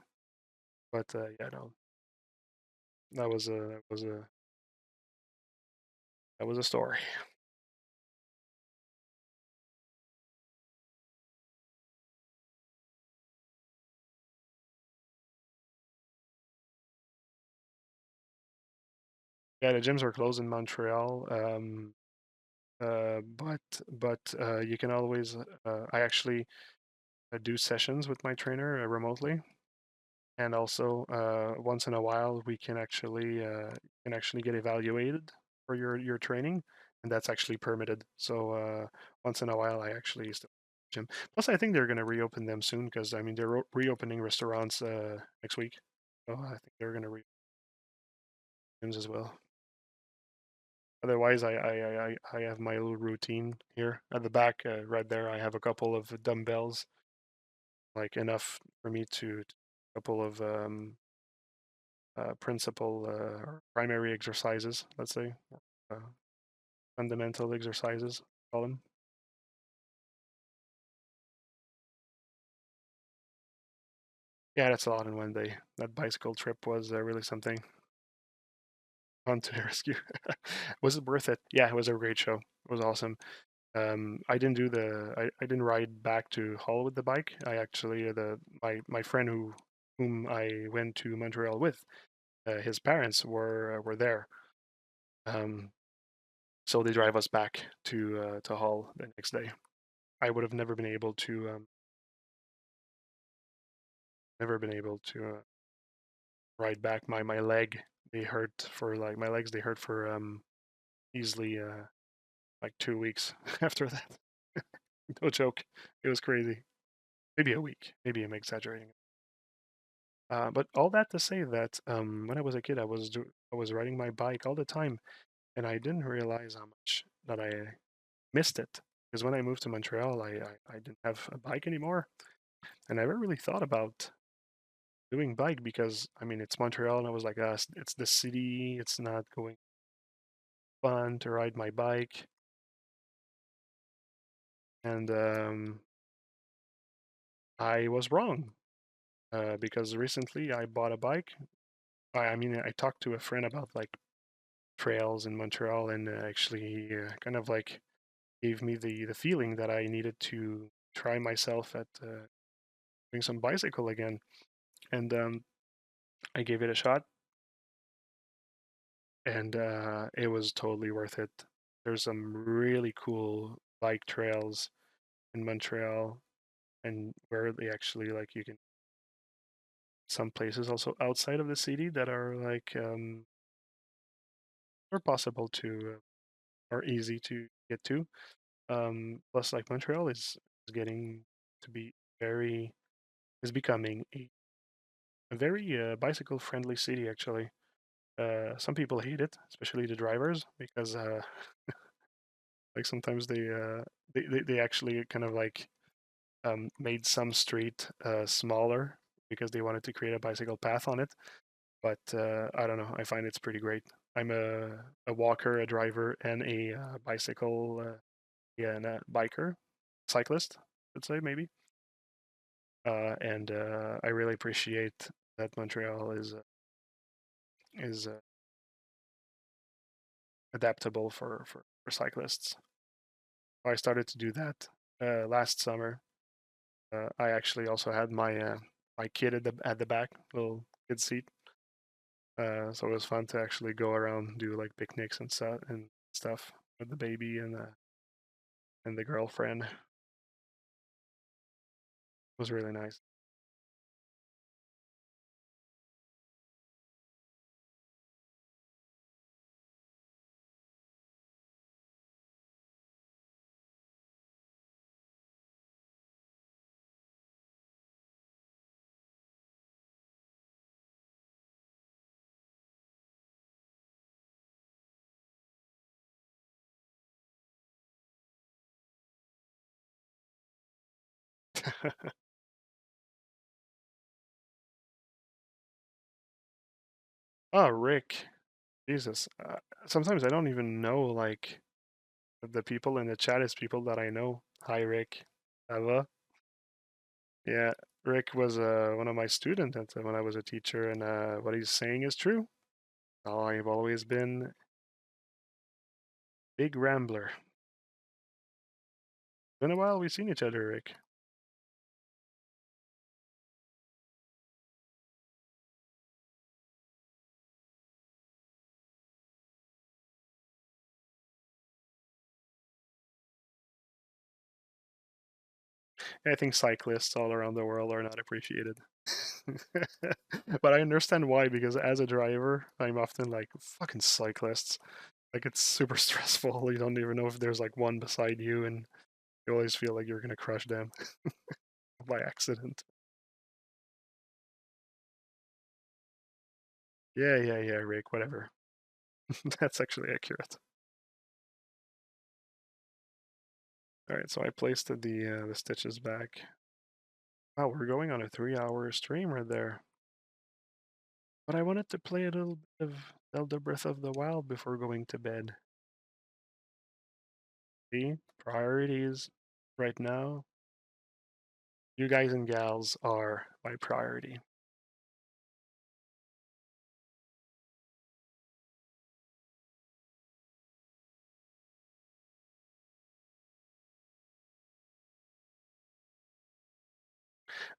But yeah, no, that was a story. Yeah, the gyms were closed in Montreal. But you can always. I actually do sessions with my trainer remotely, and also once in a while we can actually get evaluated for your training, and that's actually permitted. So once in a while I actually still gym. Plus, I think they're gonna reopen them soon because I mean they're reopening restaurants next week. So I think they're gonna reopen gyms as well. Otherwise, I have my little routine here at the back, right there. I have a couple of dumbbells, like enough for me to a couple of principal or primary exercises, let's say, uh, fundamental exercises, call them. Yeah, that's a lot in one day. That bicycle trip was really something. On to the rescue. Was it worth it? Yeah, it was a great show. It was awesome. I didn't do I didn't ride back to Hull with the bike. I actually my friend whom I went to Montreal with, his parents were there. Um, so they drive us back to Hull the next day. I would have never been able to ride back. My leg they hurt for like my legs they hurt for easily like 2 weeks after that. No joke. It was crazy. Maybe a week. Maybe I'm exaggerating. But all that to say that when I was a kid, I was riding my bike all the time, and I didn't realize how much that I missed it. Because when I moved to Montreal, I didn't have a bike anymore, and I never really thought about doing bike because I mean it's Montreal, and I was like, it's the city. It's not going fun to ride my bike, and I was wrong because recently I bought a bike. I mean, I talked to a friend about like trails in Montreal, and actually he kind of like gave me the feeling that I needed to try myself at doing some bicycle again, and I gave it a shot, and it was totally worth it. There's some really cool bike trails in Montreal, and where they actually like you can some places also outside of the city that are like are possible to or easy to get to. Plus, like Montreal is getting to be very is becoming a very bicycle friendly city actually. Some people hate it, especially the drivers, because like sometimes they actually kind of like made some street smaller because they wanted to create a bicycle path on it. But I don't know. I find it's pretty great. I'm a walker, a driver, and a bicycle, yeah, and a biker, cyclist, I'd say maybe. And I really appreciate that Montreal is adaptable for cyclists. I started to do that last summer. I actually also had my kid at the back, little kid seat. So it was fun to actually go around, do like picnics and stuff with the baby and the girlfriend. It was really nice. Oh, Rick, Jesus. Sometimes I don't even know like the people in the chat is people that I know. Hi, Rick. Ava. Yeah, Rick was one of my students when I was a teacher, and what he's saying is true. I've always been big rambler. Been a while we've seen each other, Rick. I think cyclists all around the world are not appreciated. But I understand why, because as a driver, I'm often like, fucking cyclists. Like, it's super stressful. You don't even know if there's like one beside you, and You always feel like you're gonna crush them by accident. Yeah, yeah, yeah, Rick, whatever. That's actually accurate. All right, so I placed the stitches back. Wow, we're going on a 3-hour stream right there. But I wanted to play a little bit of Zelda Breath of the Wild before going to bed. See, priorities right now. You guys and gals are my priority.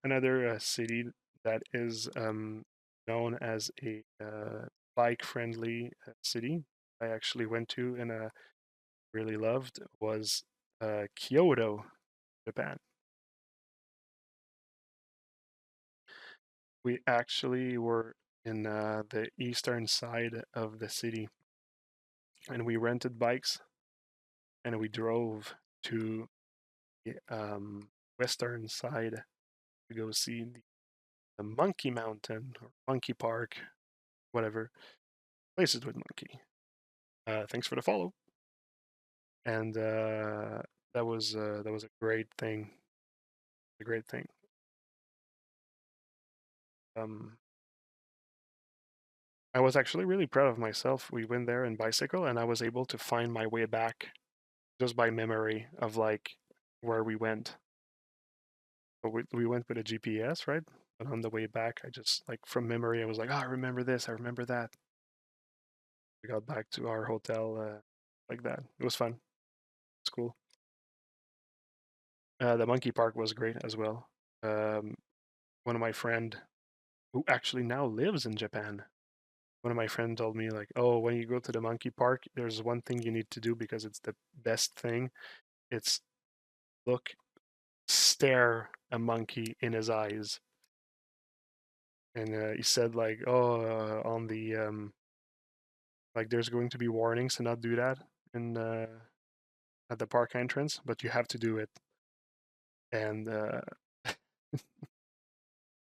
Another city that is known as a bike-friendly city I actually went to and really loved was Kyoto, Japan. We actually were in the eastern side of the city, and we rented bikes and we drove to the western side to go see the Monkey Mountain or Monkey Park, whatever places with monkey. Thanks for the follow. And that was a great thing. A great thing. Um, I was actually really proud of myself. We went there in bicycle, and I was able to find my way back just by memory of like where we went. But we went with a GPS, right? But on the way back, I just like from memory, I was like, oh, I remember this, I remember that. We got back to our hotel like that. It was fun. It's cool. The monkey park was great as well. Um, one of my friend who actually now lives in Japan. One of my friends told me like, oh, when you go to the monkey park, there's one thing you need to do because it's the best thing. It's look, stare a monkey in his eyes. And he said like, oh, on the like there's going to be warnings to not do that in at the park entrance, but you have to do it. And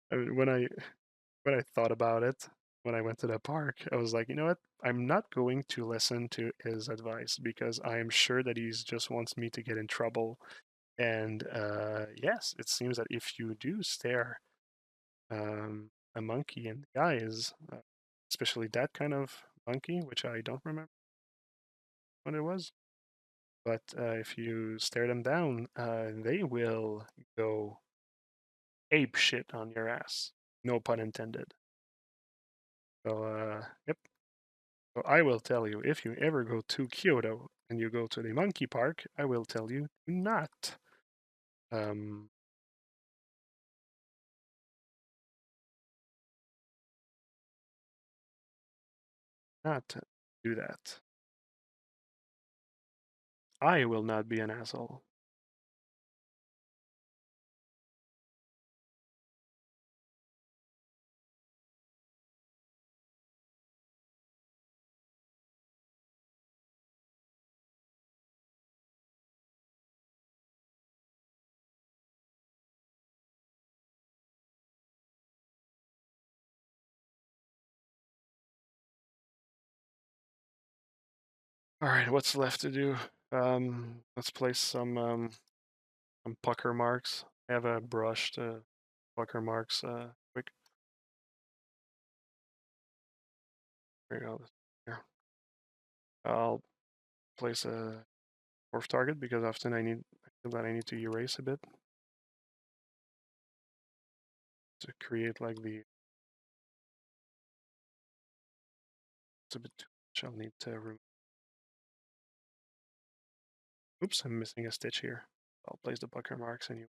when I thought about it, when I went to the park, I was like, you know what? I'm not going to listen to his advice because I am sure that he just wants me to get in trouble. And yes, it seems that if you do stare a monkey in the eyes, especially that kind of monkey, which I don't remember what it was, but if you stare them down, they will go ape shit on your ass. No pun intended. So, yep. So I will tell you, if you ever go to Kyoto and you go to the monkey park, I will tell you not um, not do that. I will not be an asshole. All right, what's left to do? Let's place some pucker marks. I have a brush to pucker marks quick. Here you go. Here. I'll place a morph target because often I feel that I need to erase a bit to create like the. It's a bit too much. I'll need to remove. Oops, I'm missing a stitch here. I'll place the pucker marks and you.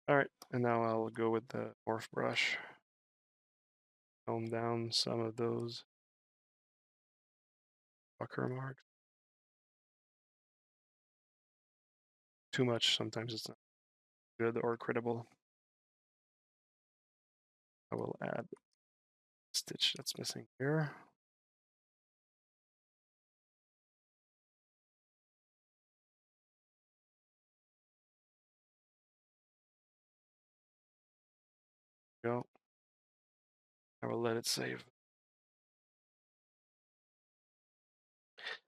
All right, and now I'll go with the morph brush. Tone down some of those pucker marks. too much, sometimes it's not good or credible. I will add a stitch that's missing here. Go. I will let it save.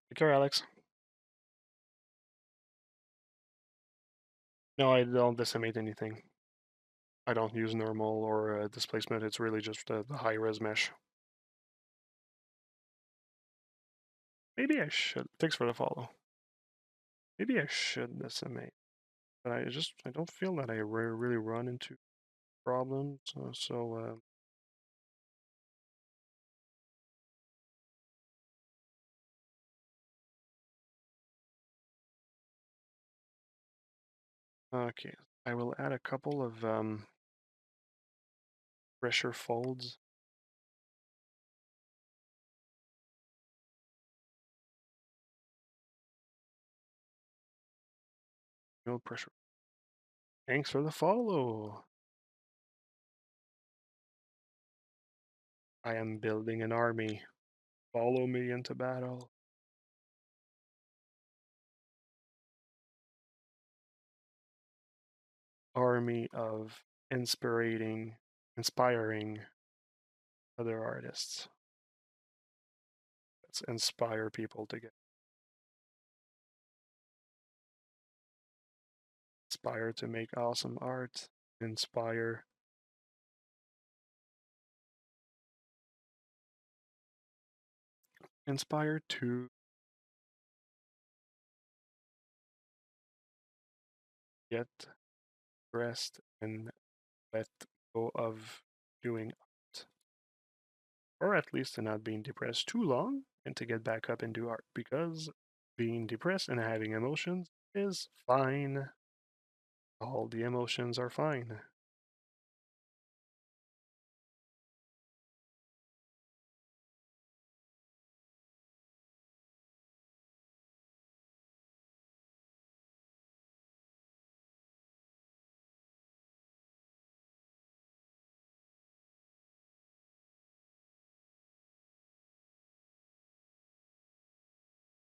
Take care, Alex. No, I don't decimate anything. I don't use normal or displacement. It's really just the high-res mesh. Maybe I should. Thanks for the follow. Maybe I should decimate, but I don't feel that I really run into problems. Okay, I will add a couple of pressure folds. No pressure. Thanks for the follow. I am building an army. Follow me into battle. Army of inspiring other artists. Let's inspire people to get inspired to make awesome art. Inspire to get rest and let go of doing art. Or at least to not being depressed too long and to get back up and do art, because being depressed and having emotions is fine. All the emotions are fine.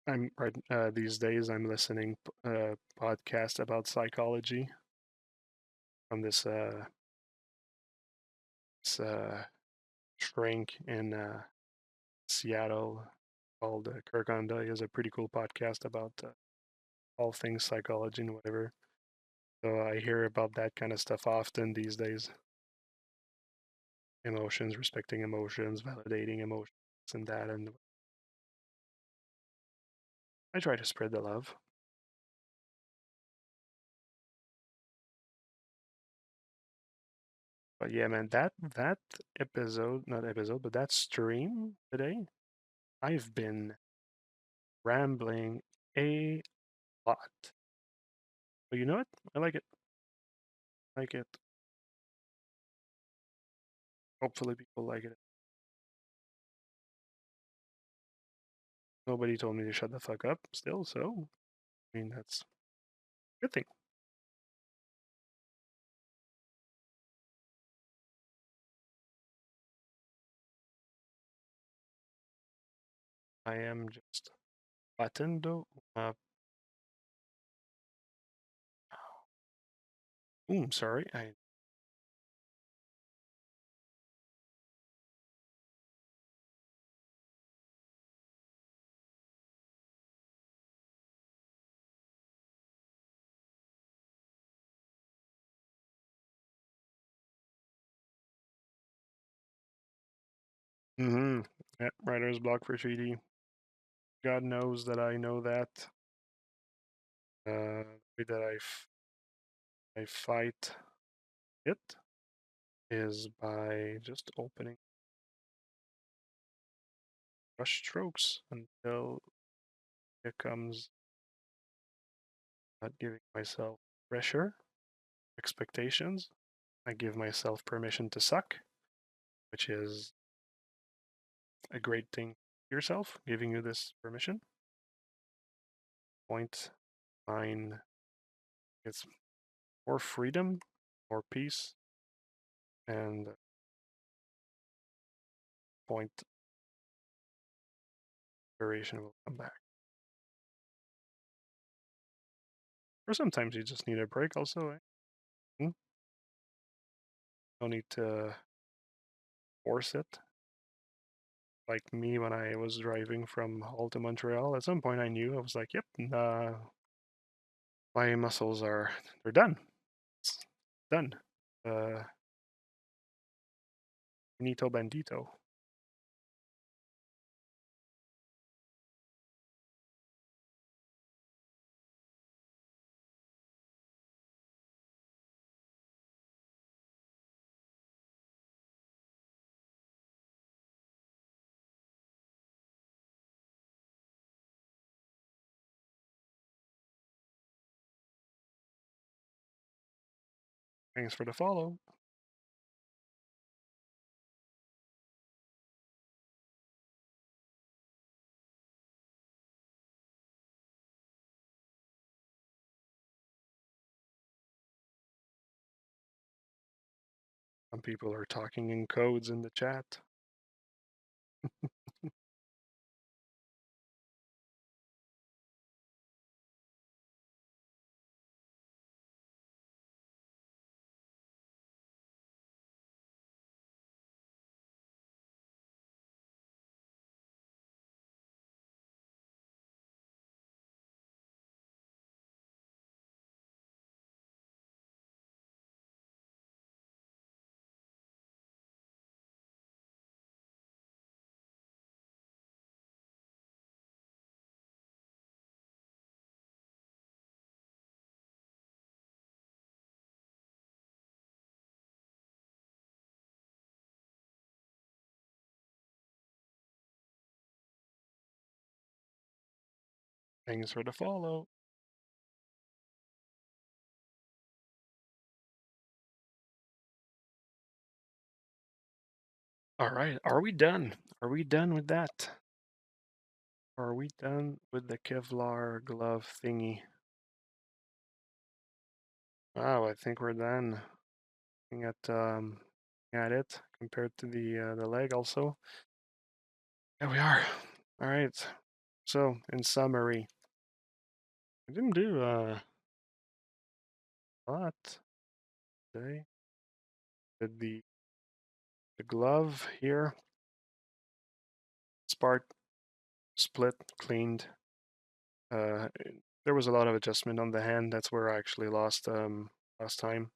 I'm right these days. I'm listening podcast about psychology from this shrink in Seattle called Kirk Onda. He has a pretty cool podcast about all things psychology and whatever. So I hear about that kind of stuff often these days. Emotions, respecting emotions, validating emotions, and that. And I try to spread the love. But yeah, man, that episode, not episode, but that stream today, I've been rambling a lot. But you know what? I like it. I like it. Hopefully people like it. Nobody told me to shut the fuck up still, so I mean that's a good thing. I am just batendo. Sorry. Yeah, writer's block for 3D. God knows that I know that. The way that I fight it is by just opening brush strokes until it comes not giving myself pressure, expectations. I give myself permission to suck, which is a great thing. Yourself giving you this permission. 0.9 It's more freedom, more peace, and point duration will come back. Or sometimes you just need a break also. No need to force it. Like me when I was driving from Hull to Montreal, at some point I knew I was like, yep, my muscles they're done. It's done. Uh, Finito bandito. Thanks for the follow. Some people are talking in codes in the chat. Thanks for the follow. All right, are we done? Are we done with that? Are we done with the Kevlar glove thingy? Wow, I think we're done. Looking at it compared to the leg also. There we are. All right. So in summary, I didn't do a lot today. Did the glove here, spark, split, cleaned. Uh, there was a lot of adjustment on the hand. That's where I actually lost last time.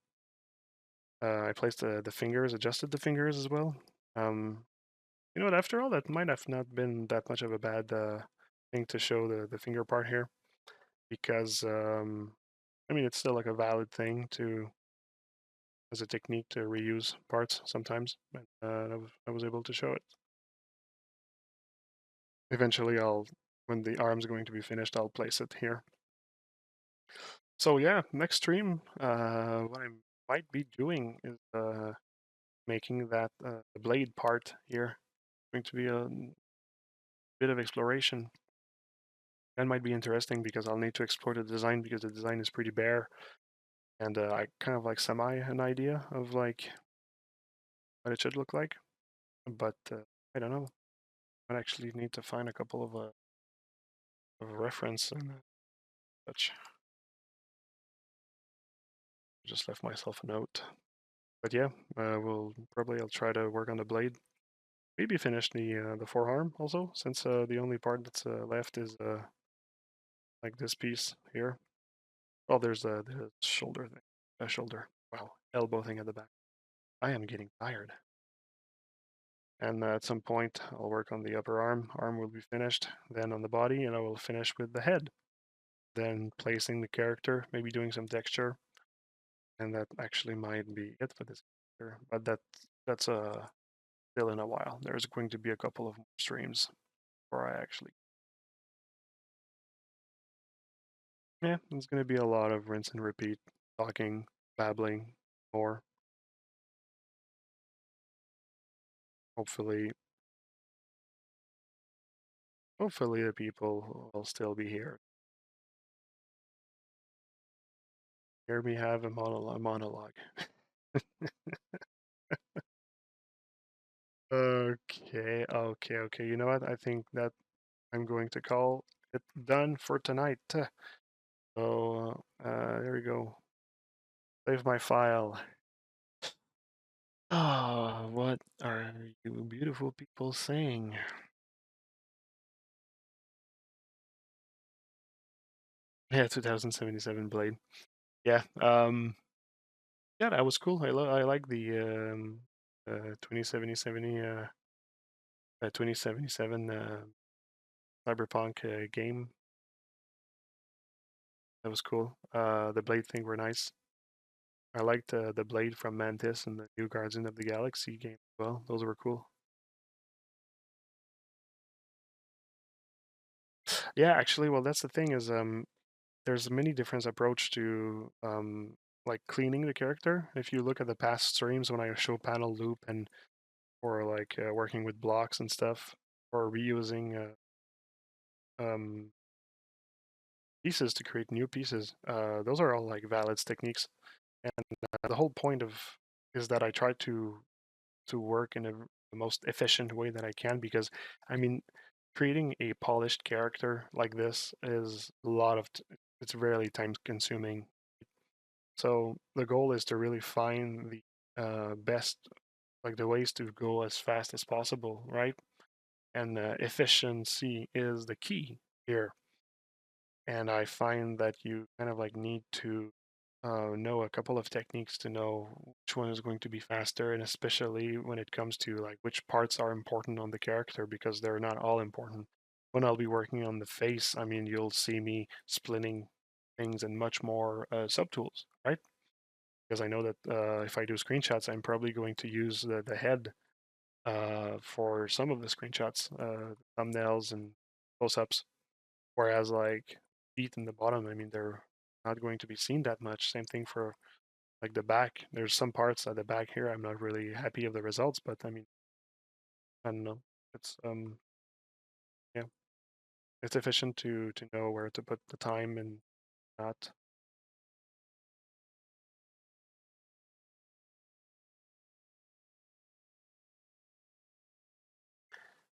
I placed the fingers, adjusted the fingers as well. You know what? After all, that might have not been that much of a bad thing to show the finger part here, because I mean it's still like a valid thing to as a technique to reuse parts sometimes. But I was able to show it. Eventually, when the arm's going to be finished, I'll place it here. So yeah, next stream, what I might be doing is making that blade part here. Going to be a bit of exploration. That might be interesting because I'll need to explore the design because the design is pretty bare, and I kind of like an idea of like what it should look like, but I don't know. I actually need to find a couple of reference and such. Just left myself a note. But yeah, I'll try to work on the blade. Maybe finish the forearm also, since the only part that's left is like this piece here. Oh, there's the shoulder thing, shoulder. Wow, elbow thing at the back. I am getting tired. And at some point, I'll work on the upper arm. Arm will be finished. Then on the body, and I will finish with the head. Then placing the character, maybe doing some texture, and that actually might be it for this character. But that's still in a while. There's going to be a couple of more streams before I actually. Yeah, there's going to be a lot of rinse and repeat, talking, babbling, more. Hopefully, hopefully the people will still be here. Hear me have a monologue. Okay. You know what? I think that I'm going to call it done for tonight. So there we go. Save my file. Ah, what are you beautiful people saying? Yeah, 2077 Blade. Yeah, yeah, that was cool. I like the 2077 Cyberpunk game. That was cool. The blade thing were nice. I liked the blade from Mantis and the new Guardian of the Galaxy game as well. Those were cool. Yeah, actually, well, that's the thing is there's many different approach to like cleaning the character. If you look at the past streams when I show panel loop and or like working with blocks and stuff or reusing um, pieces to create new pieces, those are all like valid techniques. And the whole point of is that I try to work in the most efficient way that I can because I mean creating a polished character like this is a lot of it's really time consuming. So the goal is to really find the best like the ways to go as fast as possible, right? And efficiency is the key here. And I find that you kind of like need to know a couple of techniques to know which one is going to be faster, and especially when it comes to like which parts are important on the character because they're not all important. When I'll be working on the face, I mean, you'll see me splitting things in much more subtools, right? Because I know that if I do screenshots, I'm probably going to use the head for some of the screenshots, thumbnails and close-ups. Whereas like feet in the bottom, I mean, they're not going to be seen that much. Same thing for like the back. There's some parts at the back here I'm not really happy of the results, but I mean, I don't know. It's yeah, it's efficient to know where to put the time and not.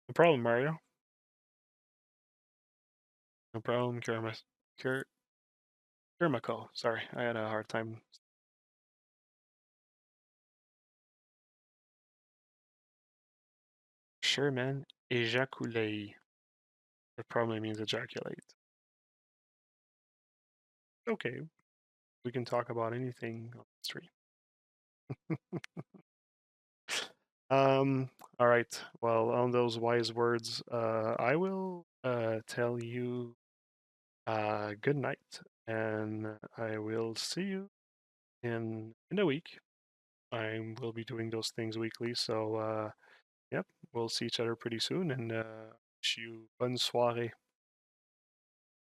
No problem, Mario. No problem, Kirmako. Sorry, I had a hard time. Sure, man. Ejaculate. It probably means ejaculate. Okay, we can talk about anything on the stream. Um, all right. Well, on those wise words, I will tell you good night, and I will see you in a week. I will be doing those things weekly, so yep, we'll see each other pretty soon, and wish you bonne soirée.